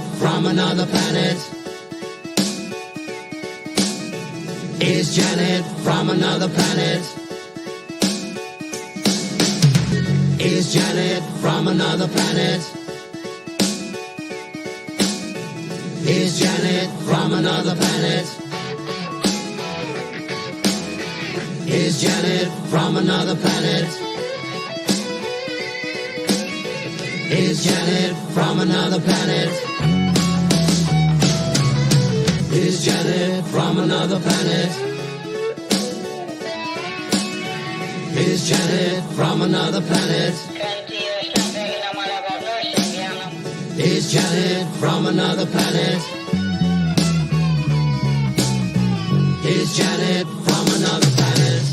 Janet from another planet? Is Janet from another planet? Is Janet from another planet? Is Janet from another planet? Is Janet from another planet? Is Janet from another planet? Is Janet from another planet? Is Janet from another planet? Is Janet from another planet? Is Janet from another planet?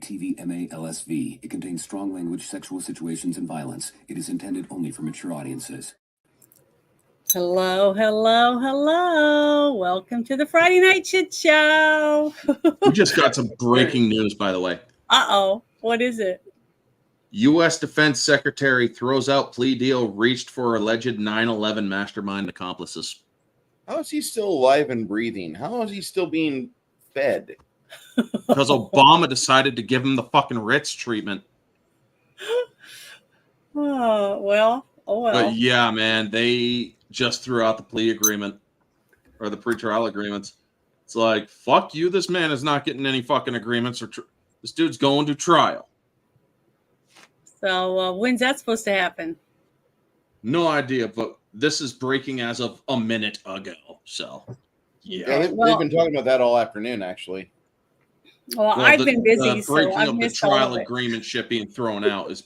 TV-MA-LSV. It contains strong language, sexual situations, and violence. It is intended only for mature audiences. Hello, hello, hello. Welcome to the Friday Night Shit Show. We just got some breaking news, by the way. Uh-oh. What is it? U.S. Defense Secretary throws out plea deal reached for alleged 9/11 mastermind accomplices. How is he still alive and breathing? How is he still being fed? Because Obama decided to give him the fucking Ritz treatment. Oh, well. But yeah, man, they just threw out the plea agreement or the pretrial agreements. It's like, fuck you. This man is not getting any fucking agreements. This dude's going to trial. So when's that supposed to happen? No idea, but this is breaking as of a minute ago. So, yeah, they've been talking about that all afternoon, actually. Well, I've been busy, so breaking I've of the missed trial all of it. agreement shit being thrown out is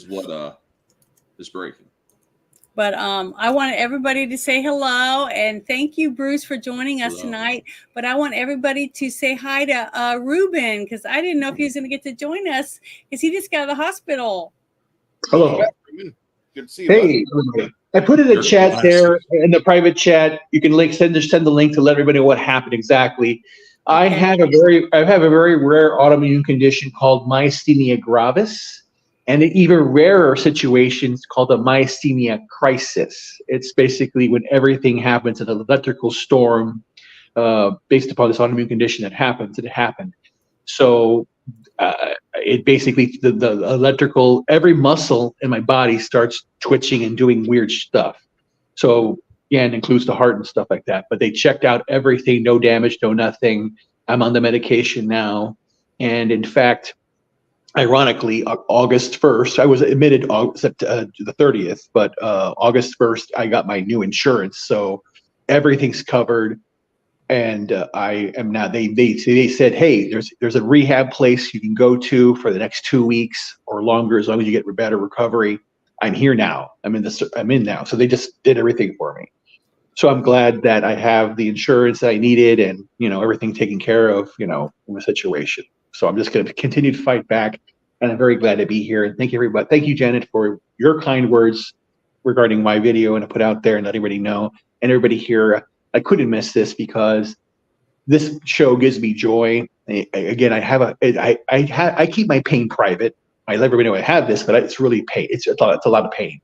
what is breaking. But I want everybody to say hello and thank you, Bruce, for joining us tonight. But I want everybody to say hi to Ruben because I didn't know if he was going to get to join us because he just got out of the hospital. Hello. Good to see you. Hey, everybody. I put in the chat there in the private chat. You can send the link to let everybody know what happened exactly. Okay. I have a very rare autoimmune condition called myasthenia gravis, and an even rarer situation called a myasthenia crisis. It's basically when everything happens in an electrical storm based upon this autoimmune condition that happens. It happened. So it basically the electrical, every muscle in my body starts twitching and doing weird stuff. So yeah, it includes the heart and stuff like that. But they checked out everything, no damage, no nothing. I'm on the medication now. And in fact, ironically, August 1st, I was admitted the 30th, but August 1st, I got my new insurance. So everything's covered. And I am now, they said, hey, there's a rehab place you can go to for the next 2 weeks or longer, as long as you get better recovery. I'm here now. I'm in now. So they just did everything for me. So I'm glad that I have the insurance that I needed and, everything taken care of, in the situation. So I'm just going to continue to fight back. And I'm very glad to be here. And thank you, everybody. Thank you, Janet, for your kind words regarding my video and to put out there and let everybody know. And everybody here, I couldn't miss this because this show gives me joy. Again, I keep my pain private. I let everybody know I have this, but it's really pain. It's a lot of pain.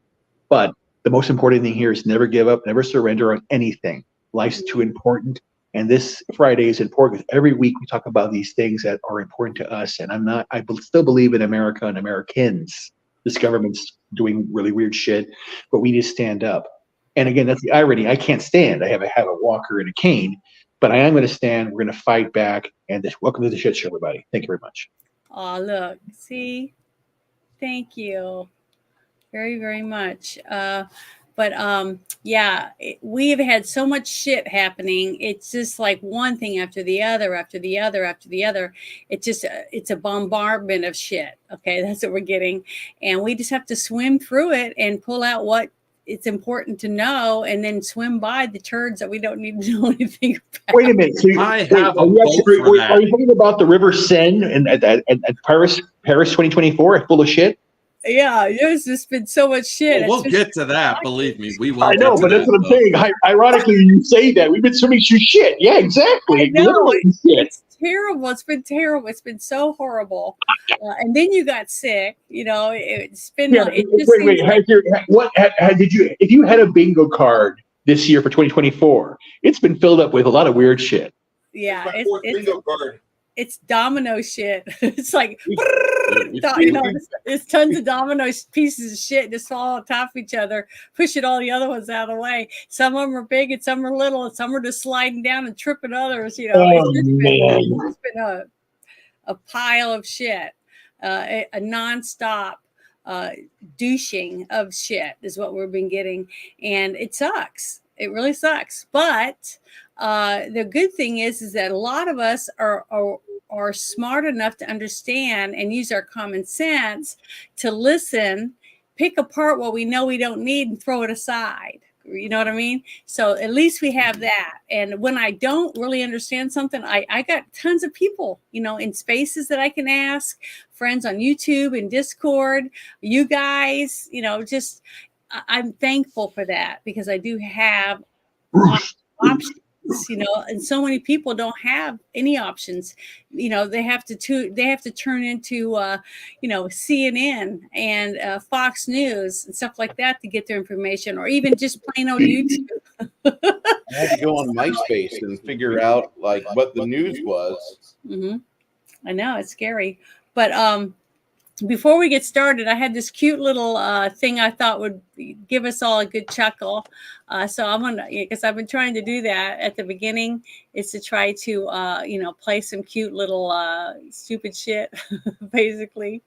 But the most important thing here is never give up, never surrender on anything. Life's too important. And this Friday is important because every week we talk about these things that are important to us. And I still believe in America and Americans. This government's doing really weird shit, but we need to stand up. And again, that's the irony. I can't stand. I have a walker and a cane, but I am going to stand. We're going to fight back. And welcome to the shit show, everybody. Thank you very much. Oh, look, see, thank you very, very much. But But yeah, we have had so much shit happening. It's just like one thing after the other, after the other, after the other. It's a bombardment of shit. Okay, that's what we're getting, and we just have to swim through it and pull out what it's important to know, and then swim by the turds that we don't need to know anything about. Wait a minute. So I have a vote for that. are you talking about the River Seine and at Paris 2024 full of shit? Yeah, there's just been so much shit. Well, we'll get to that. Believe me, we will. I know, but that's what I'm saying. Ironically, you say that we've been swimming through shit. Yeah, exactly. I know. Shit. It's terrible. It's been terrible. It's been so horrible. And then you got sick. You know, it's been. Yeah, it just wait. Did you? If you had a bingo card this year for 2024, it's been filled up with a lot of weird shit. Yeah, My fourth bingo card. It's domino shit. It's like, you know, there's tons of domino pieces of shit just fall on top of each other, pushing all the other ones out of the way. Some of them are big and some are little, and some are just sliding down and tripping others. You know, it's been a pile of shit, a nonstop douching of shit is what we've been getting, and it sucks. It really sucks. But the good thing is that a lot of us are smart enough to understand and use our common sense to listen, pick apart what we know we don't need and throw it aside. You know what I mean? So at least we have that. And when I don't really understand something, I got tons of people, you know, in spaces that I can ask, friends on YouTube and Discord, you guys, you know, just I'm thankful for that because I do have options. You know, and so many people don't have any options. You know, they have to turn into you know, CNN and Fox News and stuff like that to get their information, or even just plain old YouTube. I had to go on MySpace and figure out like what the news was. Mm-hmm. I know, it's scary, but before we get started, I had this cute little thing I thought would give us all a good chuckle. So I'm gonna, because I've been trying to do that at the beginning, is to try to, you know, play some cute little stupid shit, basically.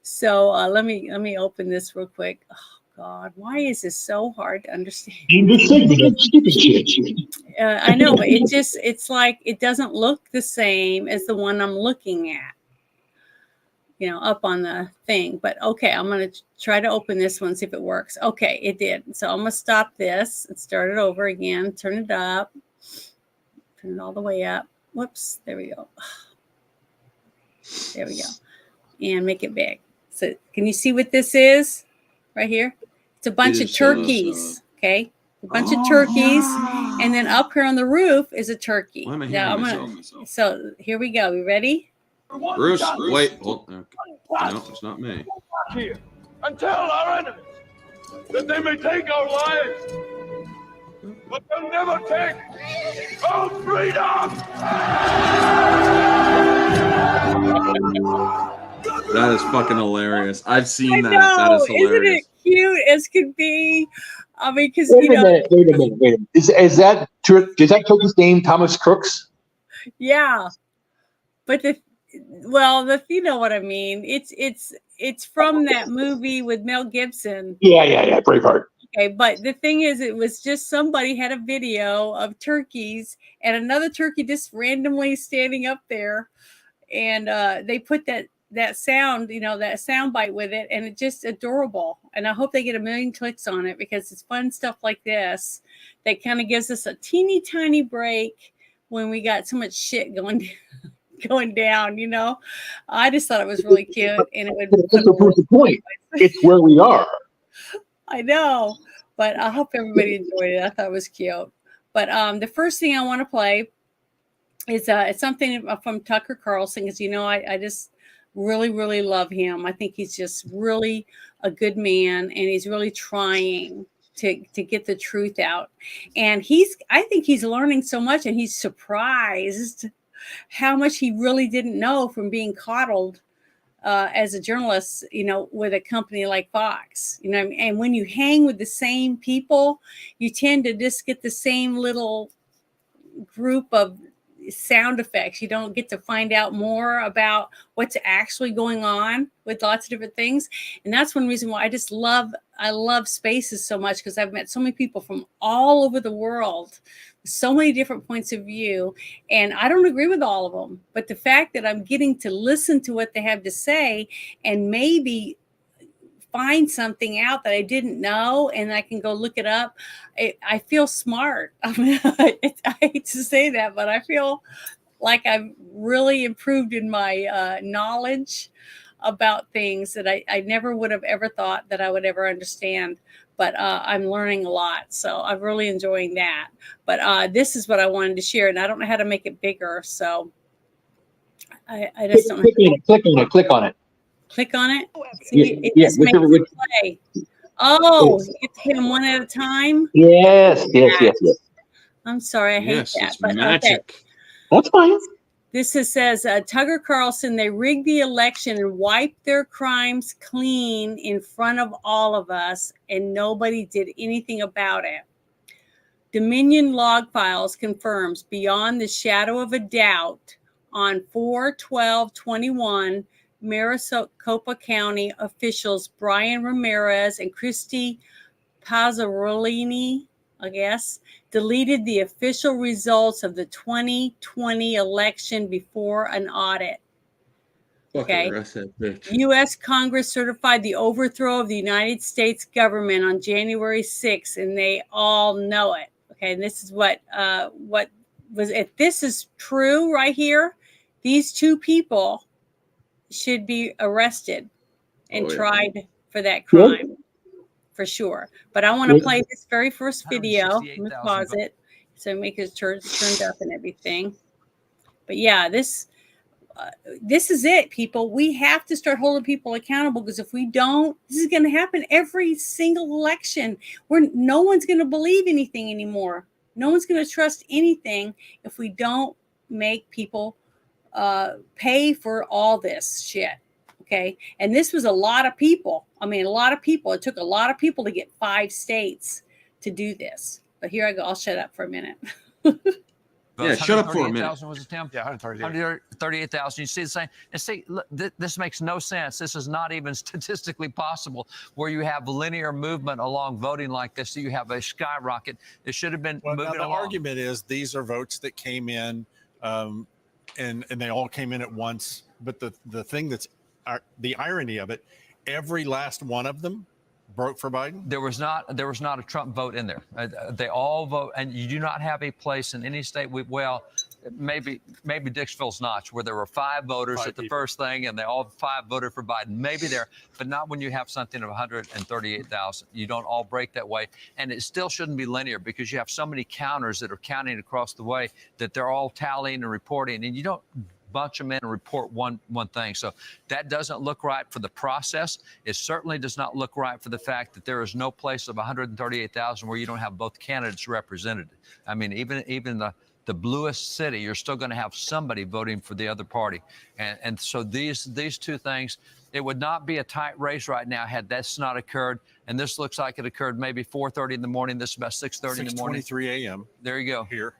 So let me open this real quick. Oh God, why is this so hard to understand? I know, but it's like it doesn't look the same as the one I'm looking at, you know, up on the thing. But okay, I'm going to try to open this one, see if it works. Okay, it did. So I'm going to stop this and start it over again. Turn it up. Turn it all the way up. Whoops. There we go. There we go. And make it big. So can you see what this is right here? It's a bunch of turkeys. Okay. A bunch of turkeys. And then up here on the roof is a turkey. Now so here we go. You ready? Bruce, wait. Hold, okay. No, it's not me. Here and tell our enemies that they may take our lives, but they'll never take our freedom. That is fucking hilarious. I've seen that. Know. That is hilarious. Isn't it cute as could be? I mean, because wait a minute. Is that turkey's name Thomas Crooks? Yeah, but you know what I mean. It's from that movie with Mel Gibson. Yeah, Braveheart. Okay, but the thing is, it was just somebody had a video of turkeys and another turkey just randomly standing up there, and they put that sound, you know, that sound bite with it, and it's just adorable. And I hope they get 1 million clicks on it because it's fun stuff like this that kind of gives us a teeny tiny break when we got so much shit going down, you know. I just thought it was really cute, and it would prove the point. It's where we are. I know, but I hope everybody enjoyed it. I thought it was cute. But the first thing I want to play is it's something from Tucker Carlson, because you know I just really, really love him. I think he's just really a good man, and he's really trying to get the truth out. And I think he's learning so much, and he's surprised how much he really didn't know from being coddled as a journalist, you know, with a company like Fox, you know. And when you hang with the same people, you tend to just get the same little group of sound effects. You don't get to find out more about what's actually going on with lots of different things. And that's one reason why I love spaces so much, because I've met so many people from all over the world, so many different points of view. And I don't agree with all of them. But the fact that I'm getting to listen to what they have to say and maybe find something out that I didn't know, and I can go look it up. I feel smart. I mean, I hate to say that, but I feel like I've really improved in my knowledge about things that I never would have ever thought that I would ever understand. But I'm learning a lot. So I'm really enjoying that. But this is what I wanted to share, and I don't know how to make it bigger. So I just don't know. Click on it. Click on it. See, it just makes it play. Oh, you get to hit them one at a time? Yes. I'm sorry, I hate that. It's but magic. Okay. That's fine. This says Tucker Carlson, they rigged the election and wiped their crimes clean in front of all of us, and nobody did anything about it. Dominion log files confirms beyond the shadow of a doubt on 4/12/21, Maricopa County officials Brian Ramirez and Christy Pazzarolini, I guess, deleted the official results of the 2020 election before an audit. Okay. U.S. Congress certified the overthrow of the United States government on January 6th, and they all know it. Okay, and this is what was. If this is true right here, these two people should be arrested and tried for that crime, for sure. But I want to play this very first video. Let me pause it so make it turned up and everything. But yeah, this is it, people. We have to start holding people accountable, because if we don't, this is going to happen every single election, where no one's going to believe anything anymore. No one's going to trust anything if we don't make people pay for all this shit. Okay. And this was a lot of people. I mean, a lot of people. It took a lot of people to get 5 states to do this. But here I go. I'll shut up for a minute. Yeah, shut up for a minute. Was attempted. Yeah, 138. 138,000. You see the same? And see, look, this makes no sense. This is not even statistically possible where you have linear movement along voting like this. So you have a skyrocket. It should have been moving the along. argument is these are votes that came in, and they all came in at once. But the thing that's the irony of it, every last one of them broke for Biden. There was not a Trump vote in there. They all vote, and you do not have a place in any state. Maybe Dixville's Notch, where there were 5 voters at the people. first thing, and they all 5 voted for Biden. Maybe there, but not when you have something of 138,000. You don't all break that way, and it still shouldn't be linear, because you have so many counters that are counting across the way that they're all tallying and reporting, and you don't bunch them in and report one thing. So that doesn't look right for the process. It certainly does not look right for the fact that there is no place of 138,000 where you don't have both candidates represented. I mean, even the bluest city, you're still going to have somebody voting for the other party. And so these two things, it would not be a tight race right now had that's not occurred. And this looks like it occurred maybe 4:30 in the morning. This is about 6:30 in the morning. 6:23 a.m. There you go. Here.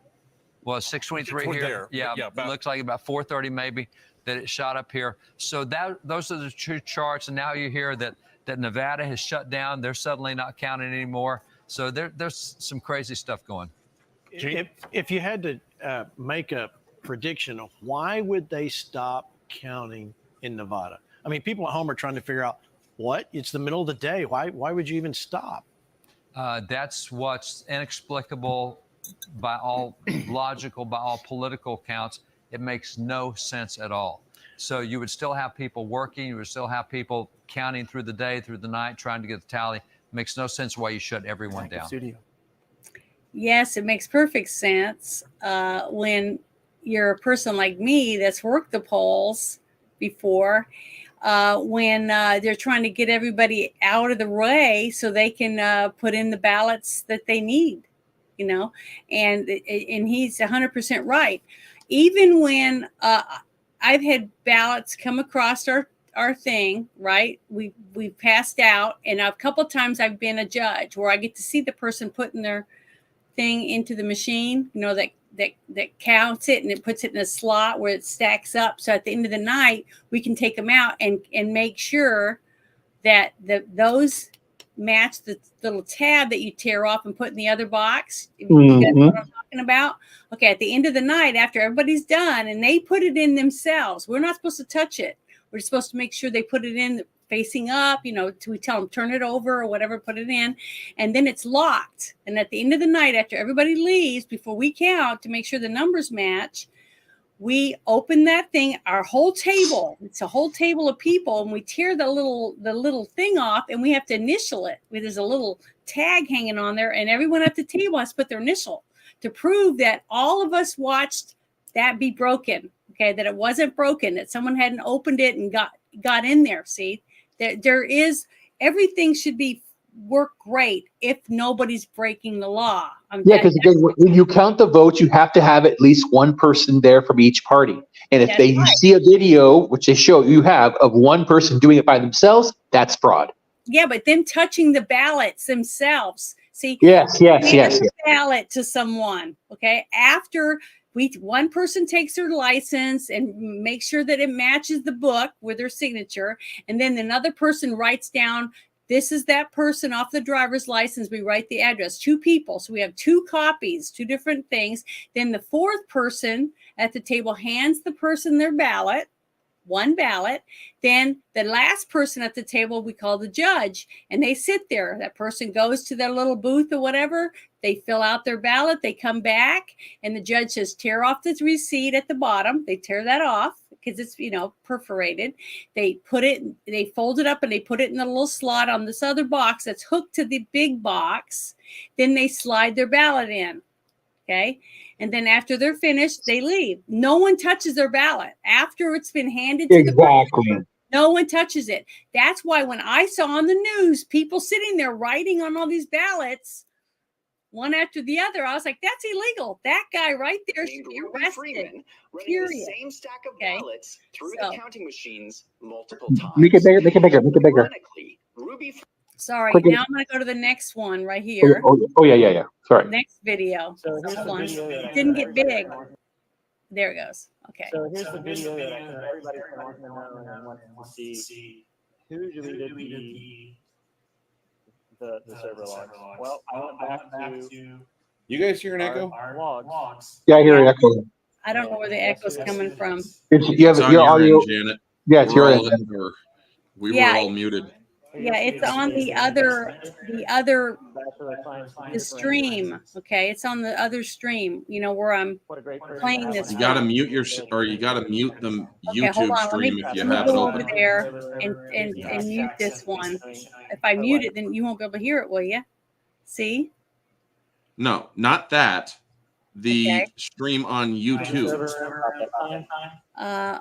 Well, 6:23 here. There. Yeah, it looks like about 4:30 maybe that it shot up here. So those are the 2 charts. And now you hear that Nevada has shut down. They're suddenly not counting anymore. So there's some crazy stuff going. If you had to make a prediction, why would they stop counting in Nevada? I mean, people at home are trying to figure out it's the middle of the day. Why would you even stop? That's what's inexplicable by all logical, by all political counts. It makes no sense at all. So you would still have people working. You would still have people counting through the day, through the night, trying to get the tally. It makes no sense why you shut everyone down. Studio. Yes, it makes perfect sense when you're a person like me that's worked the polls before, when they're trying to get everybody out of the way so they can put in the ballots that they need, and he's 100% right. Even when I've had ballots come across our thing, right? We passed out, and a couple of times I've been a judge where I get to see the person putting their thing into the machine, that counts it and it puts it in a slot where it stacks up. So at the end of the night, we can take them out and make sure that those match the little tab that you tear off and put in the other box. You guys know what I'm talking about? Okay, at the end of the night, after everybody's done and they put it in themselves, we're not supposed to touch it. We're supposed to make sure they put it in facing up, we tell them turn it over or whatever, put it in, and then it's locked. And at the end of the night, after everybody leaves, before we count to make sure the numbers match, we open that thing, our whole table. It's a whole table of people, and we tear the little thing off, and we have to initial it. There's a little tag hanging on there, and everyone at the table has to put their initial to prove that all of us watched that be broken. Okay, that it wasn't broken, that someone hadn't opened it and got in there. See, there is everything should be work great if nobody's breaking the law. Yeah, because again, when you count the votes, you have to have at least one person there from each party. And if you see a video, which they show you have, of one person doing it by themselves, that's fraud. Yeah, but them touching the ballots themselves. See, yes. The ballot to someone. Okay, after one person takes their license and makes sure that it matches the book with their signature, and then another person writes down, this is that person off the driver's license. We write the address. 2 people. So we have 2 copies, 2 different things. Then the 4th person at the table hands the person their ballot, 1 ballot. Then the last person at the table we call the judge, and they sit there. That person goes to their little booth or whatever. They fill out their ballot. They come back, and the judge says, tear off this receipt at the bottom. They tear that off because it's, perforated. They fold it up and they put it in the little slot on this other box that's hooked to the big box. Then they slide their ballot in. Okay. And then after they're finished, they leave. No one touches their ballot after it's been handed to the person. No one touches it. That's why when I saw on the news people sitting there writing on all these ballots, one after the other, I was like, that's illegal. That guy right there should be arrested. Period. The same stack of ballots through the counting machines multiple times. Make it bigger. Sorry, now I'm going to go to the next one right here. Yeah. Sorry. Next video. So hold on. It didn't get big. There it goes. Okay. So here's the video that I think everybody's going to want to know and wants to see. Who deleted the server logs? Well, I went back to. You guys hear an echo? Our logs. Yeah, I hear an echo. I don't know where the echo's coming from. You have your audio. Janet. Yeah, it's your end. We were all muted. Yeah, it's on the stream. Okay, it's on the other stream. Where I'm playing this. You gotta mute you gotta mute the YouTube stream if you have it over open. there and mute this one. If I mute it, then you won't be able to hear it, will you? See? No, not that. The stream on YouTube. I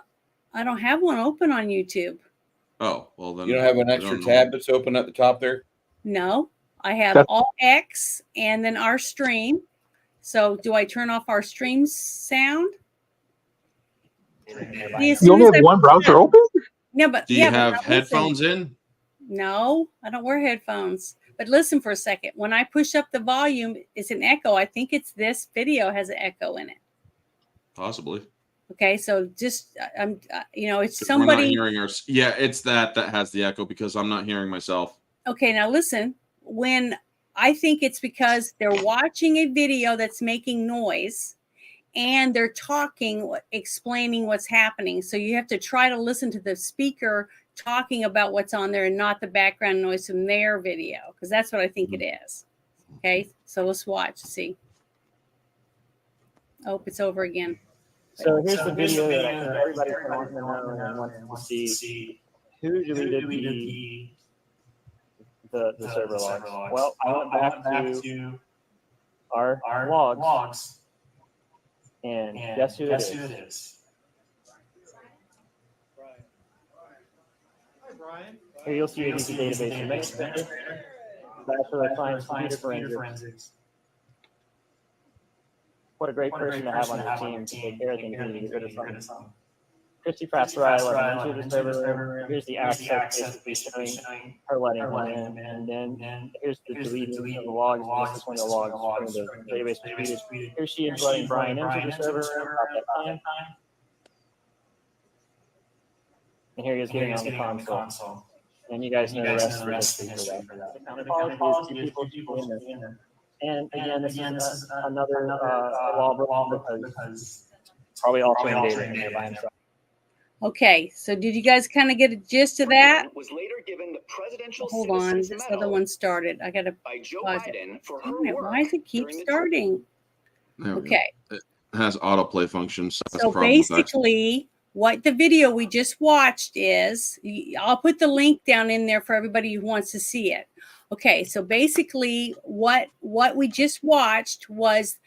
don't have one open on YouTube. Oh, well then. You don't have an extra tab that's open at the top there? No, I have all X and then our stream. So do I turn off our stream sound? You only have one browser open? No, but do you have headphones in? No, I don't wear headphones. But listen for a second. When I push up the volume, it's an echo. I think it's this video has an echo in it. Possibly. Okay, so just it's somebody. We're not hearing our. Yeah, it's that has the echo because I'm not hearing myself. Okay, now listen. When I think it's because they're watching a video that's making noise, and they're talking, explaining what's happening. So you have to try to listen to the speaker talking about what's on there and not the background noise from their video, because that's what I think it is. Okay, so let's watch. See. Oh, it's over again. So here's the video that I think everybody's going to want to know and wants to see. Who deleted the server logs? Well, I went back to our logs, and guess who it is? Here you'll see a database administrator. Bachelor of Science Computer Forensics. What a great person to have on your team to take care of things and get rid of something. Christy passed by, let him into the server room. Here's the access basically showing her letting him in. And then here's the deleting of the logs. This is when the logs from the database was deleted. Here she is letting Brian into the server room at that time. And here he is getting on the console. And you guys know the rest of the history for that. The policy is two people in there. And again, this is another law because probably altering data in there by himself. Okay, so did you guys kind of get a gist of that? Was later given the presidential Hold on, this other one started. I gotta by Joe pause Biden it. for Damn her it, work why does it keep starting? There we go. Okay. It has autoplay functions. That's So the problem with that. basically, what the video we just watched is, I'll put the link down in there for everybody who wants to see it. Okay, so basically what we just watched was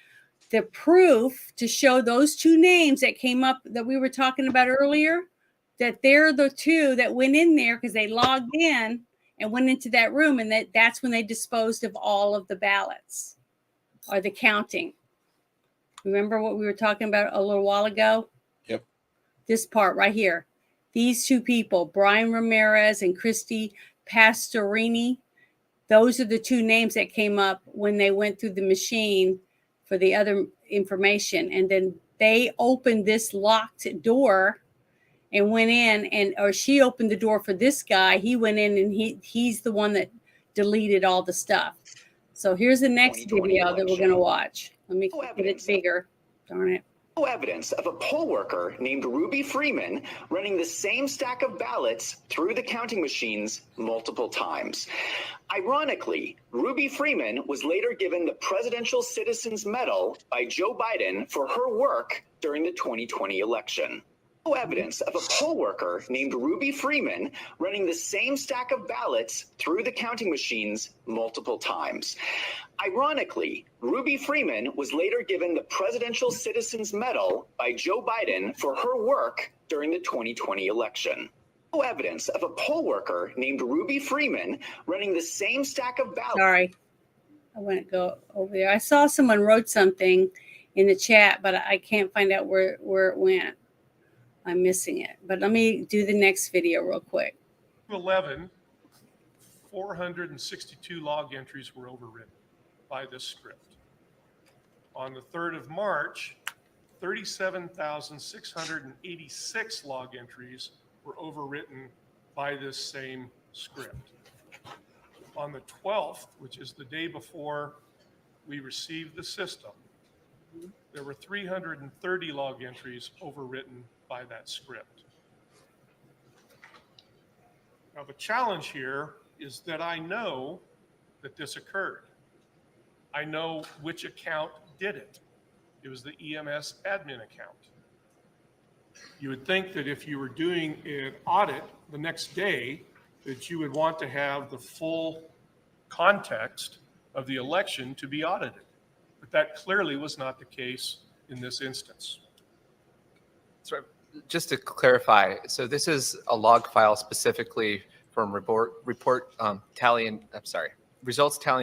the proof to show those two names that came up that we were talking about earlier, that they're the two that went in there because they logged in and went into that room, and that's when they disposed of all of the ballots or the counting. Remember what we were talking about a little while ago? Yep. This part right here. These two people, Brian Ramirez and Christy Pastorini, those are the two names that came up when they went through the machine for the other information. And then they opened this locked door and went in, or she opened the door for this guy. He went in and he's the one that deleted all the stuff. So here's the next video that we're going to watch. Let me get it bigger. Darn it. No evidence of a poll worker named Ruby Freeman running the same stack of ballots through the counting machines multiple times. Ironically, Ruby Freeman was later given the Presidential Citizens Medal by Joe Biden for her work during the 2020 election. No evidence of a poll worker named Ruby Freeman running the same stack of ballots through the counting machines multiple times. Ironically, Ruby Freeman was later given the Presidential Citizens Medal by Joe Biden for her work during the 2020 election. No evidence of a poll worker named Ruby Freeman running the same stack of ballots. Sorry, I wouldn't go over there. I saw someone wrote something in the chat, but I can't find out where it went. I'm missing it. But let me do the next video real quick. 11, 462 log entries were overwritten by this script. On the 3rd of March, 37,686 log entries were overwritten by this same script. On the 12th, which is the day before we received the system, there were 330 log entries overwritten by that script. Now, the challenge here is that I know that this occurred. I know which account did it. It was the EMS admin account. You would think that if you were doing an audit the next day, that you would want to have the full context of the election to be audited. But that clearly was not the case in this instance. So just to clarify, so this is a log file specifically from results tallying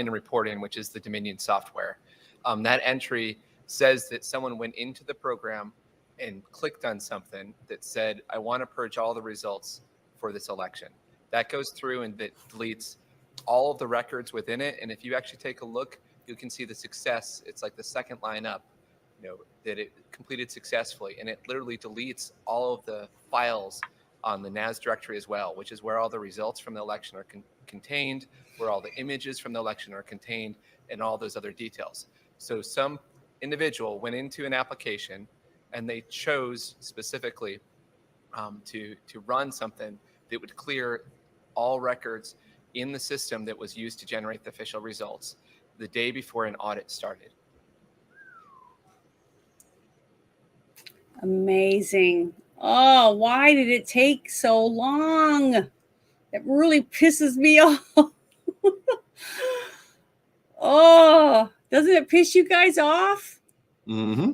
and reporting, which is the Dominion software. That entry says that someone went into the program and clicked on something that said, I want to purge all the results for this election. That goes through and that deletes all of the records within it. And if you actually take a look, you can see the success. It's like the second line up, that it completed successfully. And it literally deletes all of the files on the NAS directory as well, which is where all the results from the election are contained, where all the images from the election are contained, and all those other details. So some individual went into an application and they chose specifically to run something that would clear all records in the system that was used to generate the official results the day before an audit started. Amazing. Oh, why did it take so long? It really pisses me off. Oh, doesn't it piss you guys off? Mm-hmm.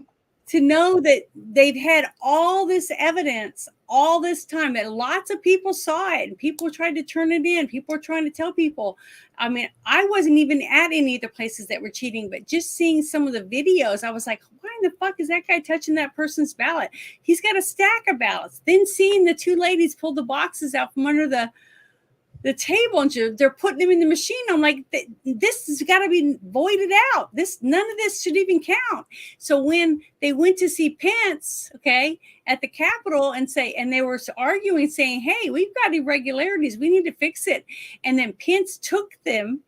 to know that they've had all this evidence all this time, that lots of people saw it and people tried to turn it in. People were trying to tell people. I mean, I wasn't even at any of the places that were cheating, but just seeing some of the videos, I was like, why in the fuck is that guy touching that person's ballot? He's got a stack of ballots. Then seeing the two ladies pull the boxes out from under the table and they're putting them in the machine. I'm like, this has got to be voided out. None of this should even count. So when they went to see Pence, okay, at the Capitol and they were arguing, saying, hey, we've got irregularities, we need to fix it. And then Pence took the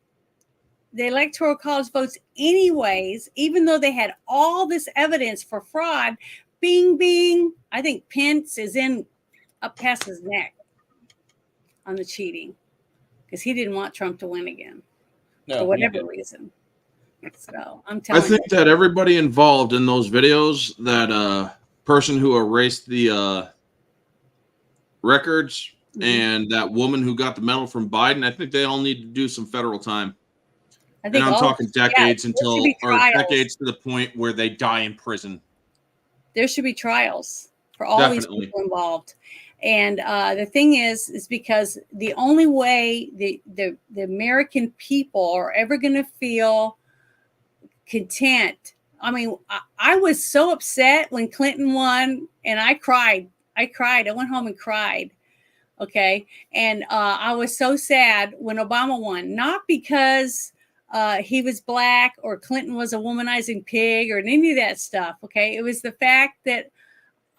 Electoral College votes anyways, even though they had all this evidence for fraud. Bing, bing. I think Pence is up past his neck on the cheating, because he didn't want Trump to win again for whatever reason. So I'm telling you. I think that everybody involved in those videos, that person who erased the records and that woman who got the medal from Biden, I think they all need to do some federal time. And I'm talking decades decades to the point where they die in prison. There should be trials for all these people involved. And the thing is because the only way the American people are ever going to feel content. I mean, I was so upset when Clinton won, and I cried. I went home and cried. Okay. And I was so sad when Obama won, not because he was black or Clinton was a womanizing pig or any of that stuff. Okay. It was the fact that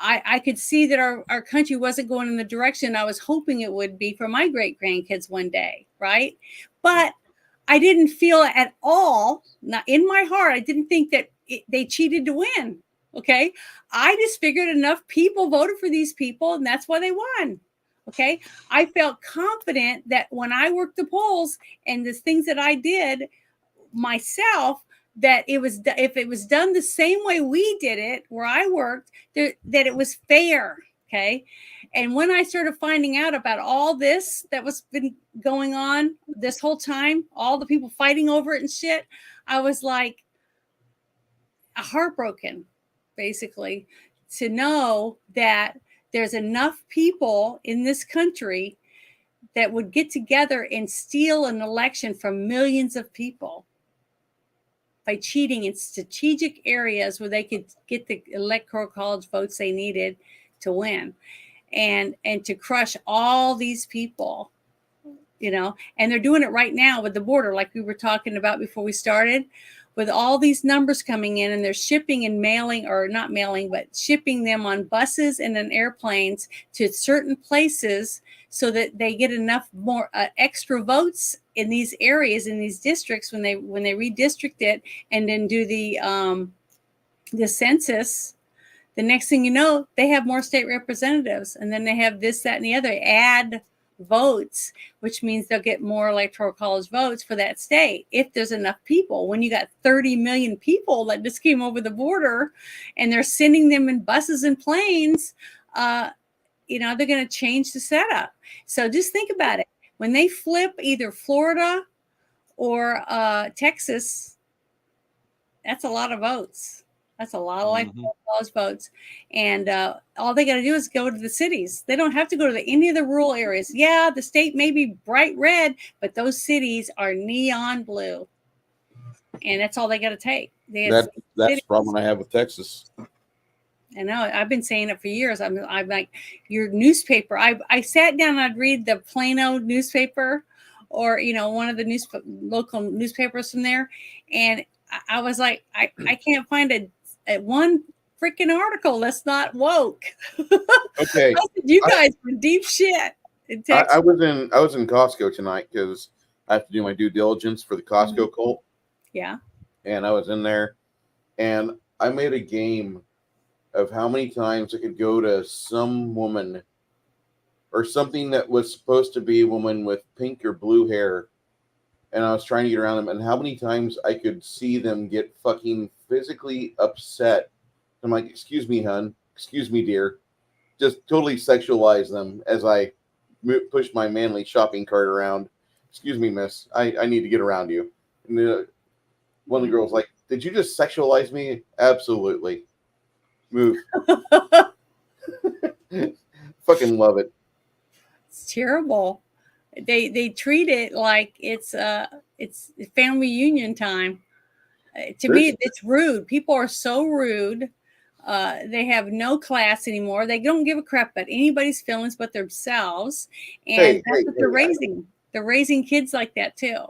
I could see that our country wasn't going in the direction I was hoping it would be for my great grandkids one day. Right. But I didn't feel at all, not in my heart, I didn't think that they cheated to win. Okay. I just figured enough people voted for these people and that's why they won. Okay. I felt confident that when I worked the polls and the things that I did myself, that if it was done the same way we did it, where I worked, that it was fair. Okay. And when I started finding out about all this that was been going on this whole time, all the people fighting over it and shit, I was like heartbroken, basically, to know that there's enough people in this country that would get together and steal an election from millions of people by cheating in strategic areas where they could get the electoral college votes they needed to win, and to crush all these people, and they're doing it right now with the border, like we were talking about before we started, with all these numbers coming in, and they're shipping and mailing, or not mailing, but shipping them on buses and on airplanes to certain places so that they get enough more extra votes in these areas, in these districts, when they redistrict it and then do the census. The next thing you know, they have more state representatives, and then they have this, that, and the other add votes, which means they'll get more electoral college votes for that state if there's enough people. When you got 30 million people that just came over the border and they're sending them in buses and planes, they're going to change the setup. So just think about it. When they flip either Florida or Texas, that's a lot of votes. That's a lot of electoral college votes. And all they got to do is go to the cities. They don't have to go to any of the rural areas. Yeah, the state may be bright red, but those cities are neon blue. And that's all they got to take. That's the problem I have with Texas. I know. I've been saying it for years. I'm like, your newspaper. I sat down and I'd read the Plano newspaper, or one of the local newspapers from there, and I was like, I can't find a one freaking article that's not woke. Okay, you guys were deep shit in Texas. I was in Costco tonight because I have to do my due diligence for the Costco cult. Yeah. And I was in there, and I made a game of how many times I could go to some woman or something that was supposed to be a woman with pink or blue hair, and I was trying to get around them, and how many times I could see them get fucking physically upset. I'm like, excuse me, hun. Excuse me, dear. Just totally sexualize them as I push my manly shopping cart around. Excuse me, miss. I need to get around you. And one of the girls like, did you just sexualize me? Absolutely. Move. Fucking love it. It's terrible. They treat it like it's family reunion time. To me, it's rude. People are so rude. They have no class anymore. They don't give a crap about anybody's feelings but themselves, and that's what they're raising. They're raising kids like that too.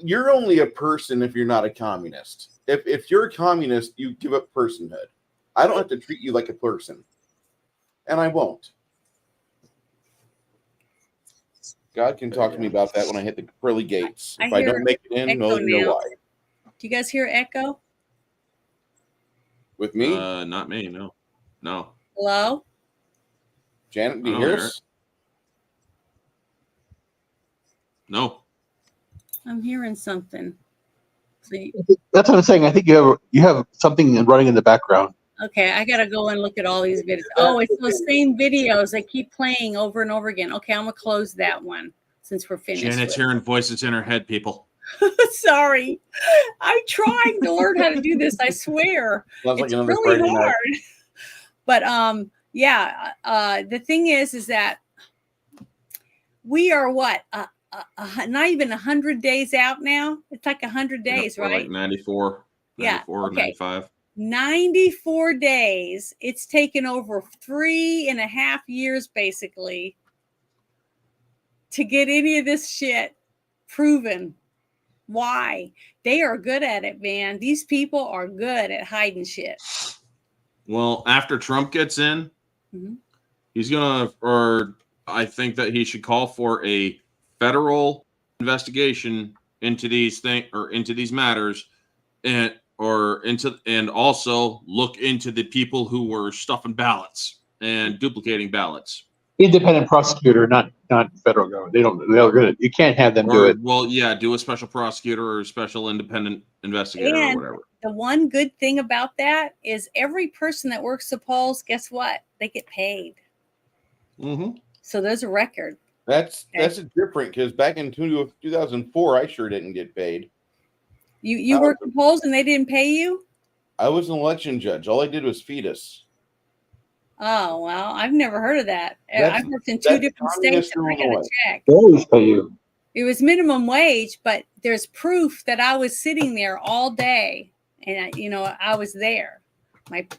You're only a person if you're not a communist. If you're a communist, you give up personhood. I don't have to treat you like a person, and I won't. God can talk to me about that when I hit the pearly gates. If I don't make it in, well, you know why. Do you guys hear echo? With me? Not me. No. Hello? Janet, do you hear us? No. I'm hearing something. That's what I'm saying. I think you have something running in the background. Okay, I gotta go and look at all these videos. Oh, it's those same videos. They keep playing over and over again. Okay, I'm gonna close that one since we're finished. Janet's hearing voices in her head, people. Sorry. I'm trying to learn how to do this, I swear. It's really hard. But the thing is that we are what? Not even 100 days out now. It's like 100 days, right? Like 94. 94, okay. 95. 94 days. It's taken over 3.5 years basically to get any of this shit proven. Why? They are good at it, man. These people are good at hiding shit. Well, after Trump gets in, he's gonna, or I think that he should call for a federal investigation into these into these matters, and also look into the people who were stuffing ballots and duplicating ballots. Independent prosecutor, not federal government. They're good. You can't have them do it. Well, yeah, do a special prosecutor or a special independent investigator or whatever. The one good thing about that is every person that works the polls, guess what? They get paid. So there's a record. That's different because back in 2004, I sure didn't get paid. You worked the polls and they didn't pay you? I was an election judge. All I did was feed us. Oh, well, I've never heard of that. I've worked in 2 different states and I got a check. They always pay you. It was minimum wage, but there's proof that I was sitting there all day and I was there.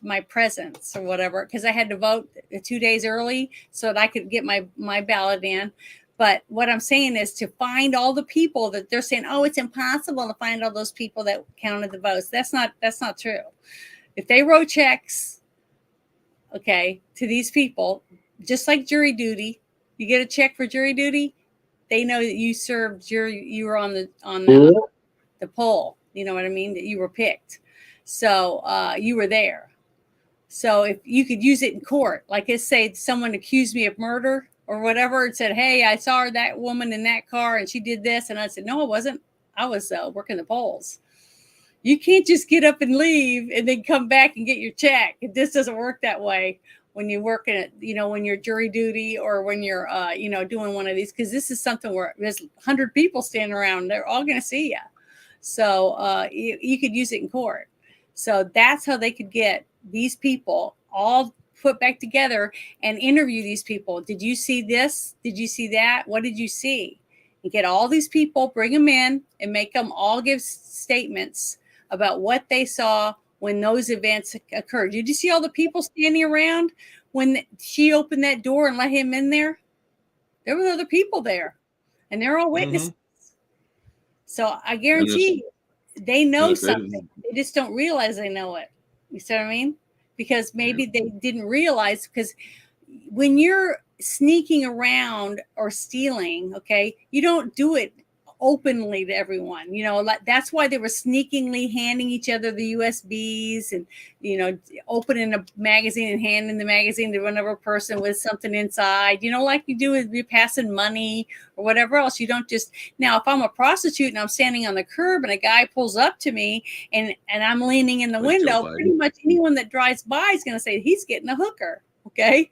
My presence or whatever, because I had to vote 2 days early so that I could get my ballot in. But what I'm saying is to find all the people that they're saying, oh, it's impossible to find all those people that counted the votes. That's not true. If they wrote checks, okay, to these people, just like jury duty, you get a check for jury duty, they know that you served you were on the poll. You know what I mean? That you were picked. So you were there. So if you could use it in court, like let's say someone accused me of murder or whatever and said, hey, I saw that woman in that car and she did this. And I said, no, I wasn't. I was working the polls. You can't just get up and leave and then come back and get your check. This doesn't work that way when you work in it, when you're jury duty or when you're, doing one of these, because this is something where there's 100 people standing around. They're all going to see you. So you could use it in court. So that's how they could get these people all put back together and interview these people. Did you see this? Did you see that? What did you see? And get all these people, bring them in and make them all give statements about what they saw when those events occurred. Did you see all the people standing around when she opened that door and let him in there? There were other people there and they're all witnesses. So I guarantee they know something. They just don't realize they know it. You see what I mean? Because maybe they didn't realize, because when you're sneaking around or stealing, okay, you don't do it openly to everyone. That's why they were sneakingly handing each other the USBs and, opening a magazine and handing the magazine to another person with something inside, like you do if you're passing money or whatever else. You don't just, now, if I'm a prostitute and I'm standing on the curb and a guy pulls up to me and I'm leaning in the window, pretty much anyone that drives by is going to say he's getting a hooker. Okay.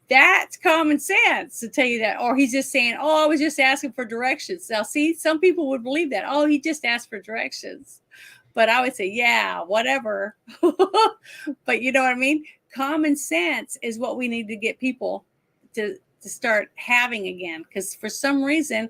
That's common sense to tell you that. Or he's just saying, oh, I was just asking for directions. Now, see, some people would believe that. Oh, he just asked for directions. But I would say, yeah, whatever. But you know what I mean? common sense is what we need to get people to start having again. Because for some reason,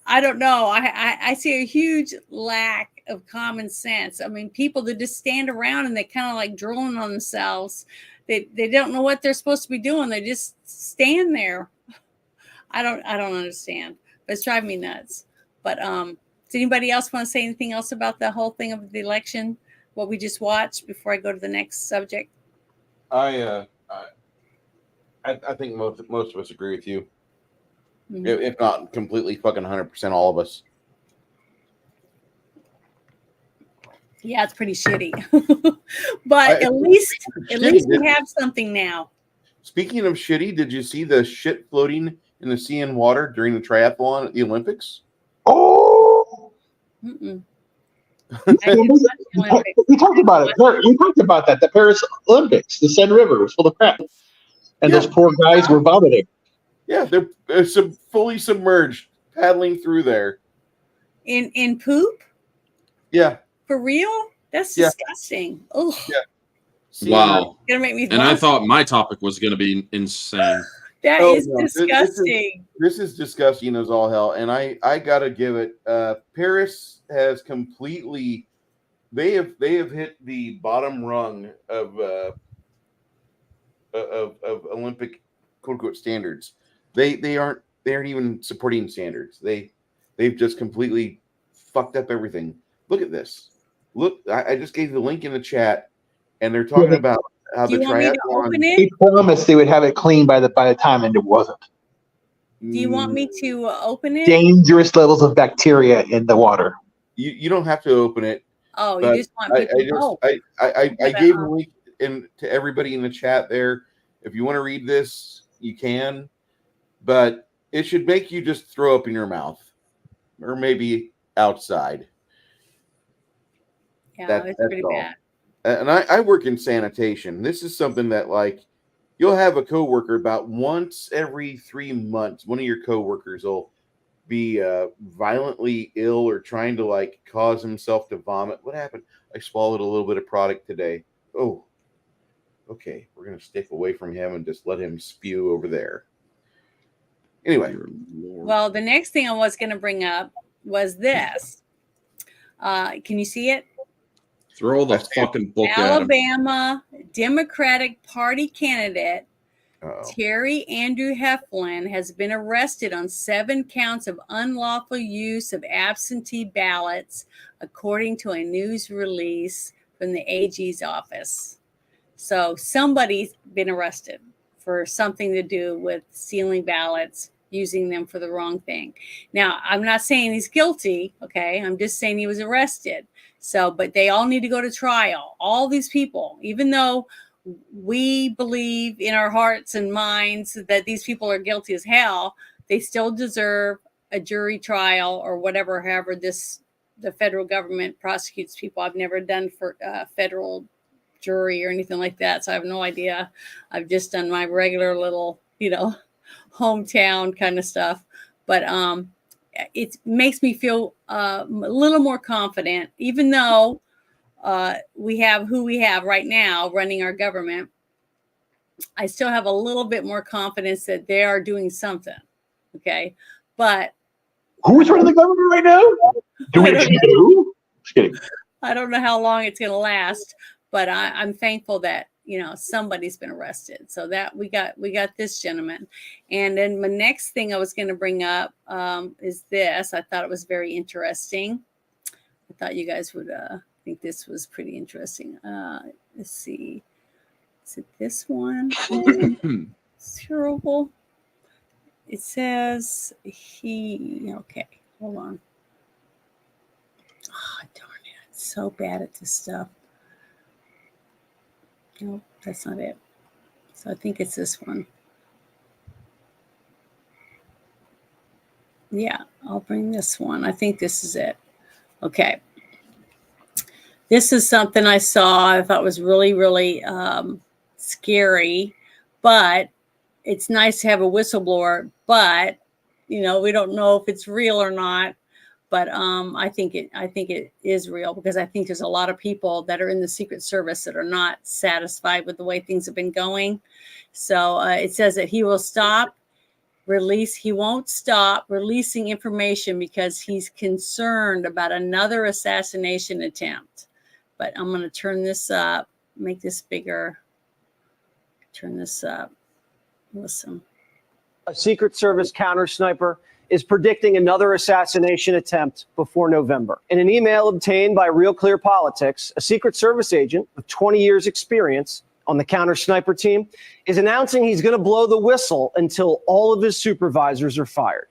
I don't know. I see a huge lack of common sense. I mean, people that just stand around and they kind of like drooling on themselves. They don't know what they're supposed to be doing. They just stand there. I don't understand. But it's driving me nuts. But does anybody else want to say anything else about the whole thing of the election? What we just watched before I go to the next subject? I think most of us agree with you. Mm-hmm. If not completely fucking 100%, all of us. Yeah, it's pretty shitty. But at least we have something now. Speaking of shitty, did you see the shit floating in the sea and water during the triathlon at the Olympics? Oh, Mm-mm. we talked about it. We talked about that. The Paris Olympics, the Seine River was full of crap, and those poor guys were vomiting. Yeah, they're fully submerged, paddling through there. In poop? Yeah. For real? That's disgusting. Oh. Yeah. Wow. Gonna make me and I vomit. thought my topic was going to be insane. That is disgusting. This is disgusting as all hell, and I gotta give it. Paris has completely. They have hit the bottom rung of Olympic quote unquote standards. They aren't even supporting standards. They've just completely fucked up everything. Look at this. Look, I just gave the link in the chat, and they're talking about how the triathlon. They promised they would have it clean by the time, and it wasn't. Do you want me to open it? Dangerous levels of bacteria in the water. You don't have to open it. Oh, you just want people to know. I gave a link to everybody in the chat there. If you want to read this, you can, but it should make you just throw up in your mouth, or maybe outside. Yeah, it's pretty bad. And I work in sanitation. This is something that, like, you'll have a coworker about once every 3 months. One of your coworkers will be violently ill or trying to like cause himself to vomit. What happened? I swallowed a little bit of product today. Oh, okay. We're gonna stick away from him and just let him spew over there. Anyway, well, the next thing I was going to bring up was this. Can you see it? Throw the fucking book at him. Alabama Democratic Party candidate Terry Andrew Heflin has been arrested on 7 counts of unlawful use of absentee ballots, according to a news release from the AG's office. So somebody's been arrested for something to do with stealing ballots, using them for the wrong thing. Now, I'm not saying he's guilty, okay? I'm just saying he was arrested. So, but they all need to go to trial. All these people, even though we believe in our hearts and minds that these people are guilty as hell, they still deserve a jury trial or whatever, however the federal government prosecutes people. I've never done for federal jury or anything like that, so I have no idea. I've just done my regular little, hometown kind of stuff. But it makes me feel a little more confident, even though we have who we have right now running our government. I still have a little bit more confidence that they are doing something. Okay. But who's running the government right now? Do we know? Just kidding. I don't know how long it's going to last, but I'm thankful that, somebody's been arrested. So that we got this gentleman. And then my next thing I was going to bring up is this. I thought it was very interesting. I thought you guys would think this was pretty interesting. Let's see. Is it this one? It's terrible. It says okay, hold on. Oh, darn it. I'm so bad at this stuff. No, that's not it. So I think it's this one. Yeah, I'll bring this one. I think this is it. Okay. This is something I saw. I thought was really, really scary, but it's nice to have a whistleblower, but we don't know if it's real or not. But I think it is real, because I think there's a lot of people that are in the Secret Service that are not satisfied with the way things have been going. So it says that he won't stop releasing information because he's concerned about another assassination attempt. But I'm going to turn this up, make this bigger. Turn this up. Listen. A Secret Service counter sniper is predicting another assassination attempt before November. In an email obtained by Real Clear Politics, a Secret Service agent with 20 years experience on the counter sniper team is announcing he's going to blow the whistle until all of his supervisors are fired.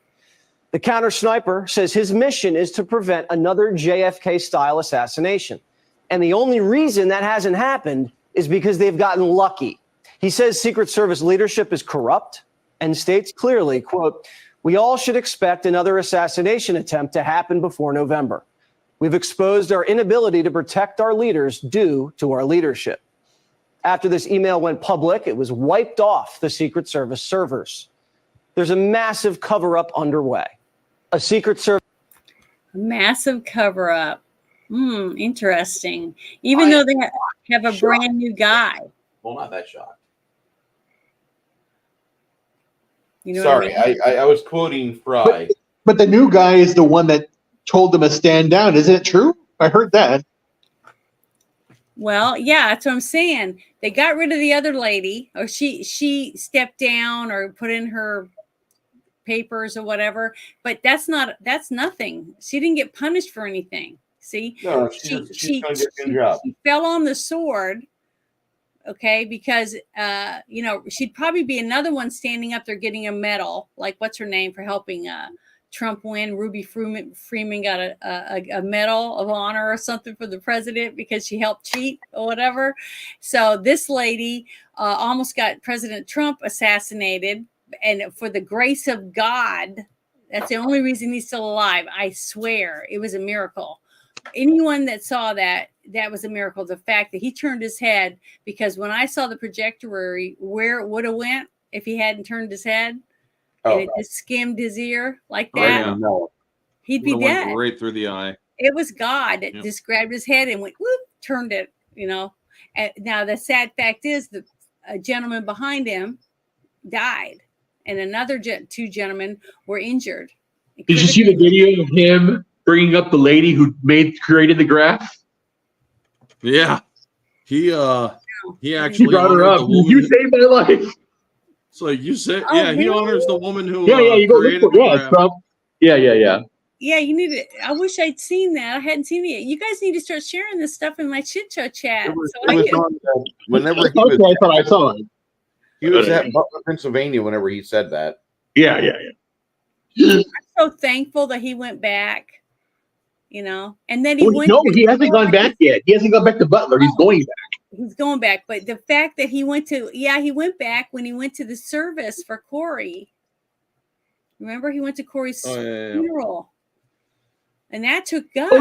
The counter sniper says his mission is to prevent another JFK-style assassination. And the only reason that hasn't happened is because they've gotten lucky. He says Secret Service leadership is corrupt and states clearly, quote, "We all should expect another assassination attempt to happen before November. We've exposed our inability to protect our leaders due to our leadership." After this email went public, it was wiped off the Secret Service servers. There's a massive cover-up underway. A Secret Service Massive cover-up. Interesting. Even though they have a brand new guy. Well, not that shocked. You know Sorry, what I mean? I was quoting Fry. But the new guy is the one that told them to stand down. Isn't it true? I heard that. Well, yeah, that's what I'm saying. They got rid of the other lady, or she stepped down or put in her papers or whatever. But that's nothing. She didn't get punished for anything. See, No, she's going to get a job. She fell on the sword. Okay, because she'd probably be another one standing up there getting a medal, like what's her name for helping Trump win. Ruby Freeman got a medal of honor or something for the president because she helped cheat or whatever. So this lady almost got President Trump assassinated, and for the grace of God, that's the only reason he's still alive. I swear, it was a miracle. Anyone that saw that was a miracle. The fact that he turned his head, because when I saw the trajectory where it would have went if he hadn't turned his head, and it just skimmed his ear like that, he'd be dead. Went right through the eye. It was God that just grabbed his head and went whoop, turned it. And now the sad fact is the gentleman behind him died, and another two gentlemen were injured. Did you see the video of him bringing up the lady who created the graph? Yeah, he actually brought her up. You saved my life. So you said, Oh, yeah, he really? honors the woman who You go created look for the graph. Trump. Yeah. Yeah, you need to. I wish I'd seen that. I hadn't seen it yet. You guys need to start sharing this stuff in my shit show chat. Whenever he I thought I saw it. He was at Butler, Pennsylvania whenever he said that. Yeah. I'm so thankful that he went back. And then he went. No, he hasn't gone back yet. He hasn't gone back to Butler. He's going back. He's going back. But the fact that he went back when he went to the service for Corey. Remember, he went to Corey's funeral. And that took guts.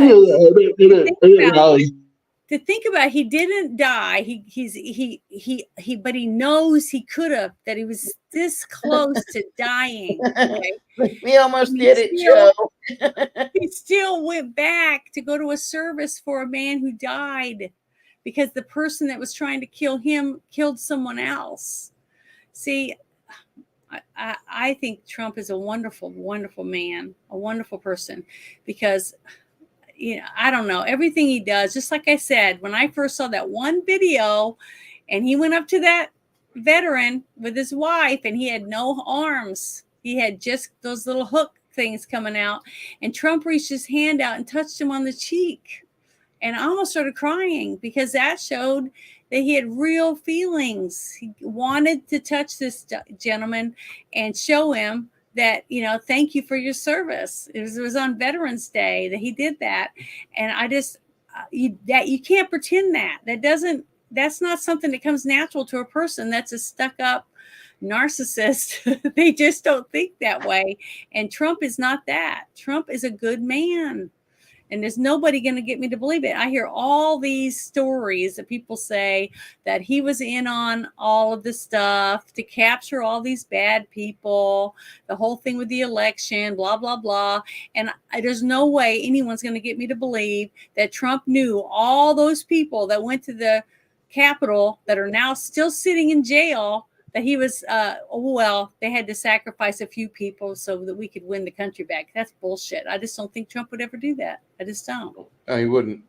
To think about, he didn't die. But he knows he could have. That he was this close to dying. Okay? We almost did it, Joe. He still went back to go to a service for a man who died because the person that was trying to kill him killed someone else. See, I think Trump is a wonderful, wonderful man, a wonderful person, because I don't know, everything he does, just like I said, when I first saw that one video and he went up to that veteran with his wife and he had no arms. He had just those little hook things coming out, and Trump reached his hand out and touched him on the cheek. And I almost started crying because that showed that he had real feelings. He wanted to touch this gentleman and show him that, thank you for your service. It was on Veterans Day that he did that. And I just, you can't pretend that's not something that comes natural to a person that's a stuck up narcissist. They just don't think that way. And Trump is not that. Trump is a good man. And there's nobody going to get me to believe it. I hear all these stories that people say that he was in on all of the stuff to capture all these bad people, the whole thing with the election, blah, blah, blah. And there's no way anyone's going to get me to believe that Trump knew all those people that went to the Capitol that are now still sitting in jail, that he was, they had to sacrifice a few people so that we could win the country back. That's bullshit. I just don't think Trump would ever do that. I just don't. No, he wouldn't.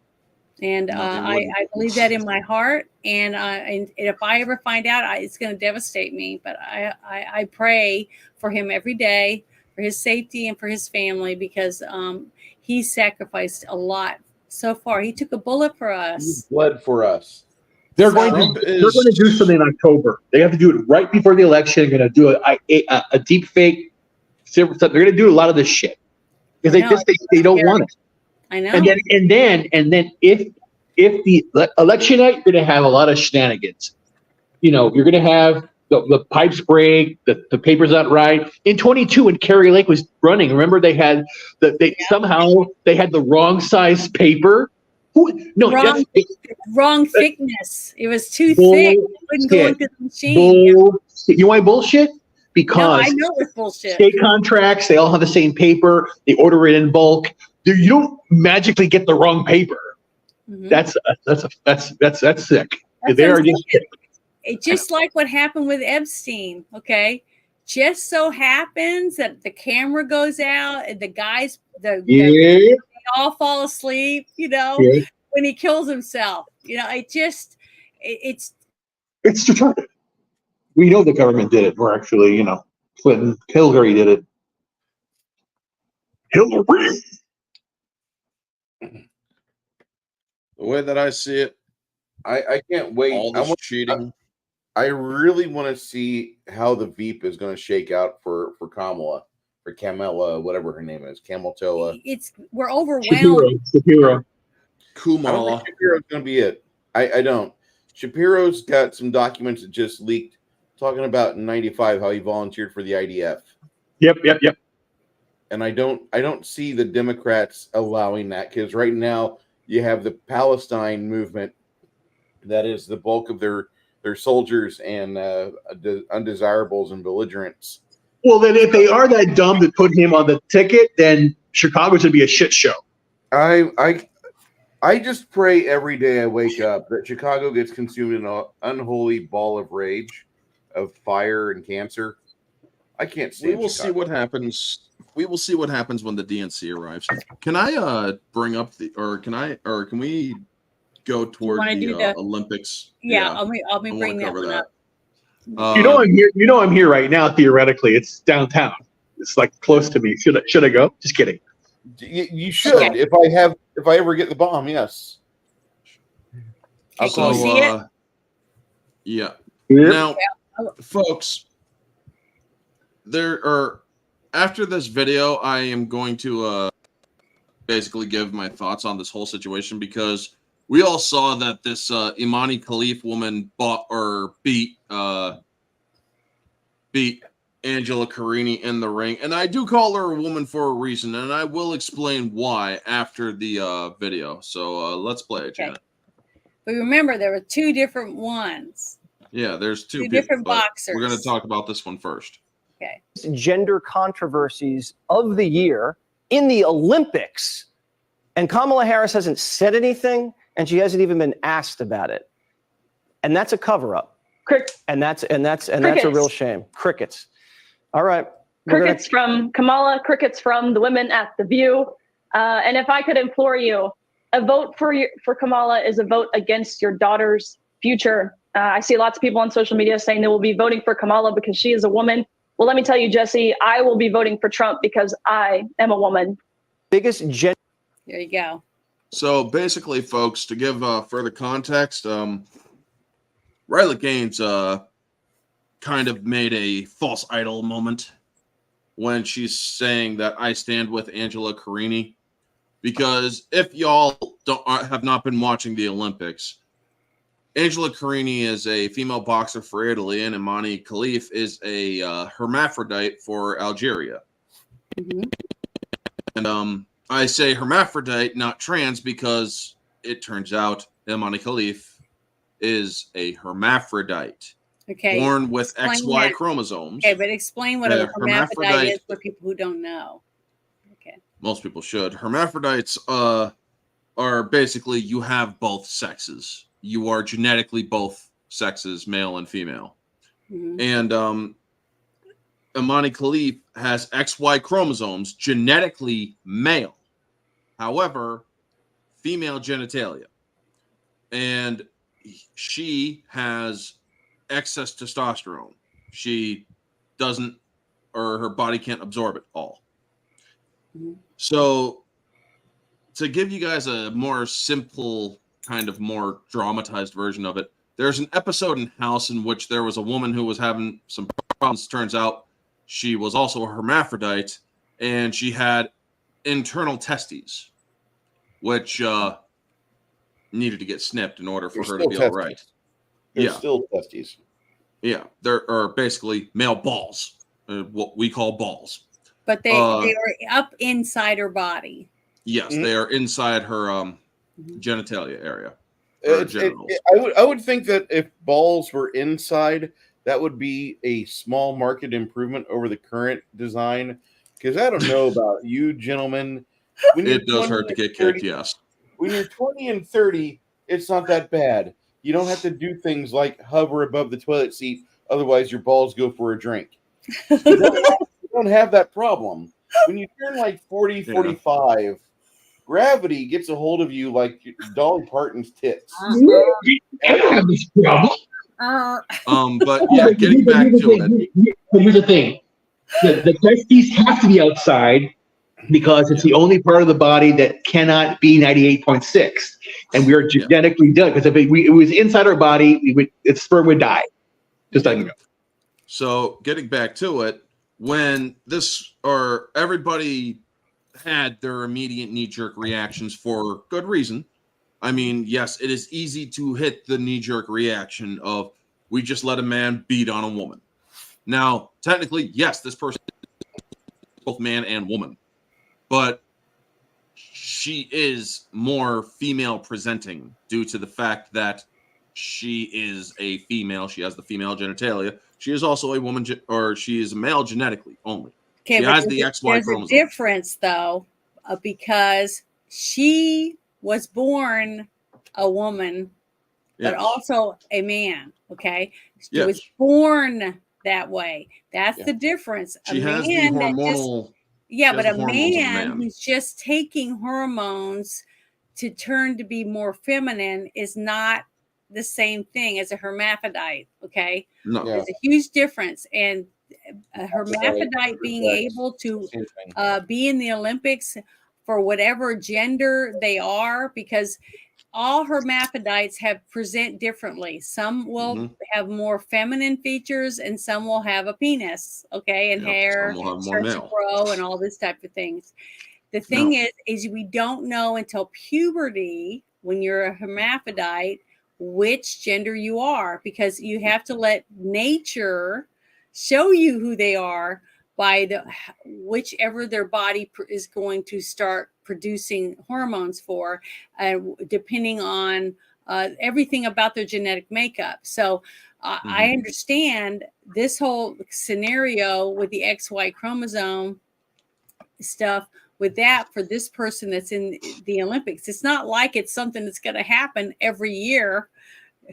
And I believe that in my heart. And if I ever find out, it's going to devastate me. But I pray for him every day, for his safety and for his family, because he sacrificed a lot so far. He took a bullet for us. He bled for us. They're going to do something in October. They have to do it right before the election. They're going to do a deep fake. They're going to do a lot of this shit because they don't want it. I know. And then if the election night, you're going to have a lot of shenanigans. You know, you're going to have the pipes break, the paper's not right. In 22, when Kerry Lake was running, remember somehow they had the wrong size paper. Wrong thickness. It was too thick. It wouldn't go into the machine. You know why bullshit? Because I know it's bullshit. State contracts, they all have the same paper. They order it in bulk. You don't magically get the wrong paper. Mm-hmm. That's sick. It's just like what happened with Epstein. Okay, just so happens that the camera goes out and the guys, they all fall asleep. You know, when he kills himself. You know, it's retarded. We know the government did it. Or actually, Hillary did it. Hillary. The way that I see it, I can't wait. All this cheating. I really want to see how the Veep is going to shake out for Kamala, for Kamala, whatever her name is, Kamaltoa. We're overwhelmed. Shapiro. I don't think Shapiro's going to be it. I don't. Shapiro's got some documents that just leaked talking about in '95 how he volunteered for the IDF. Yep. And I don't see the Democrats allowing that, because right now you have the Palestine movement that is the bulk of their soldiers and undesirables and belligerents. Well, then if they are that dumb to put him on the ticket, then Chicago should be a shit show. I just pray every day I wake up that Chicago gets consumed in an unholy ball of rage, of fire and cancer. I can't see. We will see what happens. We will see what happens when the DNC arrives. Can I bring up can we go toward the Olympics? Yeah, I'll be bringing that one up. I'm here right now. Theoretically, it's downtown. It's like close to me. Should I go? Just kidding. You should. Okay. If I ever get the bomb, yes. Okay, can you see it? Yeah. Now, folks, after this video, I am going to basically give my thoughts on this whole situation, because we all saw that this Imani Khalif woman beat Angela Carini in the ring, and I do call her a woman for a reason, and I will explain why after the video. So let's play it, Janet. But remember, there were two different ones. Yeah, there's two different boxers. We're going to talk about this one first. Okay. Gender controversies of the year in the Olympics, and Kamala Harris hasn't said anything, and she hasn't even been asked about it, and that's a cover-up. And that's a real shame. Crickets. All right. Crickets from Kamala, crickets from the women at The View. And if I could implore you, a vote for Kamala is a vote against your daughter's future. I see lots of people on social media saying they will be voting for Kamala because she is a woman. Well, let me tell you, Jesse, I will be voting for Trump because I am a woman. There you go. So basically, folks, to give further context, Riley Gaines kind of made a false idol moment when she's saying that I stand with Angela Carini, because if y'all have not been watching the Olympics, Angela Carini is a female boxer for Italy, and Imani Khalif is a hermaphrodite for Algeria. Mm-hmm. And I say hermaphrodite, not trans, because it turns out Imani Khalif is a hermaphrodite. Okay. Born with Explain XY that. chromosomes. Okay, but explain what a hermaphrodite is hermaphrodite, for people who don't know. Okay. most people should. Hermaphrodites are basically you have both sexes. You are genetically both sexes, male and female. Mhm. And Imani Khalif has XY chromosomes, genetically male. However, female genitalia. And she has excess testosterone. She doesn't, or her body can't absorb it all. Mhm. So, to give you guys a more simple, kind of more dramatized version of it, there's an episode in House in which there was a woman who was having some problems. Turns out she was also a hermaphrodite, and she had internal testes, which needed to get snipped in order for They're her to still be testes. all right. They're Yeah. still testes. Yeah, there are basically male balls, what we call balls. But they are up inside her body. Yes, they are inside her genitalia area. Genitals. I would think that if balls were inside, that would be a small market improvement over the current design. Because I don't know about you, gentlemen. When It does 20 hurt to and get 30 kicked, yes. When you're 20 and 30, it's not that bad. You don't have to do things like hover above the toilet seat, otherwise your balls go for a drink. You don't have that problem. When you turn like 40, 45, gravity gets a hold of you like Dolly Parton's tits. But yeah, getting back to it. But here's the thing: the testes have to be outside because it's the only part of the body that cannot be 98.6, and we are genetically done. Because if it was inside our body, its sperm would die. Just like you know. So getting back to it, when everybody had their immediate knee-jerk reactions for good reason. I mean, yes, it is easy to hit the knee-jerk reaction of we just let a man beat on a woman. Now, technically, yes, this person is both man and woman, but she is more female presenting due to the fact that she is a female. She has the female genitalia. She is also a woman, or she is a male genetically only. Okay, she but has the XY there's chromosome. a difference though, because she was born a woman, but Yes. also a man. Okay, she Yes. was born that way. That's Yeah. the difference. She a has the man that hormonal. yeah, she but has a the hormones of a man man. who's just taking hormones to turn to be more feminine is not the same thing as a hermaphrodite. Okay, No. there's a huge difference, and a hermaphrodite being able to be in the Olympics for whatever gender they are, because all hermaphrodites present differently. Some will have more feminine features, and some will have a penis, okay, and hair, some will have more starts to male. grow, and all this type of things. The thing is we don't know until puberty, when you're a hermaphrodite, which gender you are, because you have to let nature show you who they are by whichever their body is going to start producing hormones for, depending on everything about their genetic makeup. So I understand this whole scenario with the XY chromosome stuff with that for this person that's in the Olympics. It's not like it's something that's going to happen every year.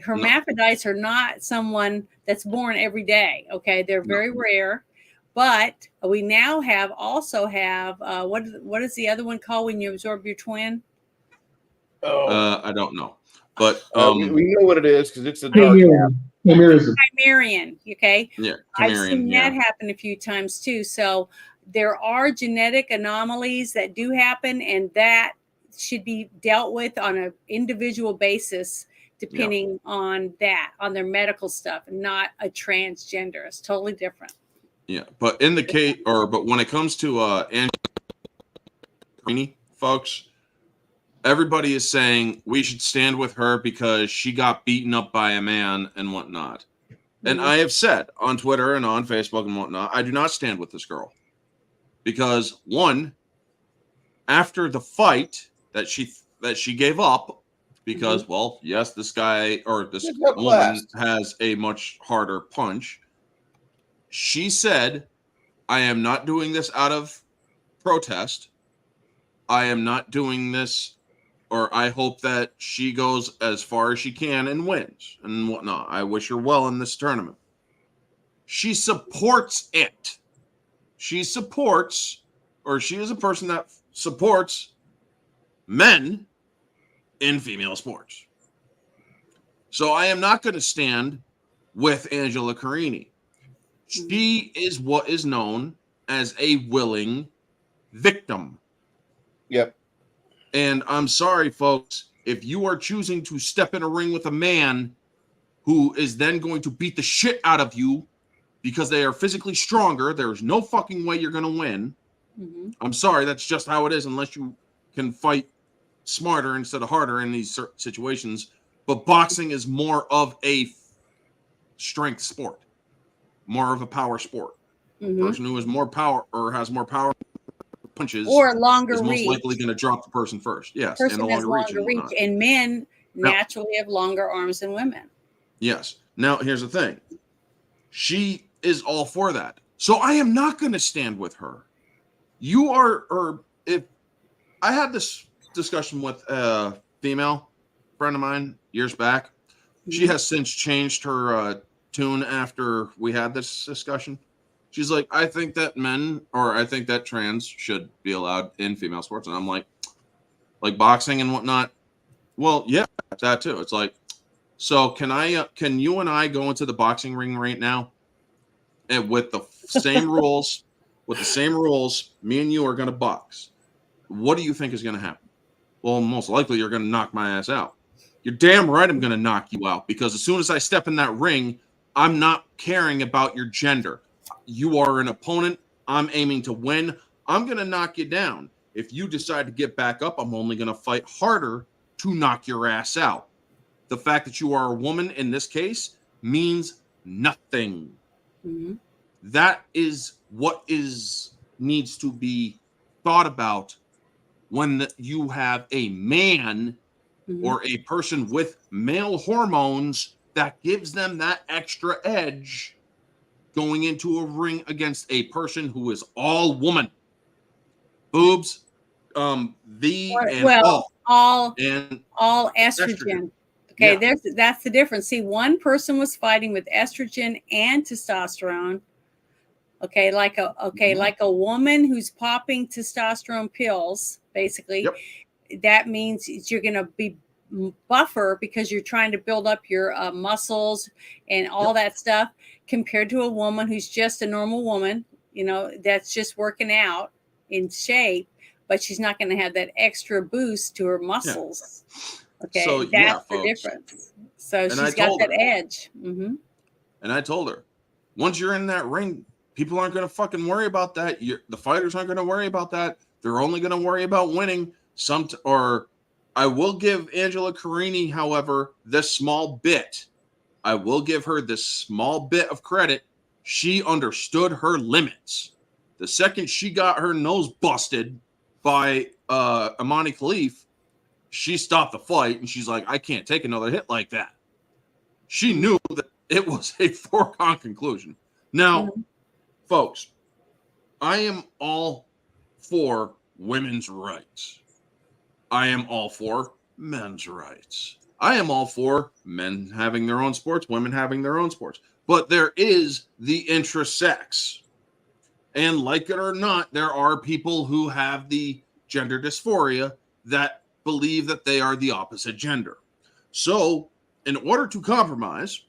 Hermaphrodites are not someone that's born every day. Okay, they're very rare. But we now also have what is the other one called when you absorb your twin? I don't know, but we know what it is because it's a dark Chimerian. Okay, yeah, I've seen that happen a few times too. So there are genetic anomalies that do happen, and that should be dealt with on an individual basis, depending on their medical stuff, not a transgender. It's totally different. Yeah, but in the case, but when it comes to Angela, folks, everybody is saying we should stand with her because she got beaten up by a man and whatnot. And I have said on Twitter and on Facebook and whatnot, I do not stand with this girl because one, after the fight that she gave up because, well, yes, this guy or this woman has a much harder punch. She said, I am not doing this out of protest. I am not doing this, or I hope that she goes as far as she can and wins and whatnot. I wish her well in this tournament. She supports it. She supports, or she is a person that supports men in female sports. So I am not going to stand with Angela Carini. She is what is known as a willing victim. Yep. And I'm sorry, folks, if you are choosing to step in a ring with a man who is then going to beat the shit out of you because they are physically stronger, there's no fucking way you're going to win. I'm sorry, that's just how it is, unless you can fight smarter instead of harder in these situations. But boxing is more of a strength sport, more of a power sport. Person who has more power or has more power punches or longer is most reach. likely going to drop the person first. Yes, Person and a has longer longer reach, reach. and men naturally have longer arms than women. Yes. Now, here's the thing. She is all for that. So I am not going to stand with her. You are, or if I had this discussion with a female friend of mine years back. She has since changed her tune after we had this discussion. She's like, I think that I think that trans should be allowed in female sports. And I'm like boxing and whatnot. Well, yeah, that too. It's like, so can you and I go into the boxing ring right now and with the same rules, me and you are going to box. What do you think is going to happen? Well, most likely you're going to knock my ass out. You're damn right I'm going to knock you out, because as soon as I step in that ring, I'm not caring about your gender. You are an opponent. I'm aiming to win. I'm going to knock you down. If you decide to get back up, I'm only going to fight harder to knock your ass out. The fact that you are a woman in this case means nothing. That is what needs to be thought about when you have a man or a person with male hormones that gives them that extra edge going into a ring against a person who is all woman. Boobs, all estrogen. Okay, that's the difference. See, one person was fighting with estrogen and testosterone. Okay, like a woman who's popping testosterone pills, basically. That means you're going to be buffer because you're trying to build up your muscles and all that stuff, compared to a woman who's just a normal woman, that's just working out in shape, but she's not going to have that extra boost to her muscles. Okay, so that's the difference. So she's got that edge. And I told her, once you're in that ring, people aren't going to fucking worry about that. The fighters aren't going to worry about that. They're only going to worry about winning. I will give Angela Carini, however, this small bit. I will give her this small bit of credit. She understood her limits. The second she got her nose busted by Amani Khalif, she stopped the fight and she's like, I can't take another hit like that. She knew that it was a foregone conclusion. Now, folks, I am all for women's rights. I am all for men's rights. I am all for men having their own sports, women having their own sports. But there is the intrasex. And like it or not, there are people who have the gender dysphoria that believe that they are the opposite gender. So, in order to compromise,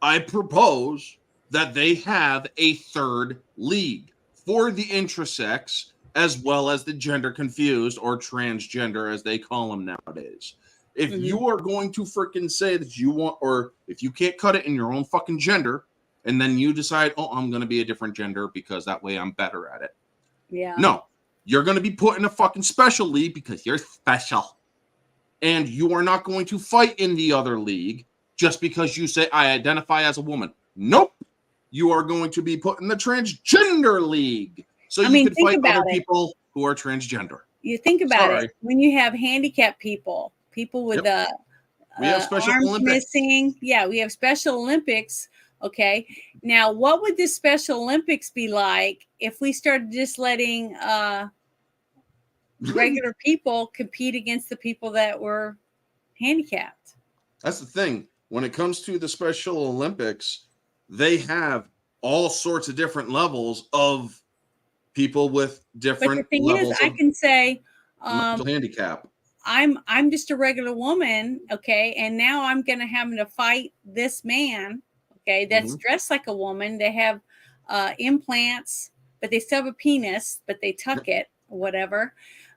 I propose that they have a third league for the intrasex, as well as the gender confused or transgender, as they call them nowadays. If you are going to freaking say that you want, or if you can't cut it in your own fucking gender, and then you decide, oh, I'm going to be a different gender because that way I'm better at it. Yeah. No, you're going to be put in a fucking special league because you're special. And you are not going to fight in the other league just because you say, I identify as a woman. Nope. You are going to be put in the transgender league. So you can fight other people who are transgender. You think about Sorry. it. When you have handicapped people with We have Special arms Olympics. missing. Yeah, we have Special Olympics. Okay. Now, what would the Special Olympics be like if we started just letting regular people compete against the people that were handicapped? That's the thing. When it comes to the Special Olympics, they have all sorts of different levels of people with But the different thing is, levels I of can say, mental handicap. I'm just a regular woman, okay, and now I'm gonna have to fight this man, okay, that's dressed like a woman. They have implants, but they still have a penis, but they tuck it, or whatever.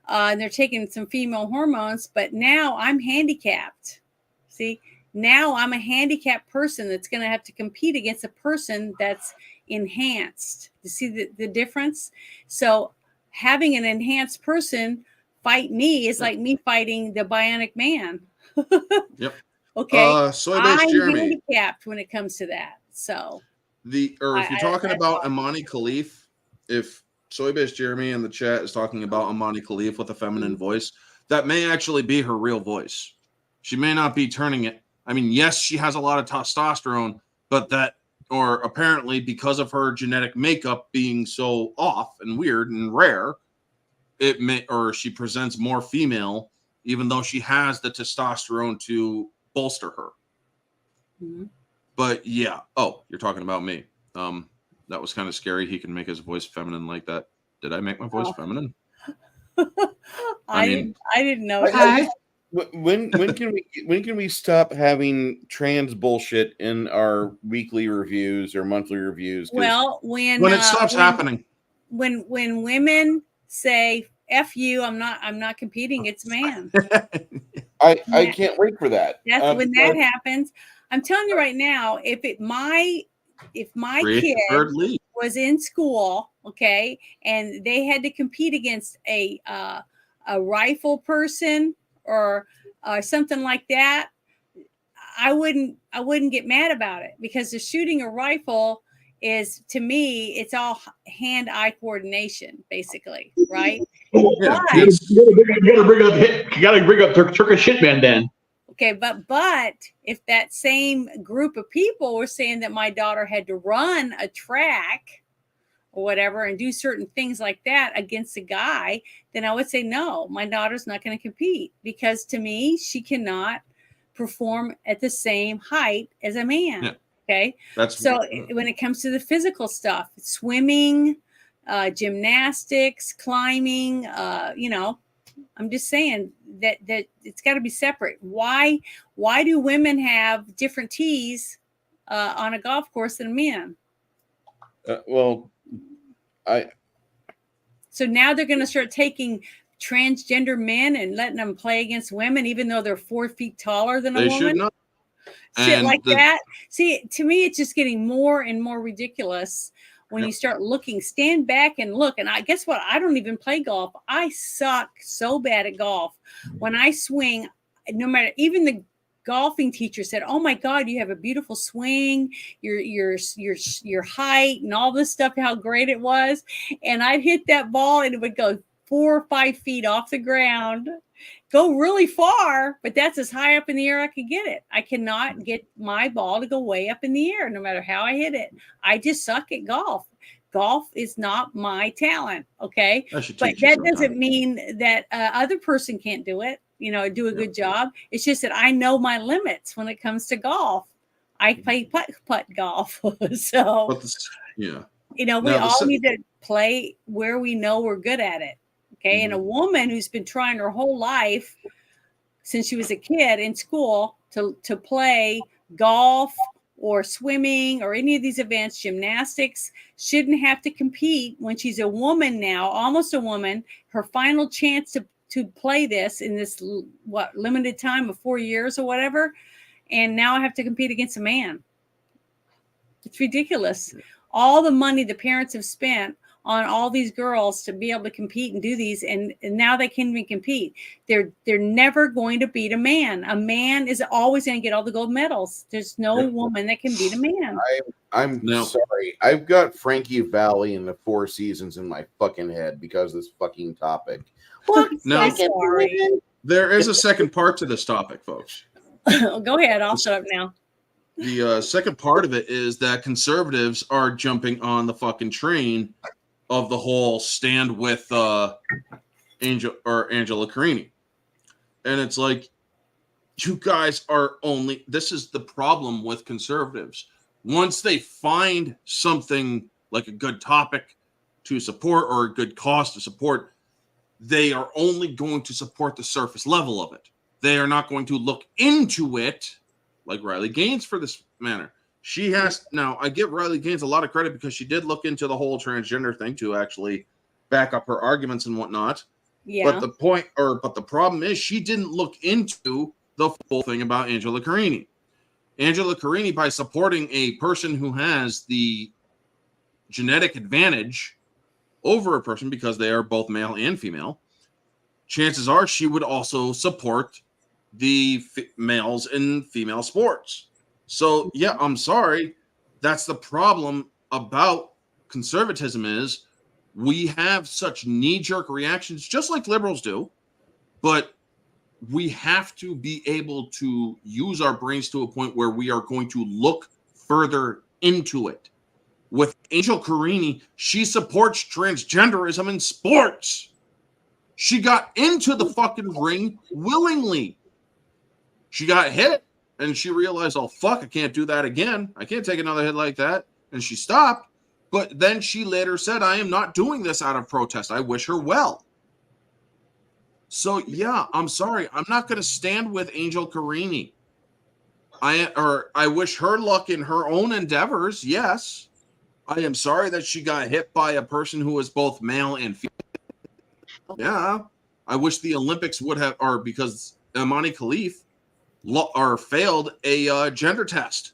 And they're taking some female hormones, but now I'm handicapped. See, now I'm a handicapped person that's gonna have to compete against a person that's enhanced. You see the difference? So having an enhanced person fight me is like me fighting the bionic man. Yep. Okay. Soy-based I'm Jeremy. handicapped when it comes to that. So If you're talking that's about all. Amani Khalif, if Soy-based Jeremy in the chat is talking about Amani Khalif with a feminine voice, that may actually be her real voice. She may not be turning it. I mean, yes, she has a lot of testosterone, but apparently because of her genetic makeup being so off and weird and rare, she presents more female, even though she has the testosterone to bolster her. But yeah. Oh, you're talking about me. That was kind of scary. He can make his voice feminine like that. Did I make my voice feminine? I didn't know that. When can we stop having trans bullshit in our weekly reviews or monthly reviews? Well, when it stops happening. When women say "F you," I'm not competing. It's man. I can't wait for that. That's when that happens. I'm telling you right now, if my kid was in school, okay, and they had to compete against a rifle person or something like that, I wouldn't get mad about it, because the shooting a rifle is, to me, it's all hand-eye coordination, basically, right? Yeah, you gotta bring up Turkish hitman then. Okay, but if that same group of people were saying that my daughter had to run a track or whatever and do certain things like that against a guy, then I would say, no, my daughter's not going to compete, because to me, she cannot perform at the same height as a man. Yeah. Okay. When it comes to the physical stuff, swimming, gymnastics, climbing, I'm just saying that it's got to be separate. Why do women have different tees on a golf course than men? So now they're going to start taking transgender men and letting them play against women, even though they're 4 feet taller than a woman. Should not. Shit like that. See, to me, it's just getting more and more ridiculous. When you start looking, stand back and look. And I guess what? I don't even play golf. I suck so bad at golf. When I swing, no matter, even the golfing teacher said, "Oh my God, you have a beautiful swing, your height and all this stuff, how great it was." And I'd hit that ball and it would go 4 or 5 feet off the ground, go really far, but that's as high up in the air I could get it. I cannot get my ball to go way up in the air, no matter how I hit it. I just suck at golf. Golf is not my talent, okay? But that doesn't mean that other person can't do it, do a good job. It's just that I know my limits when it comes to golf. I play putt golf, so we all need to play where we know we're good at it. Okay. And a woman who's been trying her whole life since she was a kid in school to play golf or swimming or any of these advanced gymnastics shouldn't have to compete when she's a woman now, almost a woman, her final chance to play this in this limited time of 4 years or whatever. And now I have to compete against a man. It's ridiculous. All the money the parents have spent on all these girls to be able to compete and do these, and now they can't even compete. They're never going to beat a man. A man is always going to get all the gold medals. There's no woman that can beat a man. I'm sorry. I've got Frankie Valli and the Four Seasons in my fucking head because of this fucking topic. No, there is a second part to this topic, folks. Go ahead. I'll shut up now. The second part of it is that conservatives are jumping on the fucking train of the whole stand with Angela Carini. And it's like, you guys are only, this is the problem with conservatives. Once they find something like a good topic to support or a good cause to support, they are only going to support the surface level of it. They are not going to look into it like Riley Gaines for this manner. She has, now I give Riley Gaines a lot of credit because she did look into the whole transgender thing to actually back up her arguments and whatnot. Yeah. But the problem is she didn't look into the full thing about Angela Carini. Angela Carini, by supporting a person who has the genetic advantage over a person because they are both male and female, chances are she would also support the males in female sports. So, yeah, I'm sorry. That's the problem about conservatism is we have such knee-jerk reactions, just like liberals do, but we have to be able to use our brains to a point where we are going to look further into it. With Angel Carini, she supports transgenderism in sports. She got into the fucking ring willingly. She got hit, and she realized, oh, fuck, I can't do that again. I can't take another hit like that. And she stopped. But then she later said, I am not doing this out of protest. I wish her well. So, yeah, I'm sorry. I'm not going to stand with Angel Carini. I wish her luck in her own endeavors, yes. I am sorry that she got hit by a person who is both male and female. Yeah. I wish the Olympics would have, or because Imani Khalif failed a gender test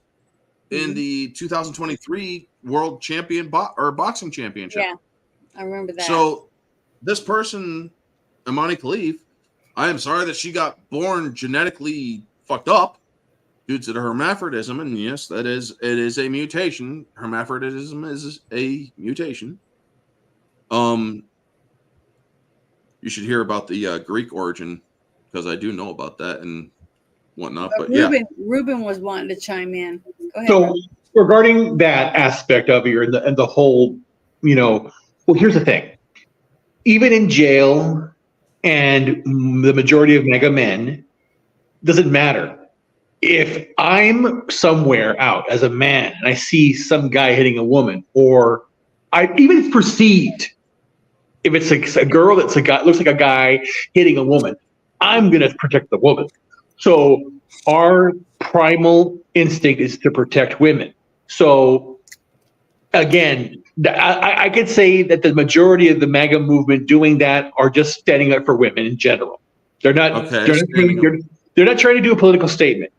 in the 2023 World Champion Boxing Championship. Yeah, I remember that. So this person, Imani Khalif, I am sorry that she got born genetically fucked up due to the hermaphrodism, and yes, it is a mutation. Hermaphrodism is a mutation. You should hear about the Greek origin because I do know about that and whatnot. But Ruben was wanting to chime in. Go ahead. So regarding that aspect of it and the whole, well, here's the thing. Even in jail and the majority of mega men, doesn't matter. If I'm somewhere out as a man and I see some guy hitting a woman, or even it's perceived, if it's a girl that's a guy, looks like a guy hitting a woman, I'm going to protect the woman. So our primal instinct is to protect women. So again, I could say that the majority of the MAGA movement doing that are just standing up for women in general. They're not. They're not trying to do a political statement.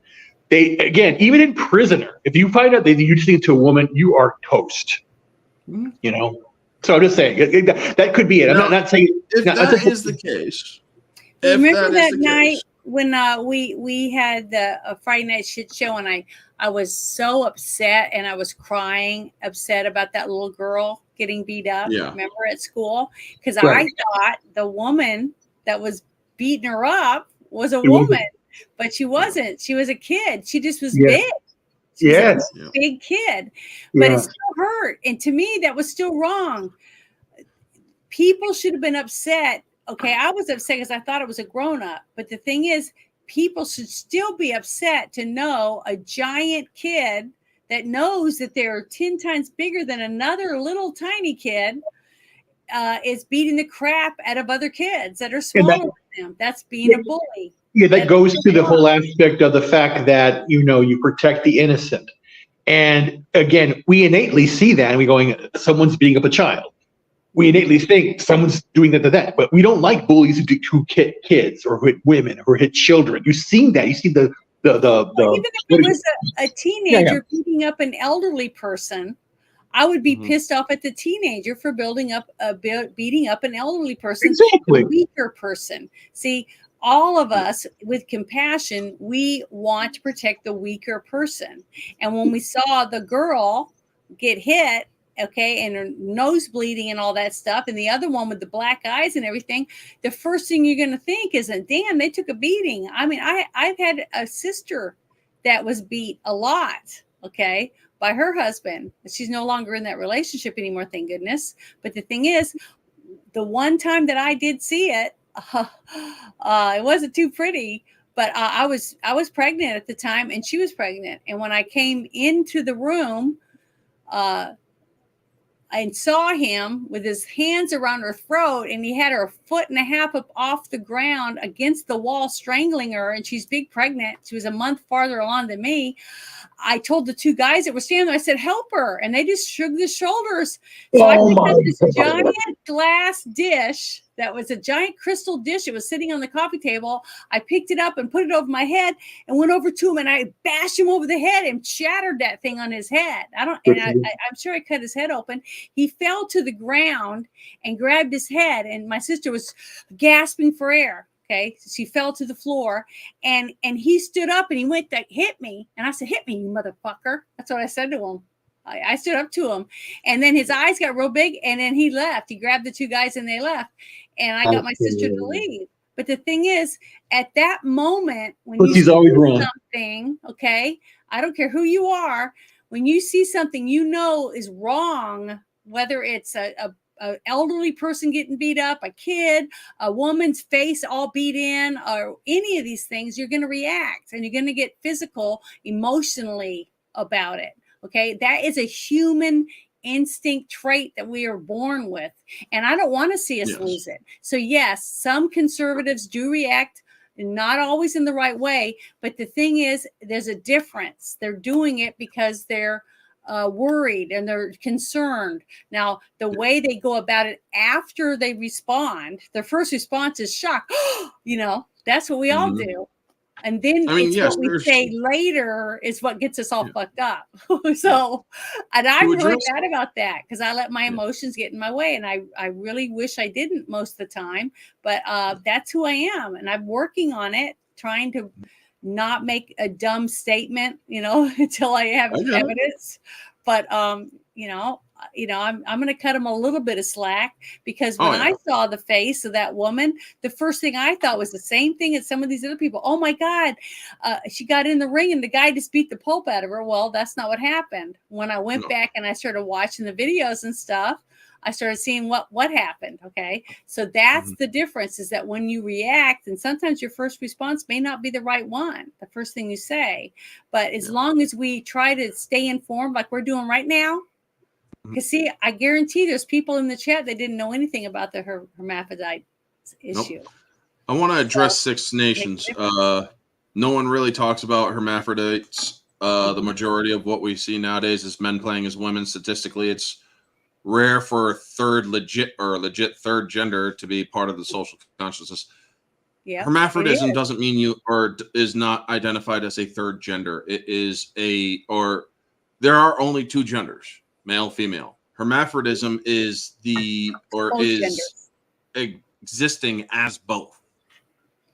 They, again, even in Prisoner, if you find out that you're listening to a woman, you are toast. So I'm just saying that could be it. I'm not saying if that is the case. Remember that night when we had a Friday night shit show, and I was so upset and I was crying, upset about that little girl getting beat up. Yeah. Remember at school? Because I thought the woman that was beating her up was a woman, but she wasn't. She was a kid. She just was big. She was a big kid, but it still hurt. And to me, that was still wrong. People should have been upset. Okay, I was upset because I thought it was a grown-up. But the thing is, people should still be upset to know a giant kid that knows that they're 10 times bigger than another little tiny kid is beating the crap out of other kids that are smaller than them. That's being a bully. Yeah, that goes to the whole aspect of the fact that, you protect the innocent. And again, we innately see that and we're going, someone's beating up a child. We innately think someone's doing that to that, but we don't like bullies who hit kids or hit women or hit children. You've seen that. You see the even if it was a teenager beating up an elderly person, I would be Mhm. pissed off at the teenager for beating up an elderly person, Exactly. a weaker person. See, all of us with compassion, we want to protect the weaker person. And when we saw the girl get hit, okay, and her nose bleeding and all that stuff, and the other one with the black eyes and everything, the first thing you're going to think is, damn, they took a beating. I mean, I've had a sister that was beat a lot, okay, by her husband. She's no longer in that relationship anymore, thank goodness. But the thing is, the one time that I did see it, it wasn't too pretty. But I was pregnant at the time, and she was pregnant. And when I came into the room, I saw him with his hands around her throat, and he had her 1.5 feet up off the ground against the wall, strangling her. And she's big pregnant. She was a month farther along than me. I told the two guys that were standing there, I said, help her. And they just shrugged their shoulders. So I picked up this giant glass dish that was a giant crystal dish. It was sitting on the coffee table. I picked it up and put it over my head and went over to him, and I bashed him over the head and shattered that thing on his head. I'm sure I cut his head open. He fell to the ground and grabbed his head, and my sister was gasping for air. Okay, so she fell to the floor, and he stood up and he went to hit me, and I said, "Hit me, you motherfucker!" That's what I said to him. I stood up to him, and then his eyes got real big, and then he left. He grabbed the two guys and they left, and I got my sister to leave. But the thing is, at that moment, when you see something, okay, I don't care who you are, when you see something you know is wrong, whether it's a elderly person getting beat up, a kid, a woman's face all beat in, or any of these things, you're going to react, and you're going to get physical emotionally about it. Okay, that is a human instinct trait that we are born with, and I don't want to see us lose it. So yes, some conservatives do react, not always in the right way, but the thing is, there's a difference. They're doing it because they're worried and they're concerned. Now, the way they go about it after they respond, their first response is shock. That's what we all do. And then what we say later is what gets us all fucked up. So, and I'm really bad about that because I let my emotions get in my way, and I really wish I didn't most of the time, but that's who I am, and I'm working on it, trying to not make a dumb statement, until I have evidence. But I'm going to cut him a little bit of slack, because when I saw the face of that woman, the first thing I thought was the same thing as some of these other people. Oh my God, she got in the ring and the guy just beat the pulp out of her. Well, that's not what happened. When I went back and I started watching the videos and stuff, I started seeing what happened. Okay. So that's the difference, is that when you react, and sometimes your first response may not be the right one, the first thing you say, but as long as we try to stay informed, like we're doing right now, because see, I guarantee there's people in the chat that didn't know anything about the hermaphrodite issue. Nope. I want to address Six Nations. No one really talks about hermaphrodites. The majority of what we see nowadays is men playing as women. Statistically, it's rare for a legit third gender to be part of the social consciousness. Yeah, hermaphrodism doesn't mean is not identified as a third gender. It is there are only two genders, male, female. Hermaphrodism is existing as both.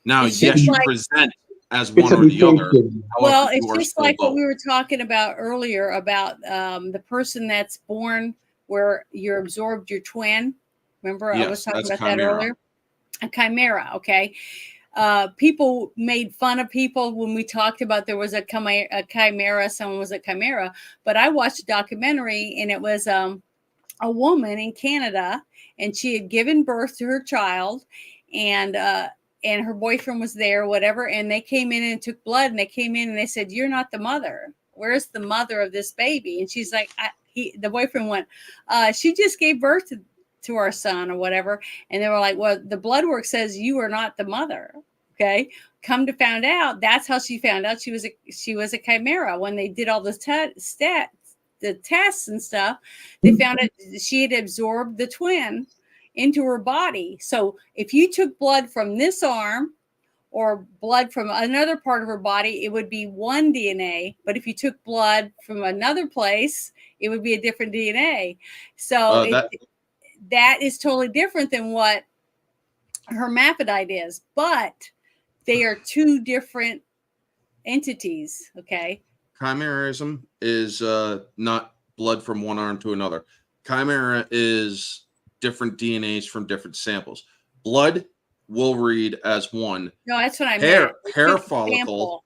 Now, yes, you present as one or the other. Well, it's just like what we were talking about earlier about the person that's born where you're absorbed your twin. Remember, I was talking about that earlier. A chimera, okay. People made fun of people when we talked about there was a chimera, someone was a chimera, but I watched a documentary, and it was a woman in Canada, and she had given birth to her child, and her boyfriend was there, whatever, and they came in and took blood, and they came in and they said, "You're not the mother. Where's the mother of this baby?" And she's like, the boyfriend went, "She just gave birth to our son," or whatever. And they were like, "Well, the blood work says you are not the mother." Okay. Come to find out, that's how she found out she was a chimera. When they did all the tests and stuff, they found out she had absorbed the twin into her body. So if you took blood from this arm or blood from another part of her body, it would be one DNA. But if you took blood from another place, it would be a different DNA. So that is totally different than what hermaphrodite is. But they are two different entities. Okay. Chimerism is not blood from one arm to another. Chimera is different DNAs from different samples. Blood will read as one. No, that's what I meant. Hair follicle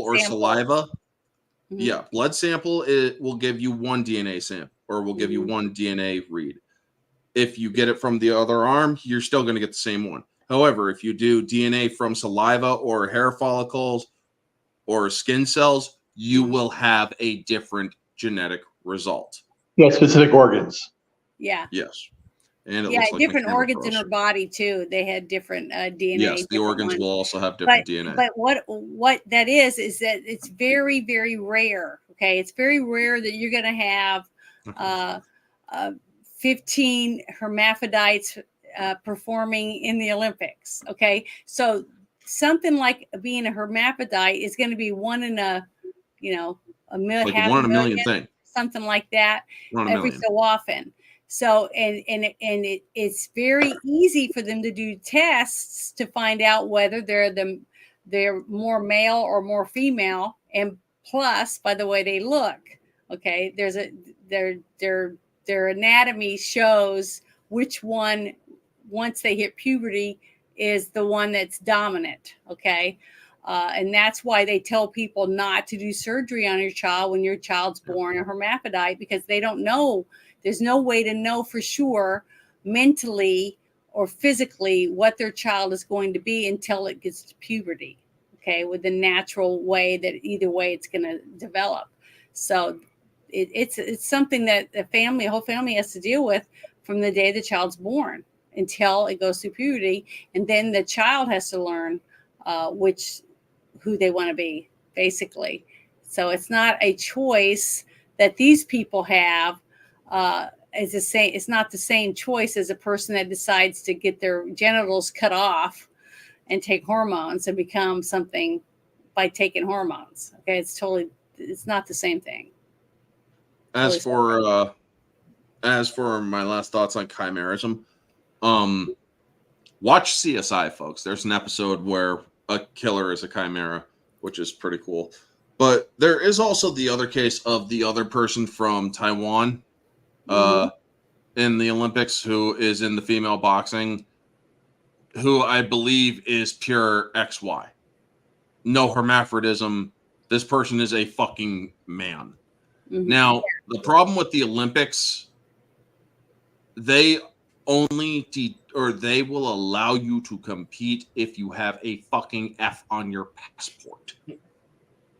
or saliva. Mm-hmm. Yeah, blood sample, it will give you one DNA sample, or will give you one DNA read. If you get it from the other arm, you're still going to get the same one. However, if you do DNA from saliva or hair follicles or skin cells, you will have a different genetic result. Yeah, specific organs. Yeah. Yes. And it yeah, looks like different organs in her body too. They had different DNA. Yes, the organs will also have different DNA. But what that is that it's very, very rare. Okay, it's very rare that you're going to have 15 hermaphrodites performing in the Olympics. Okay, so something like being a hermaphrodite is going to be one in a, a million, like one in a million thing, something like that, every so often. So it's very easy for them to do tests to find out whether they're more male or more female, and plus by the way they look. Okay, their anatomy shows which one, once they hit puberty, is the one that's dominant. Okay. And that's why they tell people not to do surgery on your child when your child's born a hermaphrodite, because they don't know. There's no way to know for sure mentally or physically what their child is going to be until it gets to puberty. Okay, with the natural way that either way it's going to develop. So it's something that the whole family has to deal with from the day the child's born until it goes through puberty, and then the child has to learn who they want to be, basically. So it's not a choice that these people have. It's not the same choice as a person that decides to get their genitals cut off and take hormones and become something by taking hormones. Okay, it's not the same thing. As for my last thoughts on chimerism, watch CSI, folks. There's an episode where a killer is a chimera, which is pretty cool. But there is also the other case of the other person from Taiwan in the Olympics who is in the female boxing, who I believe is pure XY. No hermaphrodism. This person is a fucking man. Mm-hmm. Now, the problem with the Olympics, they only they will allow you to compete if you have a fucking F on your passport.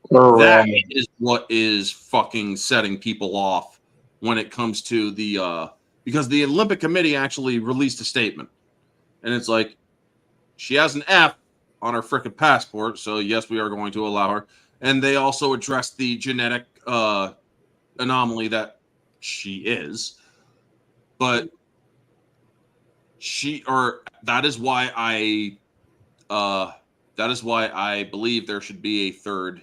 That is what is fucking setting people off when it comes to the because the Olympic Committee actually released a statement, and it's like, she has an F on her frickin' passport, so yes, we are going to allow her. And they also addressed the genetic anomaly that she is, but that is why I believe there should be a third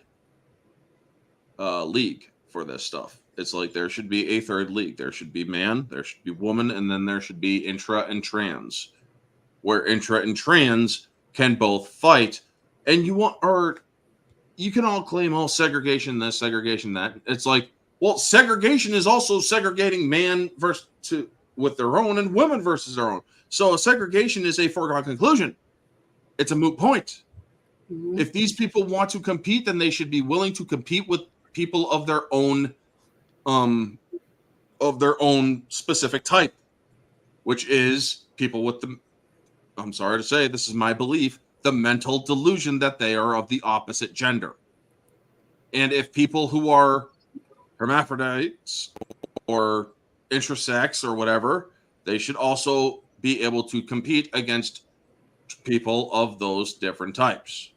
league for this stuff. It's like there should be a third league. There should be man, there should be woman, and then there should be intra and trans, where intra and trans can both fight. And you can all claim segregation this, segregation that. It's like, well, segregation is also segregating man with their own and women versus their own. So segregation is a foregone conclusion. It's a moot point. Mm-hmm. If these people want to compete, then they should be willing to compete with people of their own specific type, which is people with I'm sorry to say, this is my belief, the mental delusion that they are of the opposite gender. And if people who are hermaphrodites or intersex or whatever, they should also be able to compete against people of those different types.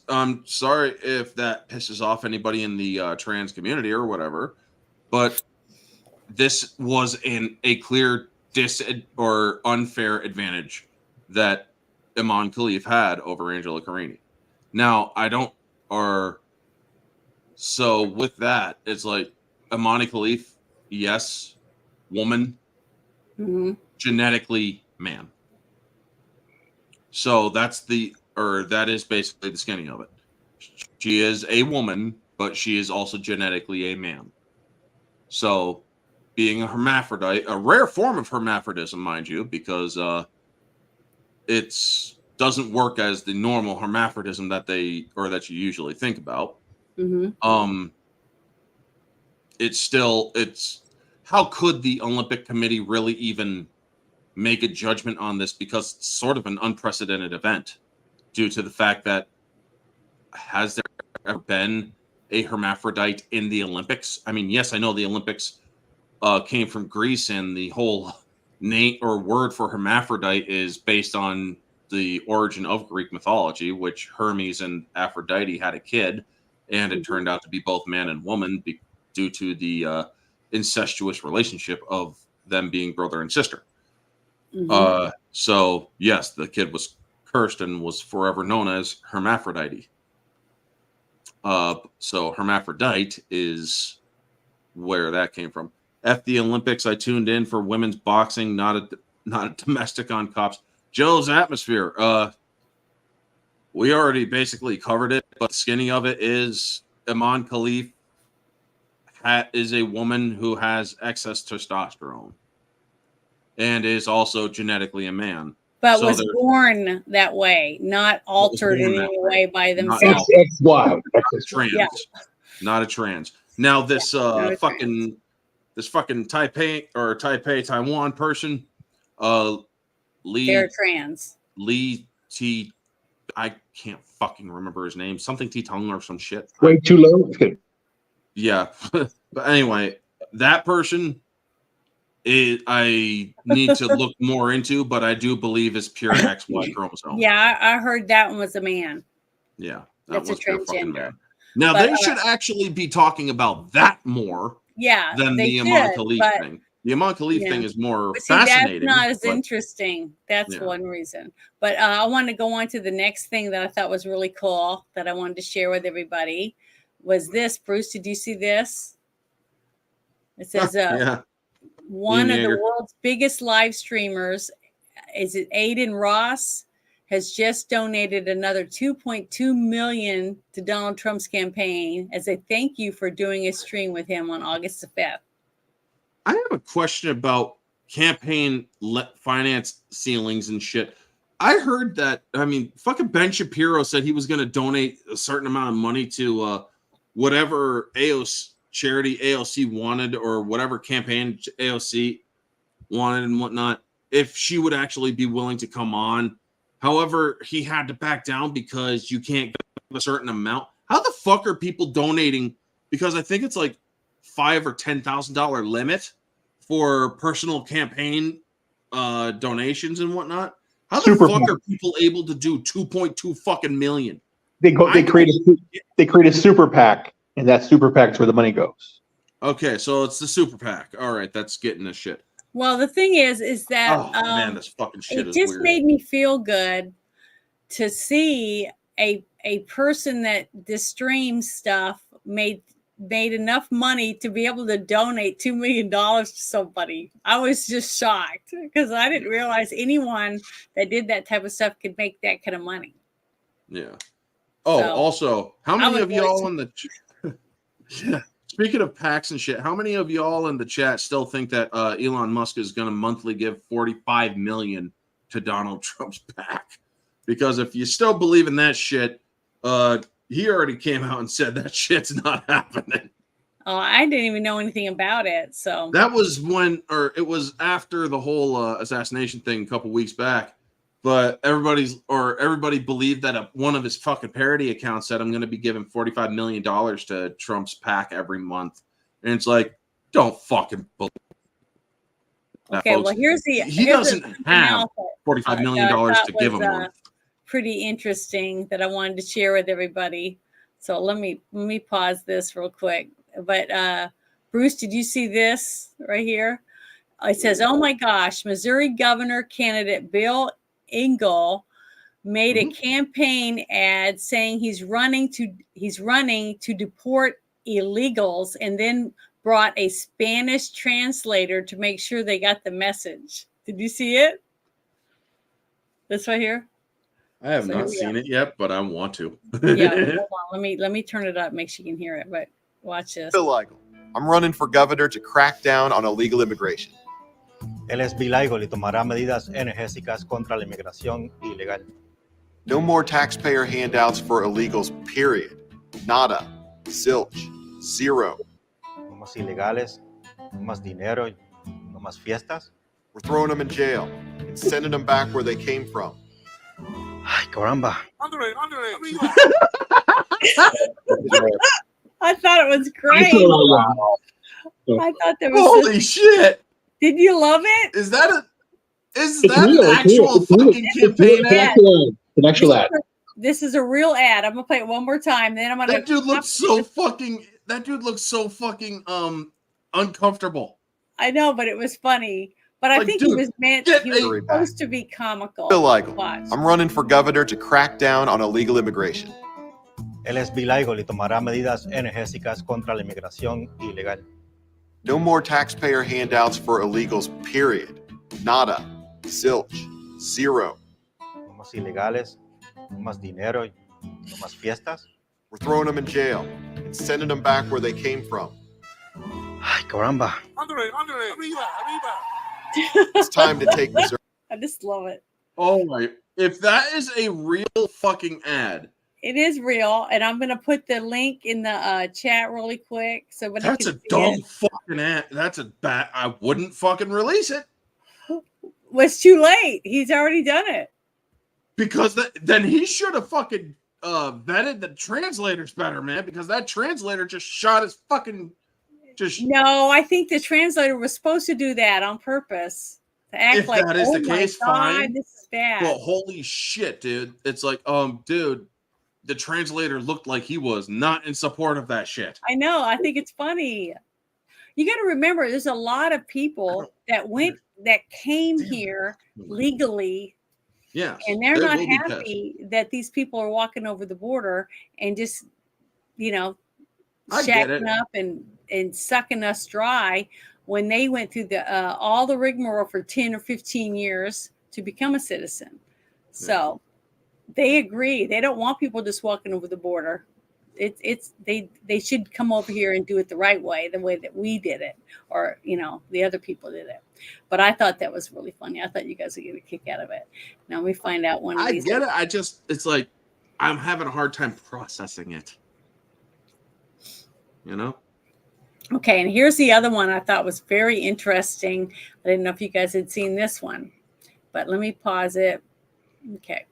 I'm sorry if that pisses off anybody in the trans community or whatever, but this was a clear or unfair advantage that Iman Khalif had over Angela Carini. Now, so with that, it's like Imani Khalif, yes, woman, genetically man. So that is basically the skinny of it. She is a woman, but she is also genetically a man. So being a hermaphrodite, a rare form of hermaphrodism, mind you, because it's doesn't work as the normal hermaphrodism that you usually think about. It's how could the Olympic Committee really even make a judgment on this, because it's sort of an unprecedented event due to the fact that has there ever been a hermaphrodite in the Olympics? I mean, yes, I know the Olympics came from Greece, and the whole name or word for hermaphrodite is based on the origin of Greek mythology, which Hermes and Aphrodite had a kid, and it turned out to be both man and woman due to the incestuous relationship of them being brother and sister. So yes, the kid was cursed and was forever known as Hermaphrodite. So hermaphrodite is where that came from. At the Olympics, I tuned in for women's boxing, not a domestic on cops. Joe's atmosphere. We already basically covered it, but the skinny of it is Iman Khalif is a woman who has excess testosterone and is also genetically a man. But was born that way, not altered in any way by themselves. XY. Trans. Yeah. Not a trans. Now this fucking Taipei Taiwan person, they're trans. Lee T. I can't fucking remember his name. Something T Tung or some shit. Way too low. Yeah, but anyway, that person I need to look more into, but I do believe is pure XY chromosome. Yeah, I heard that one was a man. Yeah, that's a transgender. Now they should actually be talking about that more. Yeah, than the Iman Khalif thing. The Iman Khalif thing is more fascinating. That's not as interesting. That's one reason. But I want to go on to the next thing that I thought was really cool that I wanted to share with everybody. Was this, Bruce? Did you see this? It says one of the world's biggest live streamers, is it Aiden Ross, has just donated another $2.2 million to Donald Trump's campaign as a thank you for doing a stream with him on August the 5th. I have a question about campaign finance ceilings and shit. I heard that, fucking Ben Shapiro said he was going to donate a certain amount of money to whatever charity AOC wanted, or whatever campaign AOC wanted and whatnot, if she would actually be willing to come on. However, he had to back down because you can't give a certain amount. How the fuck are people donating? Because I think it's like $5,000 or $10,000 limit for personal campaign donations and whatnot. How the fuck are people able to do 2.2 fucking million? They create a super PAC, and that super PAC is where the money goes. Okay, so it's the super PAC. All right, that's getting the shit. Well, the thing is that man, this fucking shit is just weird. made me feel good to see a person that this stream stuff made enough money to be able to donate $2 million to somebody. I was just shocked because I didn't realize anyone that did that type of stuff could make that kind of money. Yeah. Oh, so, also, how many of y'all in the speaking of PACs and shit, how many of y'all in the chat still think that Elon Musk is going to monthly give $45 million to Donald Trump's PAC? Because if you still believe in that shit, he already came out and said that shit's not happening. Oh, I didn't even know anything about it. So that was it was after the whole assassination thing a couple weeks back. But everybody believed that one of his fucking parody accounts said, I'm going to be giving $45 million to Trump's PAC every month. And it's like, don't fucking believe that, okay, folks. Well, he doesn't have $45 million to give a month. Pretty interesting that I wanted to share with everybody. So let me pause this real quick. But Bruce, did you see this right here? It says, oh my gosh, Missouri governor candidate Bill Engel made a campaign ad saying he's running to deport illegals, and then brought a Spanish translator to make sure they got the message. Did you see it? This right here. I have not seen it yet, but I want to. Yeah, hold on. Let me turn it up, make sure you can hear it. But watch this. Illegal. I'm running for governor to crack down on illegal immigration. Él es bilingüe y tomará medidas enérgicas contra la inmigración ilegal. No more taxpayer handouts for illegals, period. Nada. Zilch. Zero. No más ilegales, no más dinero, no más fiestas. We're throwing them in jail and sending them back where they came from. Ay, caramba. I thought it was great. I thought that was holy shit. Did you love it? Is that an actual fucking campaign ad? An actual ad. This is a real ad. I'm gonna play it one more time. Then I'm gonna. That dude looks so fucking uncomfortable. I know, but it was funny. But I think he was supposed to be comical. Illegal. Watch. I'm running for governor to crack down on illegal immigration. Él es bilingüe y tomará medidas enérgicas contra la inmigración ilegal. No more taxpayer handouts for illegals, period. Nada. Zilch. Zero. No más ilegales, no más dinero, no más fiestas. We're throwing them in jail and sending them back where they came from. Ay, caramba. It's time to take this. I just love it. Oh my! If that is a real fucking ad, it is real, and I'm gonna put the link in the chat really quick. So when that's a dumb fucking ad. That's a bad. I wouldn't fucking release it. Well, it's too late. He's already done it. Because then he should have fucking vetted the translators better, man. Because that translator just shot his fucking. No, I think the translator was supposed to do that on purpose to act if like, that is oh the my case, God, fine. this is bad. Well, holy shit, dude! It's like, dude, the translator looked like he was not in support of that shit. I know. I think it's funny. You got to remember, there's a lot of people that came here legally. Yeah, and they're not happy that these people are walking over the border and just, shacking up and sucking us dry when they went through all the rigmarole for 10 or 15 years to become a citizen. So they agree. They don't want people just walking over the border. They should come over here and do it the right way, the way that we did it, or the other people did it. But I thought that was really funny. I thought you guys would get a kick out of it. Now we find out one of these. I get it. It's like I'm having a hard time processing it. Okay, and here's the other one I thought was very interesting. I didn't know if you guys had seen this one, but let me pause it. Okay.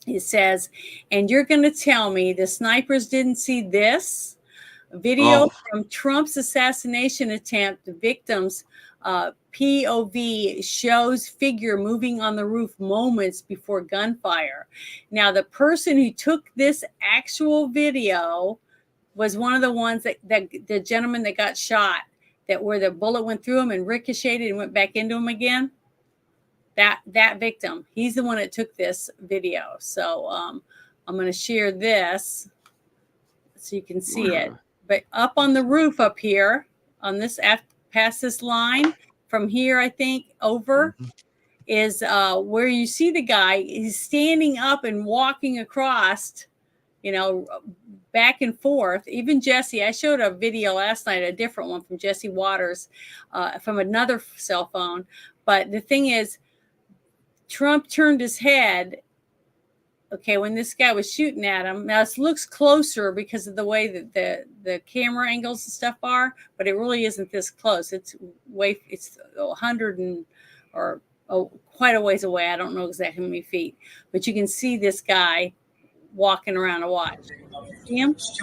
It says, and you're going to tell me the snipers didn't see this video from Trump's assassination attempt. The victim's POV shows figure moving on the roof moments before gunfire. Now, the person who took this actual video was one of the ones that the gentleman that got shot, that where the bullet went through him and ricocheted and went back into him again. That victim, he's the one that took this video. So I'm going to share this so you can see it. But up on the roof up here, on this past this line from here, I think over is where you see the guy. He's standing up and walking across, back and forth. Even Jesse, I showed a video last night, a different one from Jesse Waters from another cell phone. But the thing is, Trump turned his head, when this guy was shooting at him. Now, it looks closer because of the way that the camera angles and stuff are, but it really isn't this close. It's 100 quite a ways away. I don't know exactly how many feet, but you can see this guy walking around a watch. See him? There's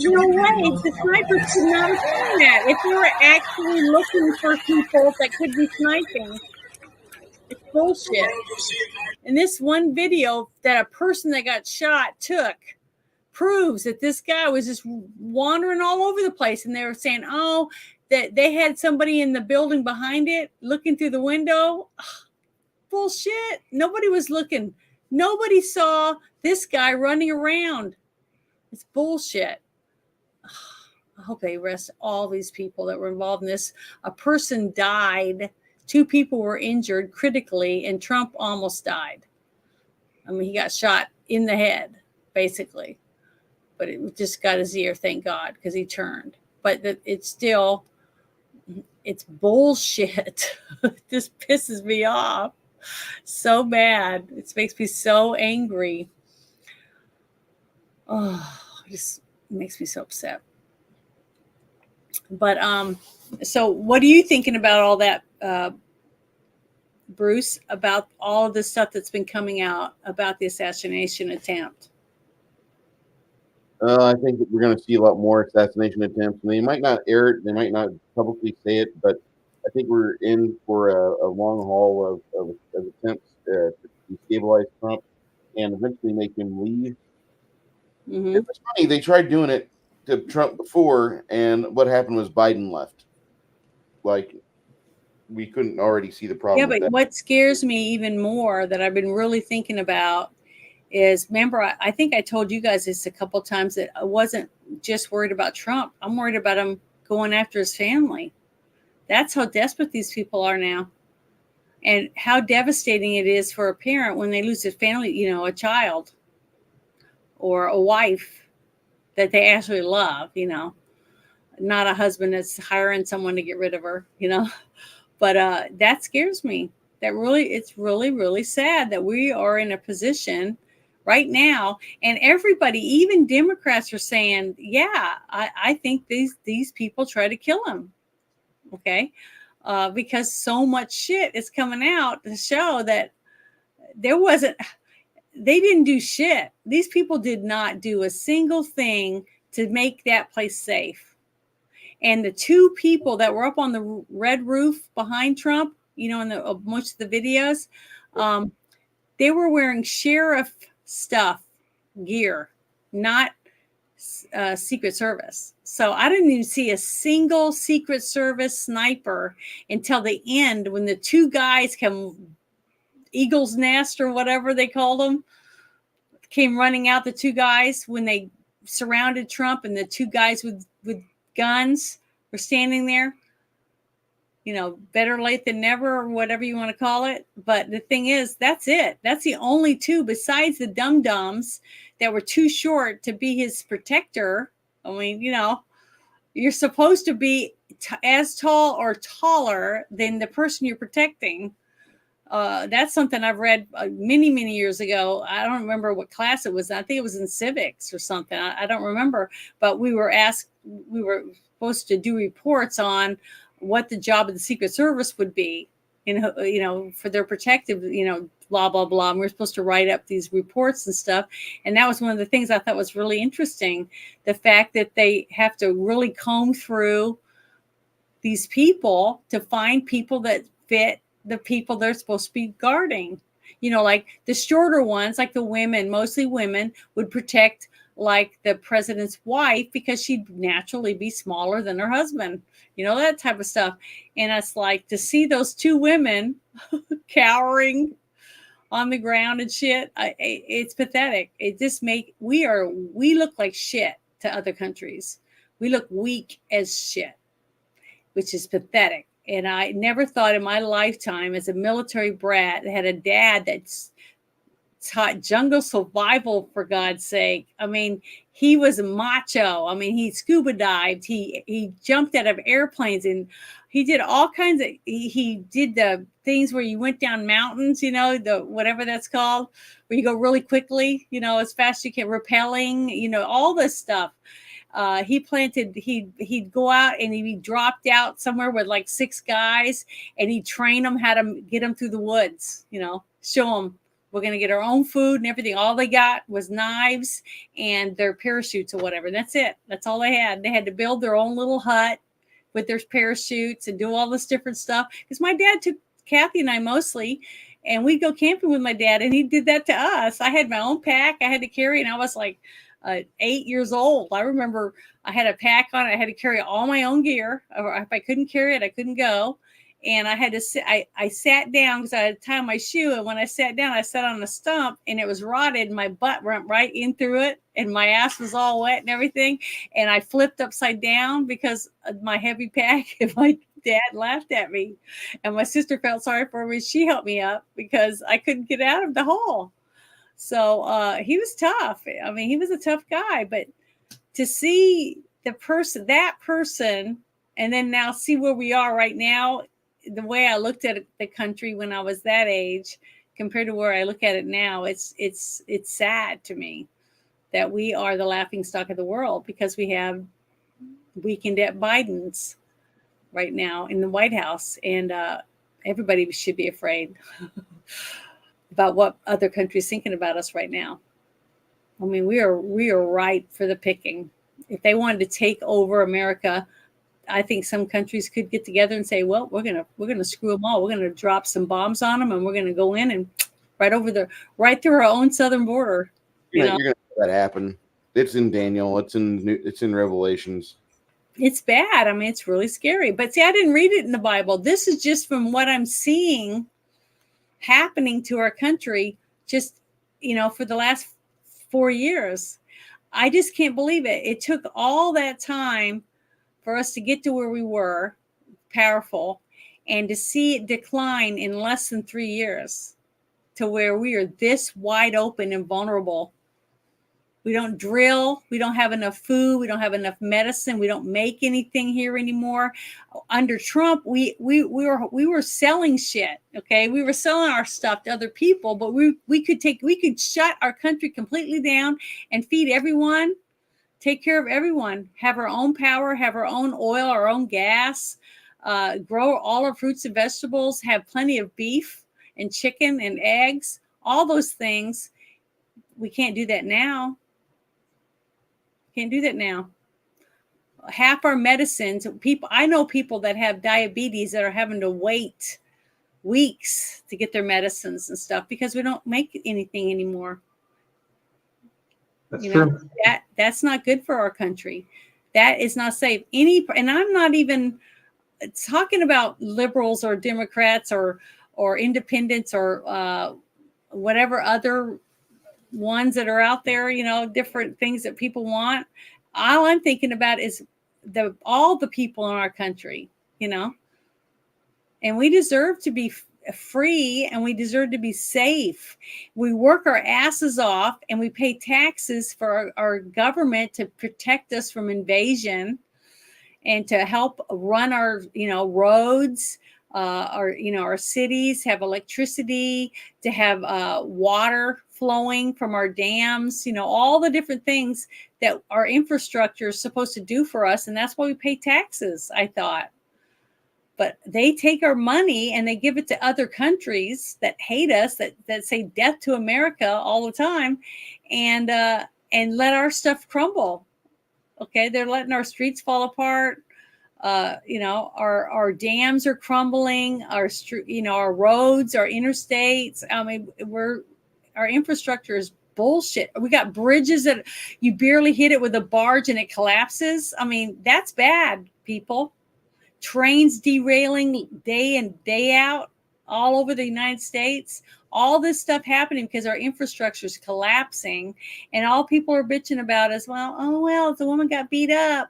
no way the snipers could not have seen that. If they were actually looking for people that could be sniping, it's bullshit. And this one video that a person that got shot took proves that this guy was just wandering all over the place. And they were saying, oh, that they had somebody in the building behind it looking through the window. Bullshit. Nobody was looking. Nobody saw this guy running around. It's bullshit. I hope they arrest all these people that were involved in this. A person died. 2 people were injured critically, and Trump almost died. I mean, he got shot in the head, basically. But it just got his ear, thank God, because he turned. But it's still, it's bullshit. This pisses me off so bad. It makes me so angry. Oh, it just makes me so upset. But so what are you thinking about all that, Bruce, about all of the stuff that's been coming out about the assassination attempt? I think that we're going to see a lot more assassination attempts. And they might not air it, they might not publicly say it, but I think we're in for a long haul of attempts to destabilize Trump and eventually make him leave. Mm-hmm. It was funny. They tried doing it to Trump before, and what happened was Biden left. Like, we couldn't already see the problem. Yeah, with but that. what scares me even more that I've been really thinking about is, remember, I think I told you guys this a couple of times, that I wasn't just worried about Trump. I'm worried about him going after his family. That's how desperate these people are now. And how devastating it is for a parent when they lose a family, you know, a child or a wife that they actually love, you know, not a husband that's hiring someone to get rid of her, you know. But that scares me. It's really, really sad that we are in a position right now. And everybody, even Democrats, are saying, yeah, I think these people try to kill him. Okay. Because so much shit is coming out to show that they didn't do shit. These people did not do a single thing to make that place safe. And the 2 people that were up on the red roof behind Trump, you know, in most of the videos, they were wearing sheriff stuff, gear, not Secret Service. So I didn't even see a single Secret Service sniper until the end, when the 2 guys Eagle's Nest or whatever they called them, came running out. The 2 guys, when they surrounded Trump, and the 2 guys with guns were standing there. You know, better late than never, or whatever you want to call it. But the thing is, that's it. That's the only 2 besides the dum-dums that were too short to be his protector. I mean, you know, you're supposed to be as tall or taller than the person you're protecting. That's something I've read many, many years ago. I don't remember what class it was. I think it was in civics or something. I don't remember. But we were supposed to do reports on what the job of the Secret Service would be, you know, for their protective, you know, blah, blah, blah. And we're supposed to write up these reports and stuff. And that was one of the things I thought was really interesting. The fact that they have to really comb through these people to find people that fit the people they're supposed to be guarding. You know, like the shorter ones, like the women, mostly women, would protect like the president's wife because she'd naturally be smaller than her husband, you know, that type of stuff. And it's like, to see those 2 women cowering on the ground and shit, it's pathetic. It just we look like shit to other countries. We look weak as shit, which is pathetic. And I never thought in my lifetime, as a military brat, that had a dad that's taught jungle survival, for God's sake. I mean, he was macho. I mean, he scuba dived. He jumped out of airplanes, and he did all kinds of, he did the things where you went down mountains, you know, the whatever that's called, where you go really quickly, you know, as fast as you can, rappelling, you know, all this stuff. He'd go out and he'd be dropped out somewhere with like 6 guys, and he'd train them how to get them through the woods, you know, show them we're going to get our own food and everything. All they got was knives and their parachutes or whatever. That's it. That's all they had. They had to build their own little hut with their parachutes and do all this different stuff. Because my dad took Kathy and I mostly, and we'd go camping with my dad, and he did that to us. I had my own pack I had to carry, and I was like 8 years old. I remember I had a pack on it. I had to carry all my own gear. If I couldn't carry it, I couldn't go. And I had to sit, I sat down because I had to tie my shoe. And when I sat down, I sat on a stump and it was rotted. My butt went right in through it and my ass was all wet and everything. And I flipped upside down because of my heavy pack. And my dad laughed at me. And my sister felt sorry for me. She helped me up because I couldn't get out of the hole. So he was tough. I mean, he was a tough guy. But to see that person, and then now see where we are right now, the way I looked at the country when I was that age compared to where I look at it now, it's sad to me that we are the laughingstock of the world because we have weekend at Biden's right now in the White House, and everybody should be afraid about what other countries thinking about us right now. I mean, we are ripe for the picking. If they wanted to take over America, I think some countries could get together and say, well, we're gonna screw them all. We're gonna drop some bombs on them, and we're gonna go in and right through our own southern border. You're gonna have that happen. It's in Daniel. It's in Revelations. It's bad. I mean, it's really scary. But see, I didn't read it in the Bible. This is just from what I'm seeing happening to our country. Just for the last 4 years, I just can't believe it. It took all that time for us to get to where we were, powerful, and to see it decline in less than 3 years to where we are this wide open and vulnerable. We don't drill. We don't have enough food. We don't have enough medicine. We don't make anything here anymore. Under Trump, we were selling shit. Okay, we were selling our stuff to other people, but we could shut our country completely down and feed everyone. Take care of everyone, have our own power, have our own oil, our own gas, grow all our fruits and vegetables, have plenty of beef and chicken and eggs, all those things. We can't do that now. Can't do that now. Half our medicines, I know people that have diabetes that are having to wait weeks to get their medicines and stuff because we don't make anything anymore. That's true. That's not good for our country. That is not safe. And I'm not even talking about liberals or Democrats or independents or whatever other ones that are out there, different things that people want. All I'm thinking about is all the people in our country, and we deserve to be free and we deserve to be safe. We work our asses off and we pay taxes for our government to protect us from invasion and to help run our roads, our cities, have electricity, to have water flowing from our dams, all the different things that our infrastructure is supposed to do for us. And that's why we pay taxes, I thought. But they take our money and they give it to other countries that hate us, that say death to America all the time, and let our stuff crumble. Okay, they're letting our streets fall apart. Our dams are crumbling. Our roads, our interstates. I mean, our infrastructure is bullshit. We got bridges that you barely hit it with a barge and it collapses. I mean, that's bad, people. Trains derailing day in, day out all over the United States. All this stuff happening because our infrastructure is collapsing, and all people are bitching about is, the woman got beat up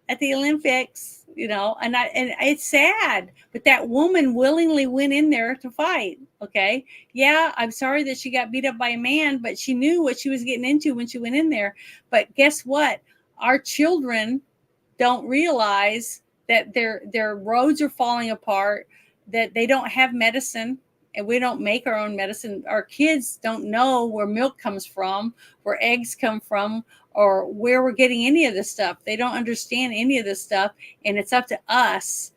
at the Olympics, and it's sad, but that woman willingly went in there to fight. Okay. Yeah. I'm sorry that she got beat up by a man, but she knew what she was getting into when she went in there. But guess what? Our children don't realize that their roads are falling apart, that they don't have medicine, and we don't make our own medicine. Our kids don't know where milk comes from, where eggs come from, or where we're getting any of this stuff. They don't understand any of this stuff. And it's up to us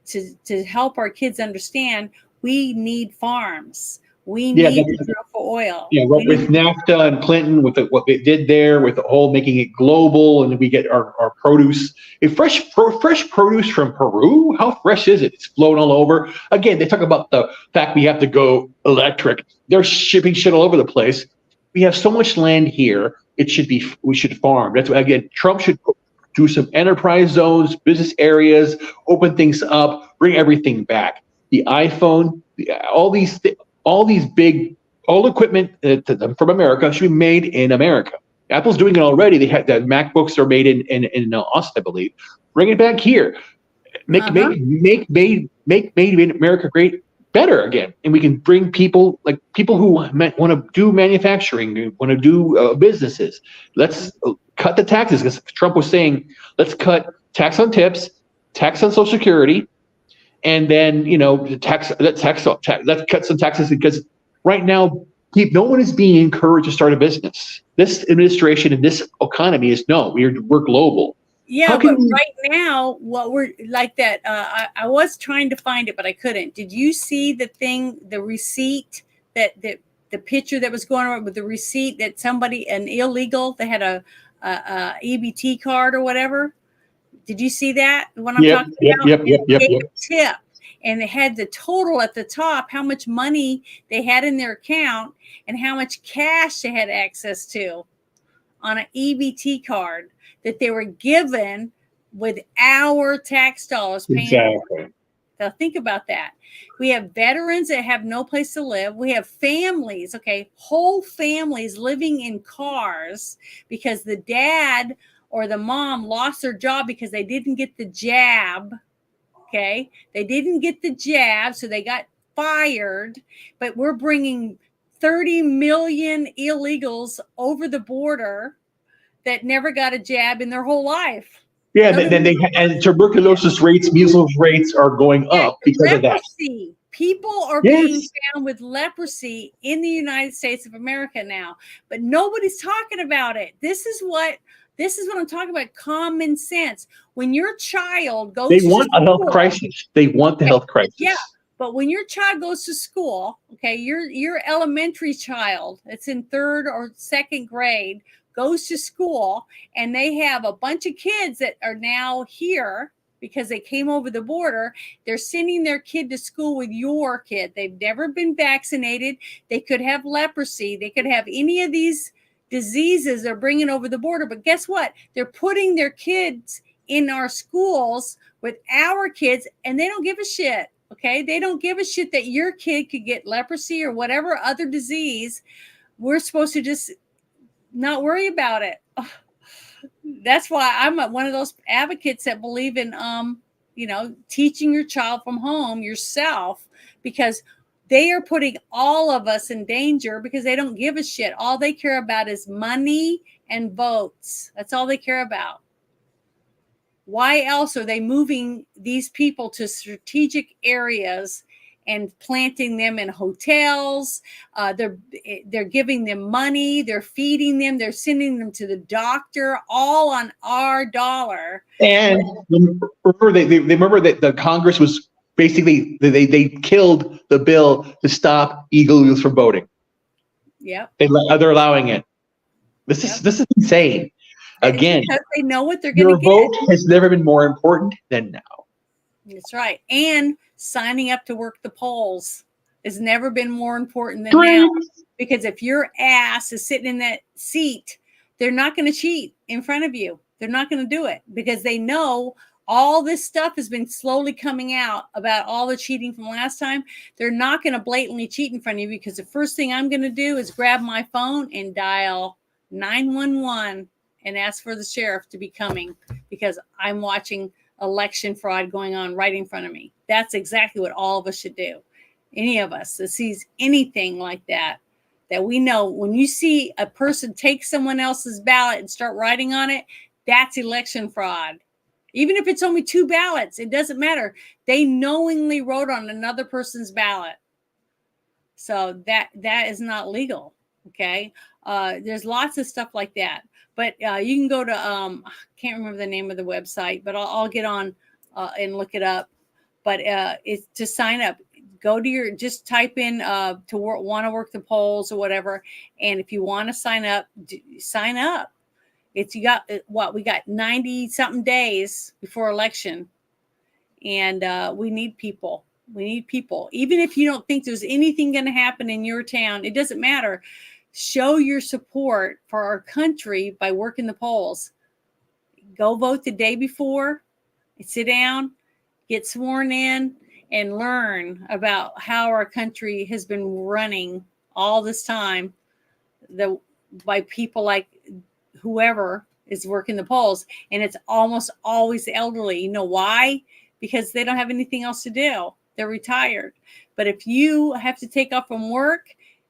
to help our kids understand we need farms. We need to drill for oil. Yeah, with NAFTA and Clinton, with what they did there, with the whole making it global, and we get our produce. Fresh produce from Peru, how fresh is it? It's flown all over. Again, they talk about the fact we have to go electric. They're shipping shit all over the place. We have so much land here. we should farm. That's why, again, Trump should do some enterprise zones, business areas, open things up, bring everything back. The iPhone, all equipment from America should be made in America. Apple's doing it already. They have the MacBooks are made in Austin, I believe. Bring it back here. Make made in America great better again, and we can bring people who want to do manufacturing, want to do businesses. Let's cut the taxes, because Trump was saying, let's cut tax on tips, tax on Social Security, and then let's cut some taxes, because right now no one is being encouraged to start a business. This administration and this economy is we're global. Yeah, but right now, what we're like that, I was trying to find it, but I couldn't. Did you see the receipt that the picture that was going on with the receipt that an illegal, they had a EBT card or whatever? Did you see that? What I'm talking about? Yep. Tip, and they had the total at the top, how much money they had in their account and how much cash they had access to on an EBT card that they were given with our tax dollars paying. Exactly. So think about that. We have veterans that have no place to live. We have families, whole families living in cars because the dad or the mom lost their job because they didn't get the jab. They didn't get the jab, so they got fired. But we're bringing 30 million illegals over the border that never got a jab in their whole life. Yeah, and tuberculosis rates, measles rates are going up because of that. People are being found with leprosy in the United States of America now, but nobody's talking about it. This is what I'm talking about. Common sense. When your child goes, they want a health crisis. They want the health crisis. Yeah. But when your child goes to school, your elementary child, it's in 3rd or 2nd grade, goes to school, and they have a bunch of kids that are now here because they came over the border. They're sending their kid to school with your kid. They've never been vaccinated. They could have leprosy. They could have any of these diseases they're bringing over the border. But guess what? They're putting their kids in our schools with our kids, and they don't give a shit. They don't give a shit that your kid could get leprosy or whatever other disease. We're supposed to just not worry about it. That's why I'm one of those advocates that believe in, teaching your child from home yourself, because they are putting all of us in danger because they don't give a shit. All they care about is money and votes. That's all they care about. Why else are they moving these people to strategic areas and planting them in hotels? They're giving them money. They're feeding them. They're sending them to the doctor, all on our dollar. And remember that the Congress was basically they killed the bill to stop illegals from voting. Yep. They're allowing it. This is insane. Again, because they know what they're going to get. Your vote has never been more important than now. That's right. And signing up to work the polls has never been more important than now. Because if your ass is sitting in that seat, they're not going to cheat in front of you. They're not going to do it because they know all this stuff has been slowly coming out about all the cheating from last time. They're not going to blatantly cheat in front of you, because the first thing I'm going to do is grab my phone and dial 911 and ask for the sheriff to be coming, because I'm watching election fraud going on right in front of me. That's exactly what all of us should do. Any of us that sees anything like that we know, when you see a person take someone else's ballot and start writing on it, that's election fraud. Even if it's only 2 ballots, it doesn't matter. They knowingly wrote on another person's ballot. So that is not legal. There's lots of stuff like that. But you can go to, I can't remember the name of the website, but I'll get on and look it up. But it's to sign up. Go to just type in want to work the polls or whatever. And if you want to sign up, sign up. We got 90 something days before election. And we need people. We need people. Even if you don't think there's anything going to happen in your town, it doesn't matter. show your support for our country by working the polls. Go vote the day before, sit down, get sworn in, and learn about how our country has been running all this time by people like whoever is working the polls. And it's almost always the elderly. You know why? Because they don't have anything else to do. They're retired. But if you have to take off from work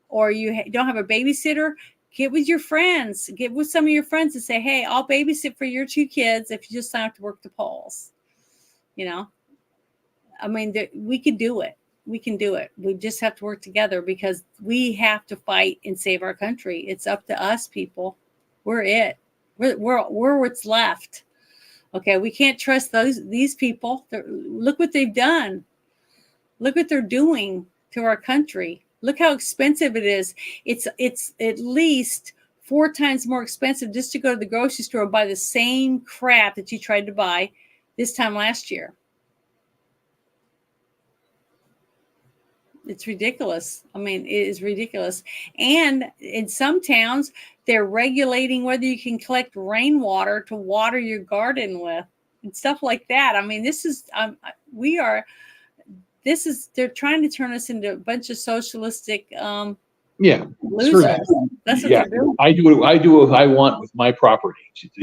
or you don't have a babysitter, get with your friends. Get with some of your friends and say, hey, I'll babysit for your 2 kids if you just sign up to work the polls. You know, I mean, we can do it. We can do it. We just have to work together because we have to fight and save our country. It's up to us, people. We're it. We're what's left. Okay, we can't trust these people. Look what they've done. Look what they're doing to our country. Look how expensive it is. It's at least 4 times more expensive just to go to the grocery store and buy the same crap that you tried to buy this time last year. It's ridiculous. I mean, it is ridiculous. And in some towns, they're regulating whether you can collect rainwater to water your garden with and stuff like that. I mean, they're trying to turn us into a bunch of socialistic losers. That's what they're doing. I do what I want with my property.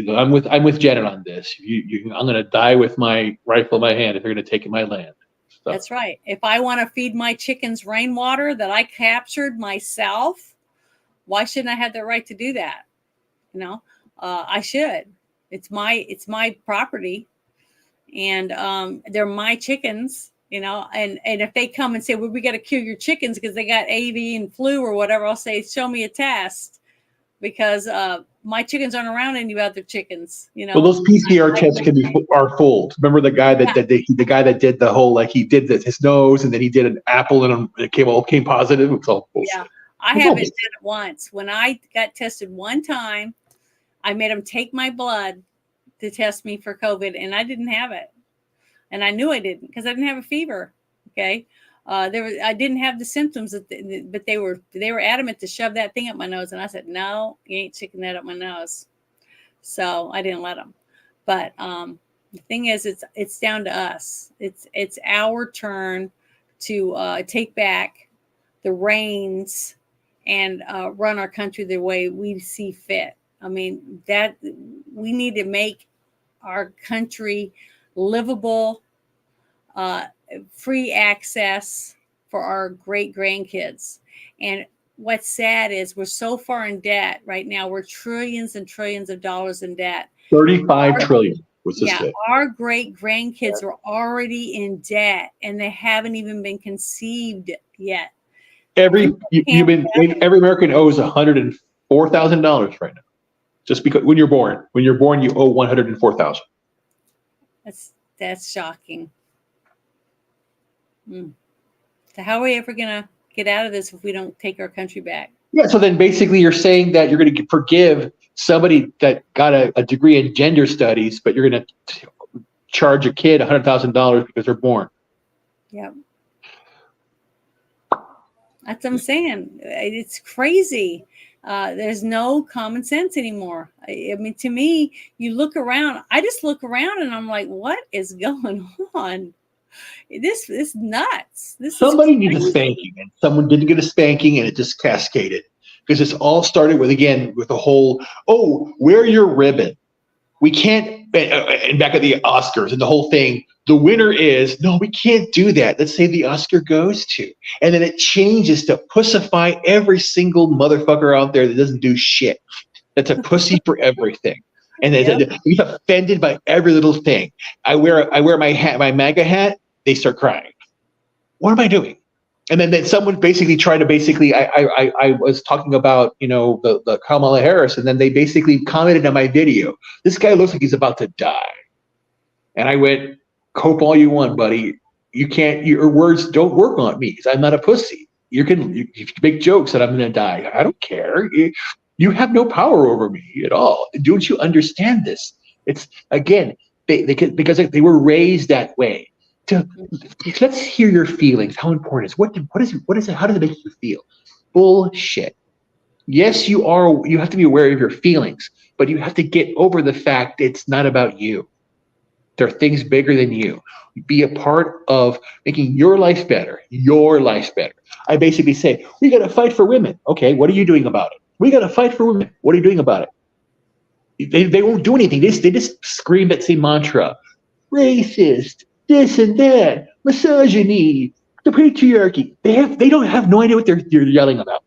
I'm with Janet on this. I'm going to die with my rifle in my hand if they're going to take my land. So. That's right. If I want to feed my chickens rainwater that I captured myself, why shouldn't I have the right to do that? You know, I should. It's my property, and they're my chickens. You know, and if they come and say, well, we got to kill your chickens because they got avian flu or whatever, I'll say, show me a test, because my chickens aren't around any other chickens. You know, well, those PCR tests are fooled. Remember the guy that did the whole, like, he did his nose and then he did an apple and it came positive. It's all bullshit. Yeah, I haven't done it once. When I got tested one time, I made them take my blood to test me for COVID, and I didn't have it. And I knew I didn't because I didn't have a fever. Okay. I didn't have the symptoms, but they were adamant to shove that thing up my nose. And I said, no, you ain't sticking that up my nose. So I didn't let them. But the thing is, it's down to us. It's our turn to take back the reins and run our country the way we see fit. I mean, that we need to make our country livable, free access for our great grandkids. And what's sad is we're so far in debt right now. We're trillions and trillions of dollars in debt. 35 trillion. Our great grandkids are already in debt, and they haven't even been conceived yet. Every American owes $104,000 right now, just because when you're born, you owe $104,000. That's shocking. So how are we ever going to get out of this if we don't take our country back? Yeah. So then basically you're saying that you're going to forgive somebody that got a degree in gender studies, but you're going to charge a kid $100,000 because they're born. Yep. That's what I'm saying. It's crazy. There's no common sense anymore. I mean, to me, you look around, I just look around and I'm like, what is going on? This is nuts. Somebody needs a spanking, and someone didn't get a spanking, and it just cascaded. Because it's all started with the whole, wear your ribbon. We can't, and back at the Oscars and the whole thing, the winner is, no, we can't do that. Let's say the Oscar goes to. And then it changes to pussify every single motherfucker out there that doesn't do shit. That's a pussy for everything. And he's offended by every little thing. I wear my hat, my MAGA hat, they start crying. What am I doing? And then someone basically tried to I was talking about, the Kamala Harris, and then they basically commented on my video. This guy looks like he's about to die. And I went, cope all you want, buddy. You can't, your words don't work on me because I'm not a pussy. You can make jokes that I'm going to die. I don't care. You have no power over me at all. Don't you understand this? It's, again, because they were raised that way. Let's hear your feelings. How important is what is it? How does it make you feel? Bullshit. Yes, you have to be aware of your feelings, but you have to get over the fact it's not about you. There are things bigger than you. Be a part of making your life better. Your life better. I basically say, we got to fight for women. Okay, what are you doing about it? We got to fight for women. What are you doing about it? They won't do anything. They just scream that same mantra. Racist, this and that, misogyny, the patriarchy. They don't have no idea what they're yelling about.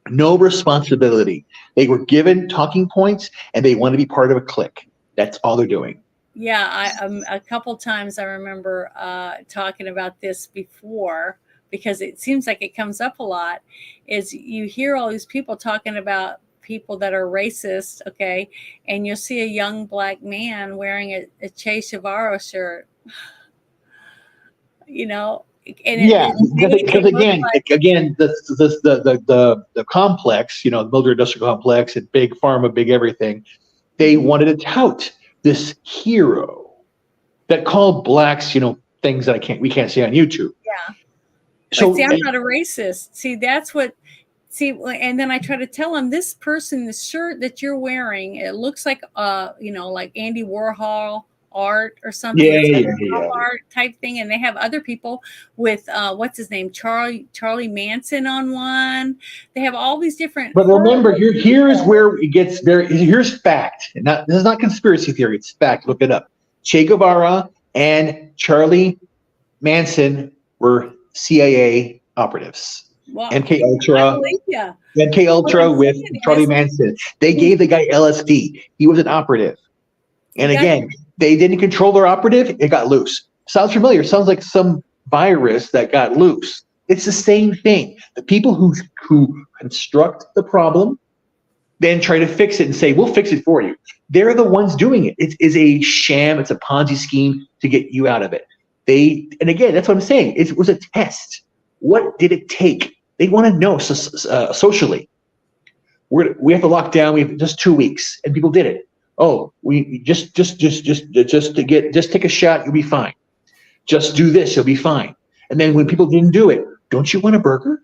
No responsibility. They were given talking points and they want to be part of a clique. That's all they're doing. Yeah, a couple times I remember talking about this before, because it seems like it comes up a lot, is you hear all these people talking about people that are racist, okay, and you'll see a young black man wearing a Che Guevara shirt, you know, and Yeah, makes because it look again, the complex, the military industrial complex and big pharma, big everything, they wanted to tout this hero that called blacks, things that we can't say on YouTube. Yeah. So see, I'm not a racist. See, that's what. See, and then I try to tell him, this person, the shirt that you're wearing, it looks like like Andy Warhol art or something. Yeah, It's like yeah. art type thing, and they have other people with what's his name, Charlie Manson on one. They have all these different. But remember, here is where it gets very. Here's fact. This is not conspiracy theory. It's fact. Look it up. Che Guevara and Charlie Manson were CIA operatives. Well, MK I Ultra. believe you. MK Ultra with Charlie Manson. They gave the guy LSD. He was an operative. And again, they didn't control their operative. It got loose. Sounds familiar. Sounds like some virus that got loose. It's the same thing. The people who construct the problem then try to fix it and say, we'll fix it for you. They're the ones doing it. It is a sham. It's a Ponzi scheme to get you out of it. And again, that's what I'm saying. It was a test. What did it take? They want to know socially. We have to lock down. We have just 2 weeks, and people did it. Oh, we just take a shot. You'll be fine. Just do this. You'll be fine. And then when people didn't do it, don't you want a burger?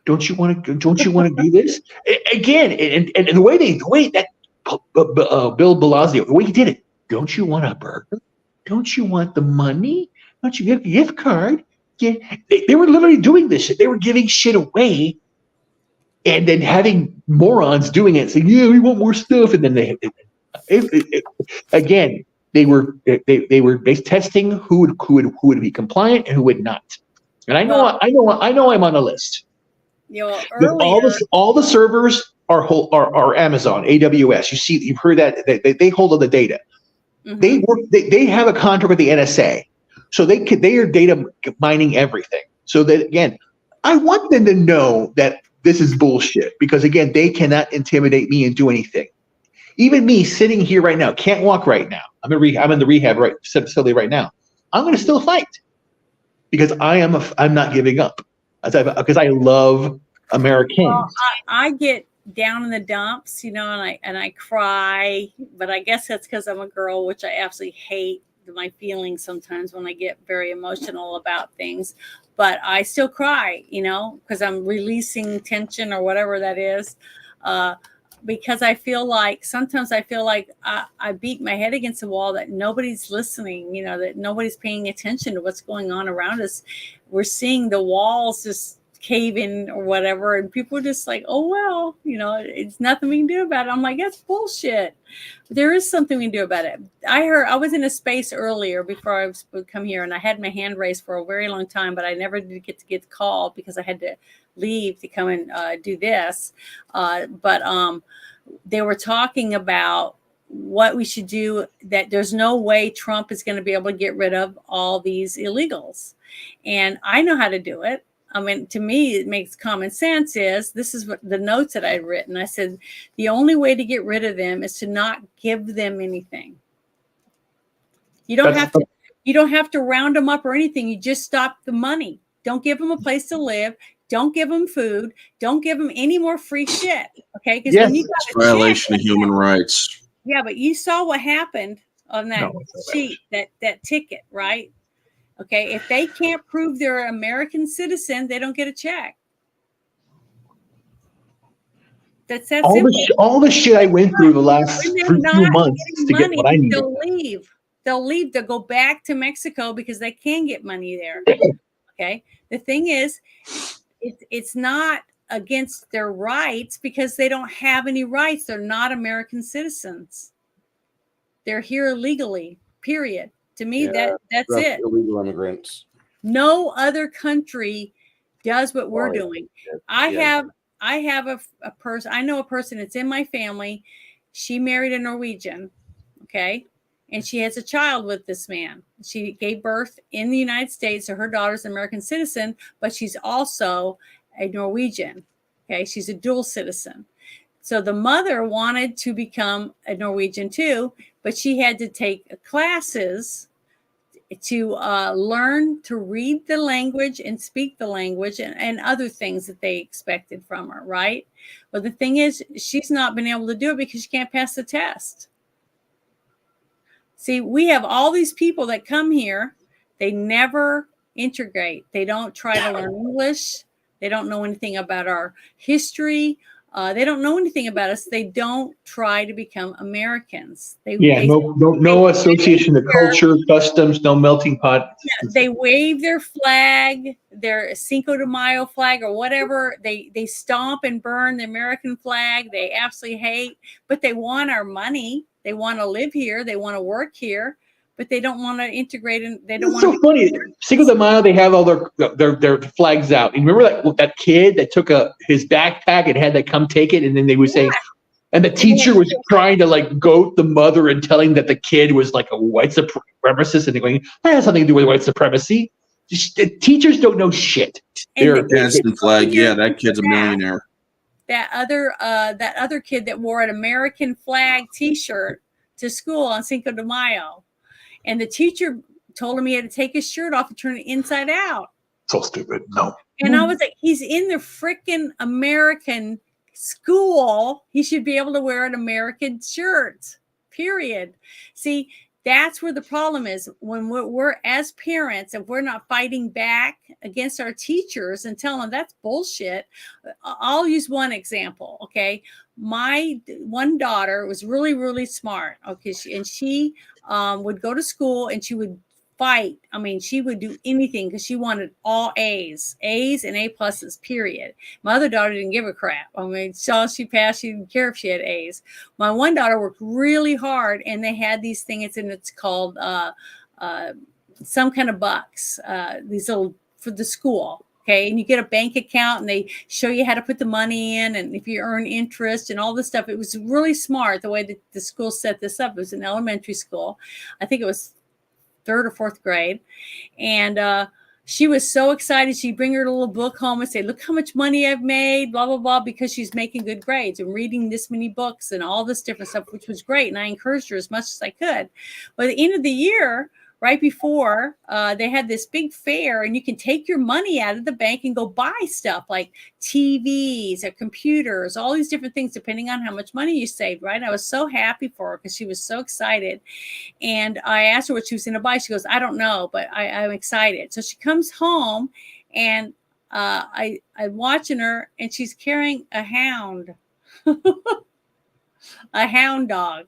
Don't you want to do this again? And the way that Bill Blasio, the way he did it. Don't you want a burger? Don't you want the money? Don't you get a gift card? Yeah, they were literally doing this shit. They were giving shit away, and then having morons doing it, saying, "Yeah, we want more stuff." And then again, they were testing who would be compliant and who would not. And I know I'm on a list. All the servers are Amazon, AWS. You've heard that they hold all the data. Mm-hmm. They have a contract with the NSA, so they are data mining everything. So that again, I want them to know that this is bullshit, because again, they cannot intimidate me and do anything. Even me sitting here right now, can't walk right now. I'm in the rehab facility right now. I'm going to still fight because I'm not giving up, because I love Americans. Well, I get down in the dumps, and I cry, but I guess that's because I'm a girl, which I absolutely hate my feelings sometimes when I get very emotional about things. But I still cry, because I'm releasing tension or whatever that is. Because sometimes I feel like I beat my head against the wall, that nobody's listening, that nobody's paying attention to what's going on around us. We're seeing the walls just cave in or whatever, and people are just like, oh, well, it's nothing we can do about it. I'm like, that's bullshit. There is something we can do about it. I was in a space earlier before I would come here, and I had my hand raised for a very long time, but I never did get the call because I had to leave to come and do this. But they were talking about what we should do, that there's no way Trump is going to be able to get rid of all these illegals. And I know how to do it. I mean, to me, it makes common sense. This is what the notes that I'd written. I said, the only way to get rid of them is to not give them anything. You don't have to round them up or anything. You just stop the money. Don't give them a place to live. Don't give them food. Don't give them any more free shit. Okay? Because when you got it's a violation of human rights. Yeah, but you saw what happened on that sheet, that ticket, right? Okay, if they can't prove they're an American citizen, they don't get a check. That's that All simple. all the shit I went through the last When they're few not months getting to get money, what I needed. they'll leave. They'll leave. They'll go back to Mexico because they can get money there. Okay. The thing is, it's not against their rights because they don't have any rights. They're not American citizens. They're here illegally. Period. To me, that's it. Illegal immigrants. No other country does what we're doing. I have a person. I know a person that's in my family. She married a Norwegian. Okay. And she has a child with this man. She gave birth in the United States, so her daughter's an American citizen, but she's also a Norwegian. Okay, she's a dual citizen. So the mother wanted to become a Norwegian too, but she had to take classes to learn to read the language and speak the language and other things that they expected from her, right? But the thing is, she's not been able to do it because she can't pass the test. See, we have all these people that come here. They never integrate. They don't try to learn English. They don't know anything about our history. They don't know anything about us. They don't try to become Americans. No association to culture, customs, no melting pot. They wave their flag, their Cinco de Mayo flag or whatever. They stomp and burn the American flag. They absolutely hate, but they want our money. They want to live here. They want to work here, but they don't want to integrate. And they don't It's want so funny. Cinco de Mayo, they have all their flags out. And remember that kid that took his backpack and had to come take it, and then they would say, and the teacher was trying to like goat the mother and telling that the kid was like a white supremacist, and they're going, that has nothing to do with white supremacy. The teachers don't know shit. They're Gadsden flag. Yeah, that kid's a millionaire. that other kid that wore an American flag T-shirt to school on Cinco de Mayo, and the teacher told him he had to take his shirt off and turn it inside out. So stupid. No. And I was like, he's in the freaking American school. He should be able to wear an American shirt. Period. See, that's where the problem is. When we're as parents, if we're not fighting back against our teachers and telling them that's bullshit. I'll use one example. Okay. My one daughter was really, really smart. Okay. She would go to school and she would fight. I mean, she would do anything because she wanted all A's and A pluses, period. My other daughter didn't give a crap. I mean, so she passed. She didn't care if she had A's. My one daughter worked really hard, and they had these things, and it's called some kind of bucks, these little for the school. Okay. And you get a bank account and they show you how to put the money in and if you earn interest and all this stuff. It was really smart the way that the school set this up. It was an elementary school. I think it was 3rd or 4th grade. And she was so excited. She'd bring her little book home and say, look how much money I've made, blah, blah, blah, because she's making good grades and reading this many books and all this different stuff, which was great. And I encouraged her as much as I could. But at the end of the year, right before, they had this big fair and you can take your money out of the bank and go buy stuff like TVs or computers, all these different things, depending on how much money you saved, right? I was so happy for her because she was so excited. And I asked her what she was going to buy. She goes, I don't know, but I'm excited. So she comes home and I'm watching her and she's carrying a hound, a hound dog.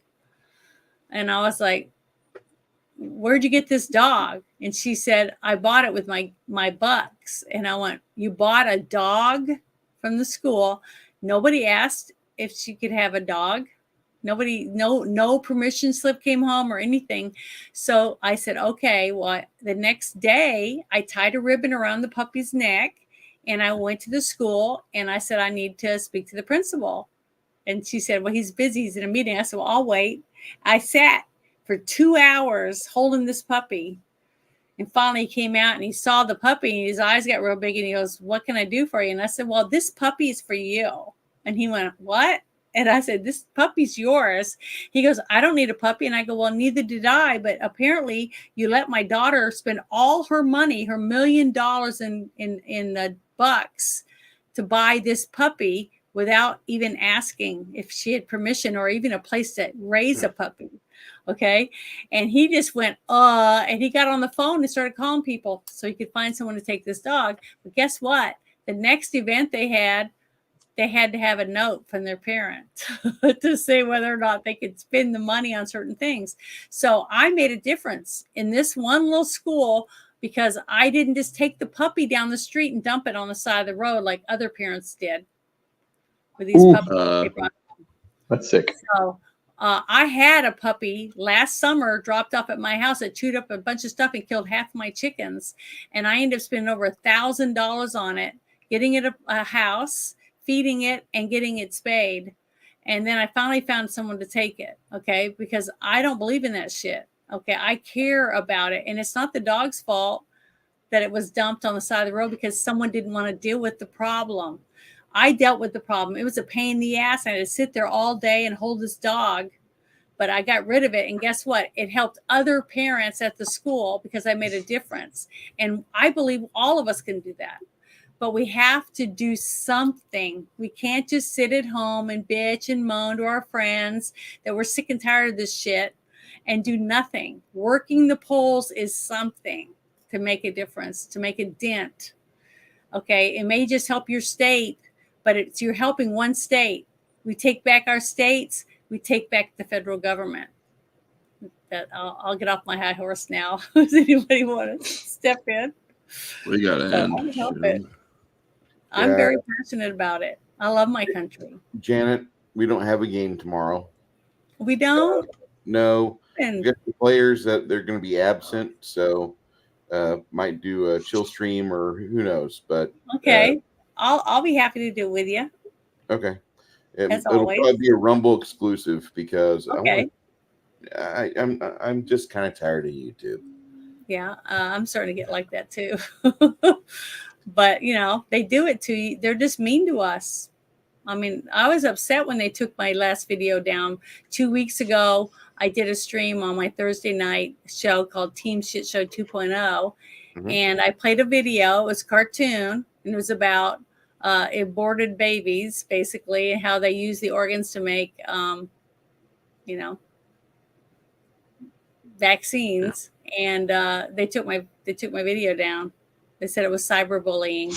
And I was like, where'd you get this dog? And she said, I bought it with my bucks. And I went, you bought a dog from the school? Nobody asked if she could have a dog. Nobody, no permission slip came home or anything. So I said, okay, well, the next day I tied a ribbon around the puppy's neck and I went to the school and I said, I need to speak to the principal. And she said, well, he's busy. He's in a meeting. I said, well, I'll wait. I sat for 2 hours holding this puppy. And finally he came out and he saw the puppy and his eyes got real big and he goes, what can I do for you? And I said, well, this puppy is for you. And he went, what? And I said, this puppy's yours. He goes, I don't need a puppy. And I go, well, neither did I. But apparently you let my daughter spend all her money, her $1 million in bucks to buy this puppy without even asking if she had permission or even a place to raise a puppy. Okay. And he just went, and he got on the phone and started calling people so he could find someone to take this dog. But guess what? The next event they had they had to have a note from their parent to say whether or not they could spend the money on certain things. So I made a difference in this one little school because I didn't just take the puppy down the street and dump it on the side of the road like other parents did with these Ooh. puppies they brought. That's sick. So I had a puppy last summer dropped off at my house that chewed up a bunch of stuff and killed half my chickens. And I ended up spending over $1,000 on it, getting it a house, feeding it, and getting it spayed. And then I finally found someone to take it, okay? Because I don't believe in that shit, okay? I care about it. And it's not the dog's fault that it was dumped on the side of the road because someone didn't want to deal with the problem. I dealt with the problem. It was a pain in the ass. I had to sit there all day and hold this dog, but I got rid of it. And guess what? It helped other parents at the school because I made a difference. And I believe all of us can do that. But we have to do something. We can't just sit at home and bitch and moan to our friends that we're sick and tired of this shit and do nothing. Working the polls is something to make a difference, to make a dent. Okay, it may just help your state, but you're helping one state. We take back our states, we take back the federal government. I'll get off my high horse now. Does anybody want to step in? We got to end. Help it. I'm very passionate about it. I love my country. Janet, we don't have a game tomorrow. We don't? No. We got the players that they're going to be absent, so might do a chill stream or who knows. But okay, I'll be happy to do it with you. Okay, As it'll always. probably be a Rumble exclusive because Okay. I'm just kind of tired of YouTube. Yeah, I'm starting to get like that too. But you know, they do it to you. They're just mean to us. I mean, I was upset when they took my last video down 2 weeks ago. I did a stream on my Thursday night show called Team Shit Show 2.0. And I played a video. It was a cartoon, and it was about aborted babies, basically, and how they use the organs to make, you know, vaccines. And they took my video down. They said it was cyberbullying.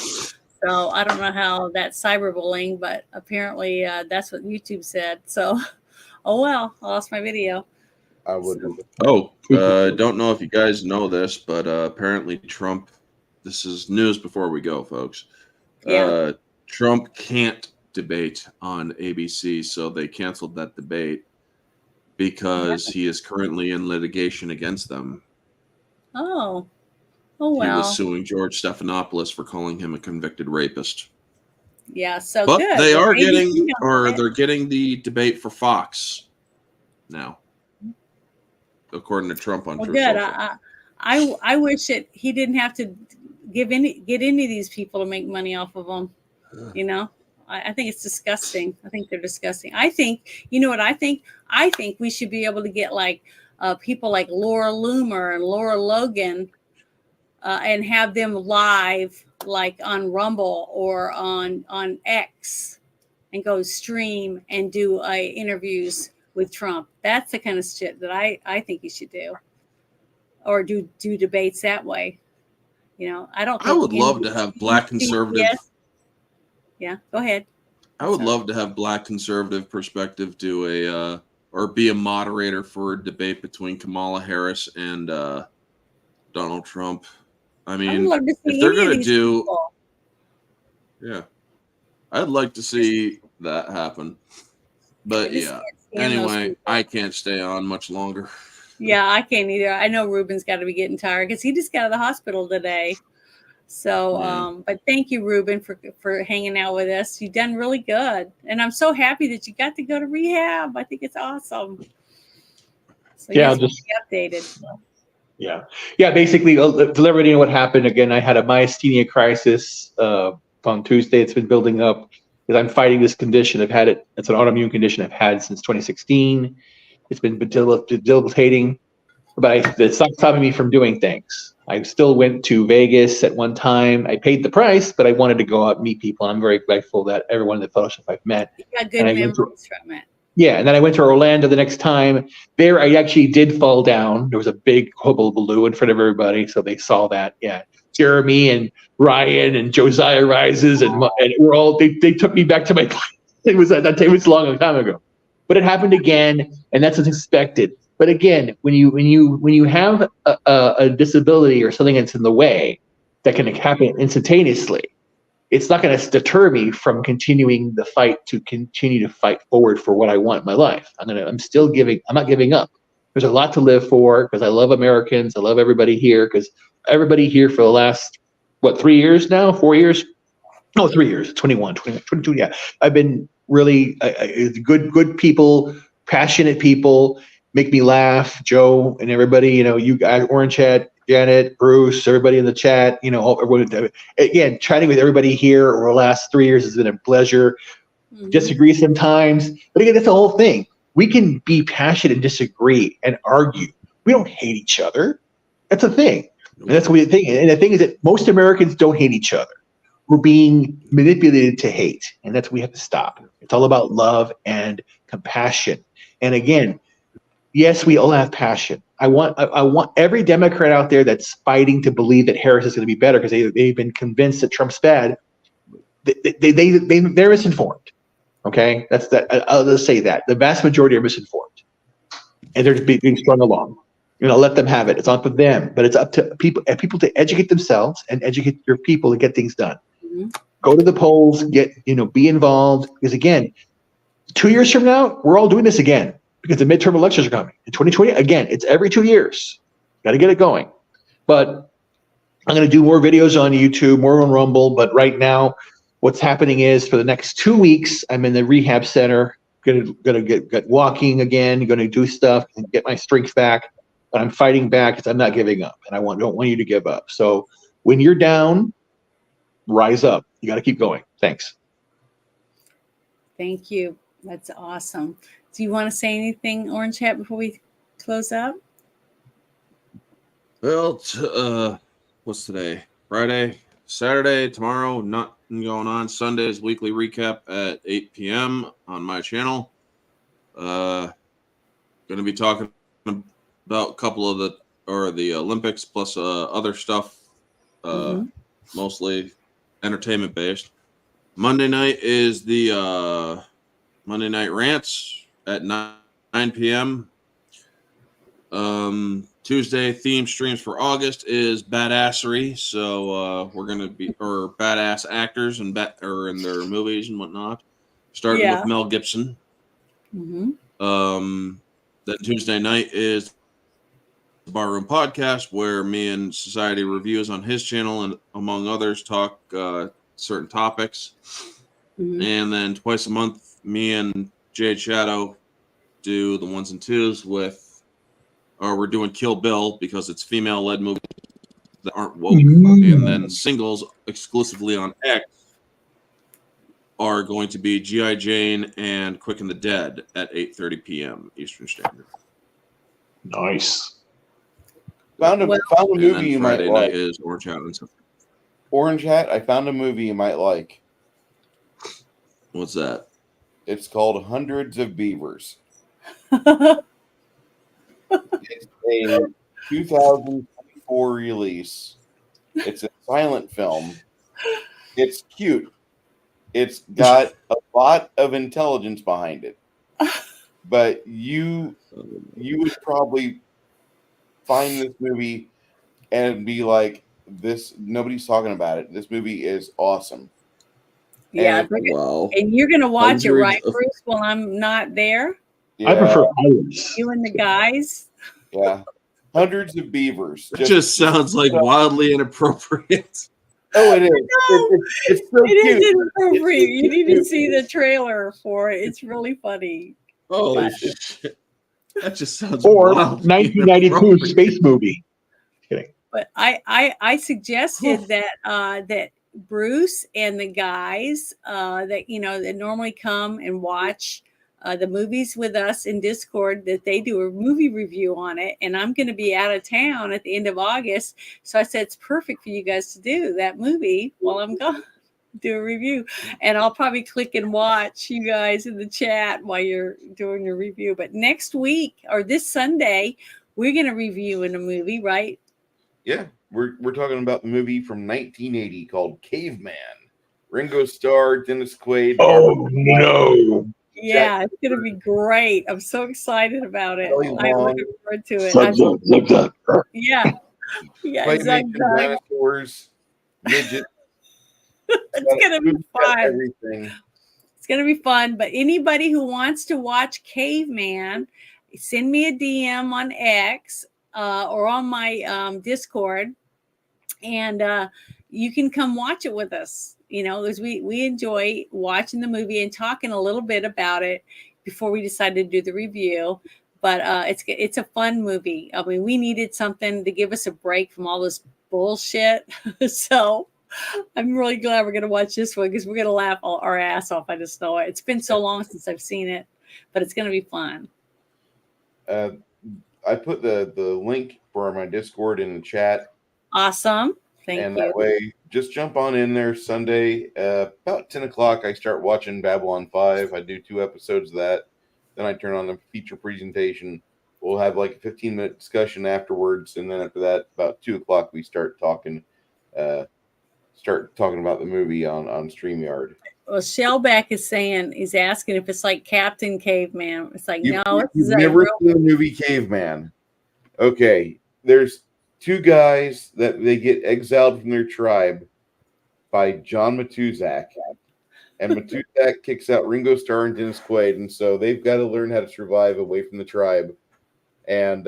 So I don't know how that's cyberbullying, but apparently that's what YouTube said. So, oh well, I lost my video. I would. Don't know if you guys know this, but apparently Trump. This is news before we go, folks. Yeah. Trump can't debate on ABC, so they canceled that debate because he is currently in litigation against them. Oh. Oh well. He was suing George Stephanopoulos for calling him a convicted rapist. Yeah, so But good. they Well, are maybe getting, you know or it. they're getting the debate for Fox now, according to Trump on Well, True good. Social. I wish that he didn't have to get any of these people to make money off of them. You know, I think it's disgusting. I think they're disgusting. I think, you know what I think? I think we should be able to get like people like Laura Loomer and Laura Logan and have them live like on Rumble or on X and go stream and do interviews with Trump. That's the kind of shit that I think you should do. Or do debates that way. You know, I don't think I would love to have black conservative. Yeah, go ahead. I would love to have black conservative perspective do a or be a moderator for a debate between Kamala Harris and Donald Trump. I mean, love to see if they're any of gonna these do, people. yeah, I'd like to see that happen. But I just yeah, can't stand those anyway, people. I can't stay on much longer. Yeah, I can't either. I know Ruben's got to be getting tired because he just got out of the hospital today. So, Yeah. but thank you, Ruben, for hanging out with us. You've done really good, and I'm so happy that you got to go to rehab. I think it's awesome. So Yeah, yes, just be updated. yeah. Basically, to let everybody know what happened. Again, I had a myasthenia crisis on Tuesday. It's been building up because I'm fighting this condition. I've had it. It's an autoimmune condition I've had since 2016. It's been debilitating, but it's not stopping me from doing things. I still went to Vegas at one time. I paid the price, but I wanted to go out and meet people. I'm very grateful that everyone in the fellowship I've met. You got good And I went to- memories from it. Yeah, and then I went to Orlando the next time. There, I actually did fall down. There was a big hullabaloo in front of everybody, so they saw that. Yeah, Jeremy and Ryan and Josiah Rises and we're all they took me back to my class. It was a long time ago, but it happened again, and that's unexpected. But again, when you have a disability or something that's in the way that can happen instantaneously, it's not going to deter me from continuing the fight to continue to fight forward for what I want in my life. I'm not giving up. There's a lot to live for because I love Americans. I love everybody here because everybody here for the last, 3 years now, 4 years? No, 3 years, 21, 22. Yeah. I've been really good people, passionate people, make me laugh. Joe and everybody, you guys, Orange Hat, Janet, Bruce, everybody in the chat, everyone, again, chatting with everybody here over the last 3 years has been a pleasure. Disagree sometimes, but again, that's the whole thing. We can be passionate and disagree and argue. We don't hate each other. That's a thing. And that's the thing. And the thing is that most Americans don't hate each other. We're being manipulated to hate, and that's what we have to stop. It's all about love and compassion. And again, yes, we all have passion. I want every Democrat out there that's fighting to believe that Harris is going to be better because they've been convinced that Trump's bad. They're misinformed. Okay, that's that. I'll just say that the vast majority are misinformed, and they're being strung along. Let them have it. It's up to them, but it's up to people to educate themselves and educate your people to get things done. Go to the polls, be involved. Because again, 2 years from now, we're all doing this again because the midterm elections are coming. In 2020, again, it's every 2 years. Got to get it going. But I'm going to do more videos on YouTube, more on Rumble. But right now, what's happening is for the next 2 weeks, I'm in the rehab center. Going to get walking again. Going to do stuff and get my strength back. But I'm fighting back because I'm not giving up, and I don't want you to give up. So when you're down, rise up. You got to keep going. Thanks. Thank you. That's awesome. Do you want to say anything, Orange Hat, before we close up? Well, what's today? Friday, Saturday, tomorrow, nothing going on. Sunday's weekly recap at 8 p.m. on my channel. Going to be talking about a couple of the Olympics plus other stuff, mostly entertainment based. Monday night is the Monday Night Rants at 9 p.m. Tuesday theme streams for August is badassery, so we're gonna be badass actors and in their movies and whatnot. Starting with Mel Gibson. Then Tuesday night is the Barroom Podcast, where me and Society Reviews on his channel and among others talk certain topics. And then twice a month, me and Jade Shadow do the ones and twos we're doing Kill Bill because it's female-led movies that aren't woke. And then singles exclusively on X are going to be G.I. Jane and Quick and the Dead at 8:30 p.m. Eastern Standard. Nice. Found a movie you might Friday like. night is Orange Hat. Orange Hat, I found a movie you might like. What's that? It's called Hundreds of Beavers. It's a 2024 release. It's a silent film. It's cute. It's got a lot of intelligence behind it. But you would probably find this movie and be like, this, nobody's talking about it. This movie is awesome. Yeah. And you're going to watch it, right, of- Bruce, while I'm not there? I prefer ours. You and the guys? Yeah. Hundreds of Beavers. It just sounds like wildly inappropriate. Oh, it is. It's so It cute. is inappropriate. You need to see the trailer for it. It's really funny. Holy shit. That just sounds Or wildly 1992 inappropriate. space movie. Kidding. But I suggested that Bruce and the guys that normally come and watch the movies with us in Discord, that they do a movie review on it, and I'm going to be out of town at the end of August, so I said it's perfect for you guys to do that movie while I'm gone. do a review, and I'll probably click and watch you guys in the chat while you're doing your review. But next week or this Sunday, we're going to review in a movie, right? Yeah, we're talking about the movie from 1980 called Caveman. Ringo Starr, Dennis Quaid. Oh no! Yeah, it's going to be great. I'm so excited about it. Kelly I'm Long. looking forward to it. Zug. Yeah, Zug Claymation Zug. dinosaurs, midget. It's going to be fun. Everything. It's going to be fun. But anybody who wants to watch Caveman, send me a DM on X or on my Discord, and you can come watch it with us. You know, because we enjoy watching the movie and talking a little bit about it before we decided to do the review. But it's a fun movie. I mean, we needed something to give us a break from all this bullshit. So I'm really glad we're going to watch this one because we're going to laugh our ass off. I just know it. It's been so long since I've seen it, but it's going to be fun. I put the link for my Discord in the chat. Awesome. Thank you. And that way, just jump on in there Sunday. About 10 o'clock, I start watching Babylon 5. I do 2 episodes of that. Then I turn on the feature presentation. We'll have like a 15-minute discussion afterwards. And then after that, about 2 o'clock, we start talking about the movie on StreamYard. Well, Shellback is saying, he's asking if it's like Captain Caveman. It's like, no, it's You've like never real. seen the movie Caveman. Okay, there's 2 guys that they get exiled from their tribe by John Matuzak, and Matuzak kicks out Ringo Starr and Dennis Quaid, and so they've got to learn how to survive away from the tribe. And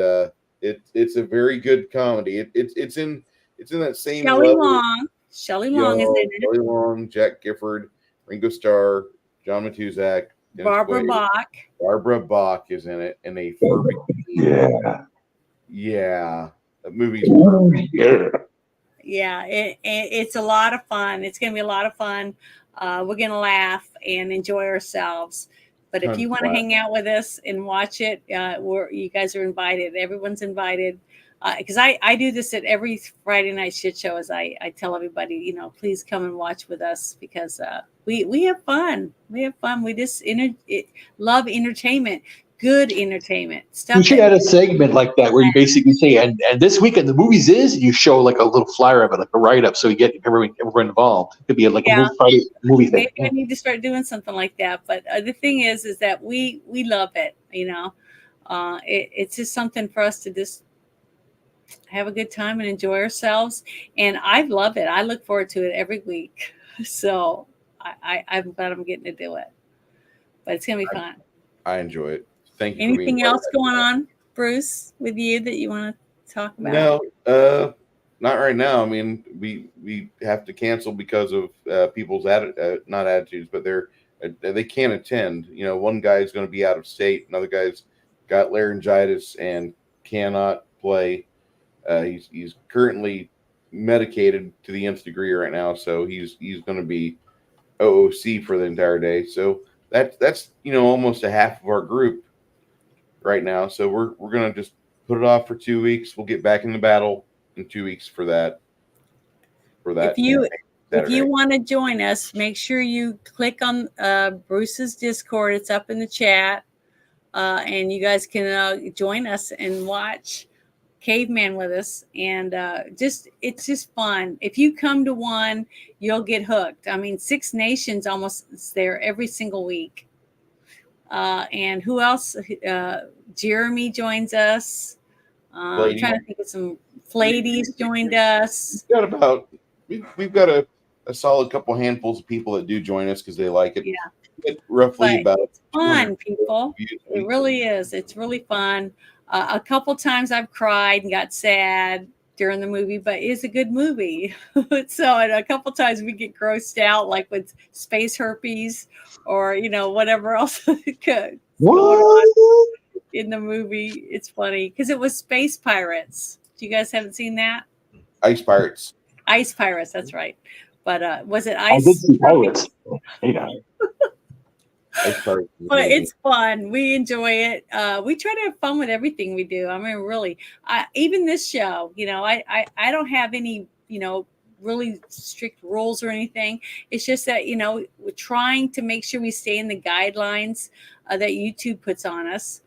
it's a very good comedy. It's in that same Shelley level. Long. Shelley Long is in it. Shelley Long, Jack Gifford, Ringo Starr, John Matuzak, Dennis Barbara Quaid. Bach. Barbara Bach is in it, and a Furby. Yeah, that movie's perfect. Yeah, it's a lot of fun. It's going to be a lot of fun. We're going to laugh and enjoy ourselves. But if you want to hang out with us and watch it, you guys are invited. Everyone's invited. Because I do this at every Friday night shit show. As I tell everybody, you know, please come and watch with us because we have fun. We have fun. We just love entertainment. Good entertainment stuff. We should add a segment like that where you basically say, and this weekend the movies is, you show like a little flyer of it, like a write up, so you get everyone involved. It could be like a movie thing. Maybe I need to start doing something like that. But the thing is that we love it. You know, it's just something for us to just have a good time and enjoy ourselves. And I love it. I look forward to it every week. So I'm glad I'm getting to do it. But it's gonna be fun. I enjoy it. Thank you. Anything else going on, Bruce, with you that you want to talk about? No, not right now. I mean, we have to cancel because of people's not attitudes, but they can't attend. You know, one guy's going to be out of state, another guy's got laryngitis and cannot play. He's currently medicated to the nth degree right now, so he's going to be OOC for the entire day. So that's almost a half of our group right now. So we're going to just put it off for 2 weeks. We'll get back in the battle in 2 weeks for that. If you want to join us, make sure you click on Bruce's Discord. It's up in the chat, and you guys can join us and watch Caveman with us. And it's just fun. If you come to one, you'll get hooked. I mean, Six Nations almost is there every single week. And who else? Jeremy joins us. I'm trying to think of some. Fladies joined us. We've got a solid couple handfuls of people that do join us because they like it. Yeah, roughly about. It's fun, people. It really is. It's really fun. A couple times I've cried and got sad during the movie, but it's a good movie. So, and a couple times we get grossed out, like with space herpes or whatever else could in the movie. It's funny because it was space pirates. You guys haven't seen that? Ice Pirates. Ice Pirates, that's right. But was it Ice? I did see Pirates. Yeah. Ice Pirates. But it's fun. We enjoy it. We try to have fun with everything we do. I mean, really, even this show, I don't have any, really strict rules or anything. It's just that, you know, we're trying to make sure we stay in the guidelines that YouTube puts on us.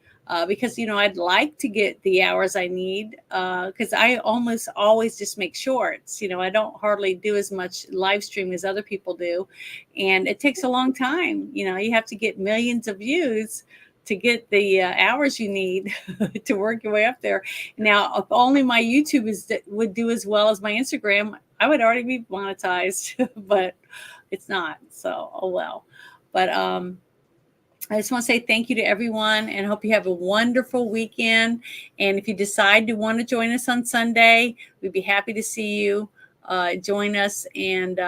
Because, you know, I'd like to get the hours I need because I almost always just make shorts. You know, I don't hardly do as much live stream as other people do. And it takes a long time. You know, you have to get millions of views to get the hours you need to work your way up there. Now, if only my YouTube would do as well as my Instagram, I would already be monetized, but it's not. So, oh well. But I just want to say thank you to everyone and hope you have a wonderful weekend. And if you decide to want to join us on Sunday, we'd be happy to see you. Join us, and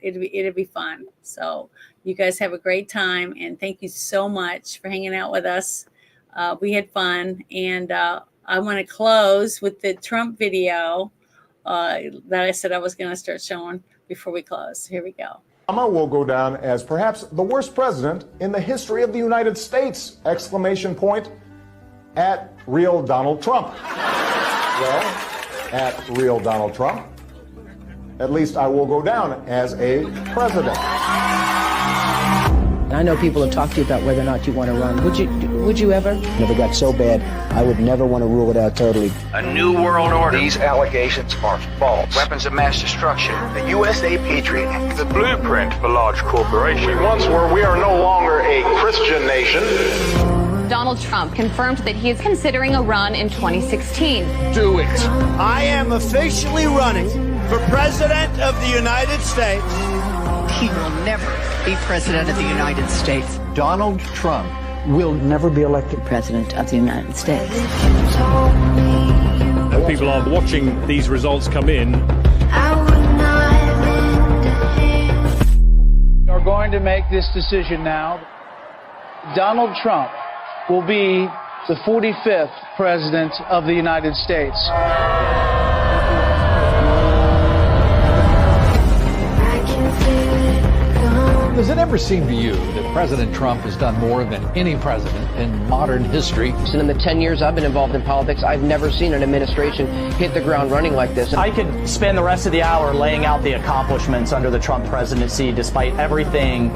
it'll be fun. So you guys have a great time, and thank you so much for hanging out with us. We had fun, and I want to close with the Trump video that I said I was going to start showing before we close. Here we go. Obama will go down as perhaps the worst president in the history of the United States! Exclamation point at real Donald Trump. Well, at real Donald Trump, at least I will go down as a president. I know people have talked to you about whether or not you want to run. Would you ever? Never got so bad, I would never want to rule it out totally. A new world order. These allegations are false. Weapons of mass destruction. The USA Patriot. The blueprint for large corporations. We once were, we are no longer a Christian nation. Donald Trump confirmed that he is considering a run in 2016. Do it. I am officially running for President of the United States. He will never be president of the United States. Donald Trump will never be elected president of the United States. People are watching these results come in. We are going to make this decision now. Donald Trump will be the 45th president of the United States. Does it ever seem to you that President Trump has done more than any president in modern history? And in the 10 years I've been involved in politics, I've never seen an administration hit the ground running like this. I could spend the rest of the hour laying out the accomplishments under the Trump presidency, despite everything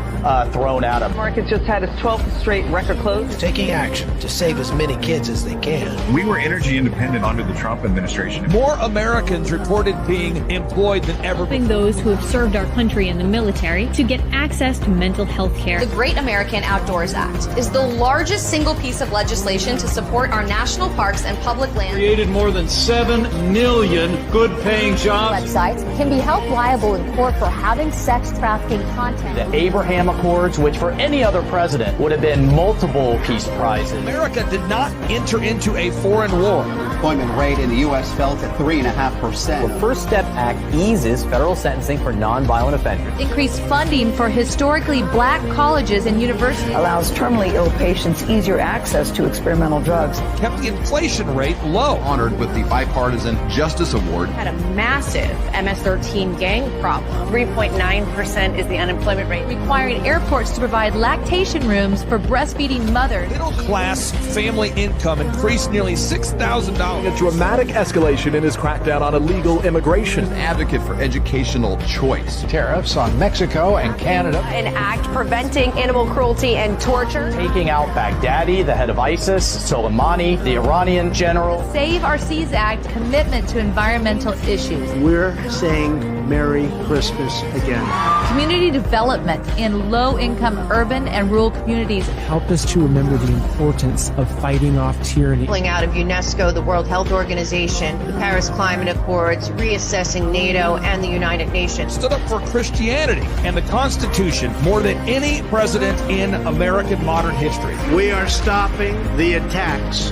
thrown at him. The market just had its 12th straight record close. Taking action to save as many kids as they can. We were energy independent under the Trump administration. More Americans reported being employed than ever. Helping those who have served our country in the military to get access to mental health care. The Great American Outdoors Act is the largest single piece of legislation to support our national parks and public land. Created more than 7 million good-paying jobs. Websites can be held liable in court for having sex trafficking content. The Abraham Accords, which for any other president would have been multiple peace prizes. America did not enter into a foreign war. The employment rate in the U.S. fell to 3.5%. The First Step Act eases federal sentencing for nonviolent offenders. Increased funding for historically black colleges and universities. Allows terminally ill patients easier access to experimental drugs. Kept the inflation rate low. Honored with the Bipartisan Justice Award. Had a massive MS-13 gang problem. 3.9% is the unemployment rate. Requiring airports to provide lactation rooms for breastfeeding mothers. Middle class family income increased nearly $6,000. A dramatic escalation in his crackdown on illegal immigration. An advocate for educational choice. Tariffs on Mexico and Canada. An act preventing animal cruelty and torture. Taking out Baghdadi, the head of ISIS, Soleimani, the Iranian general. Save Our Seas Act commitment to environmental issues. We're saying Merry Christmas again. Community development in low-income urban and rural communities. Help us to remember the importance of fighting off tyranny. Pulling out of UNESCO, the World Health Organization, the Paris Climate Accords, reassessing NATO and the United Nations. Stood up for Christianity and the Constitution more than any president in American modern history. We are stopping the attacks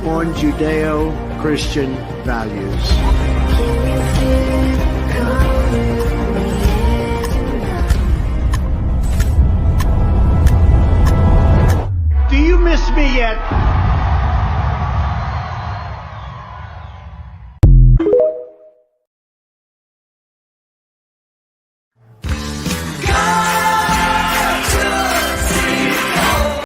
on Judeo-Christian values. Do you miss me yet?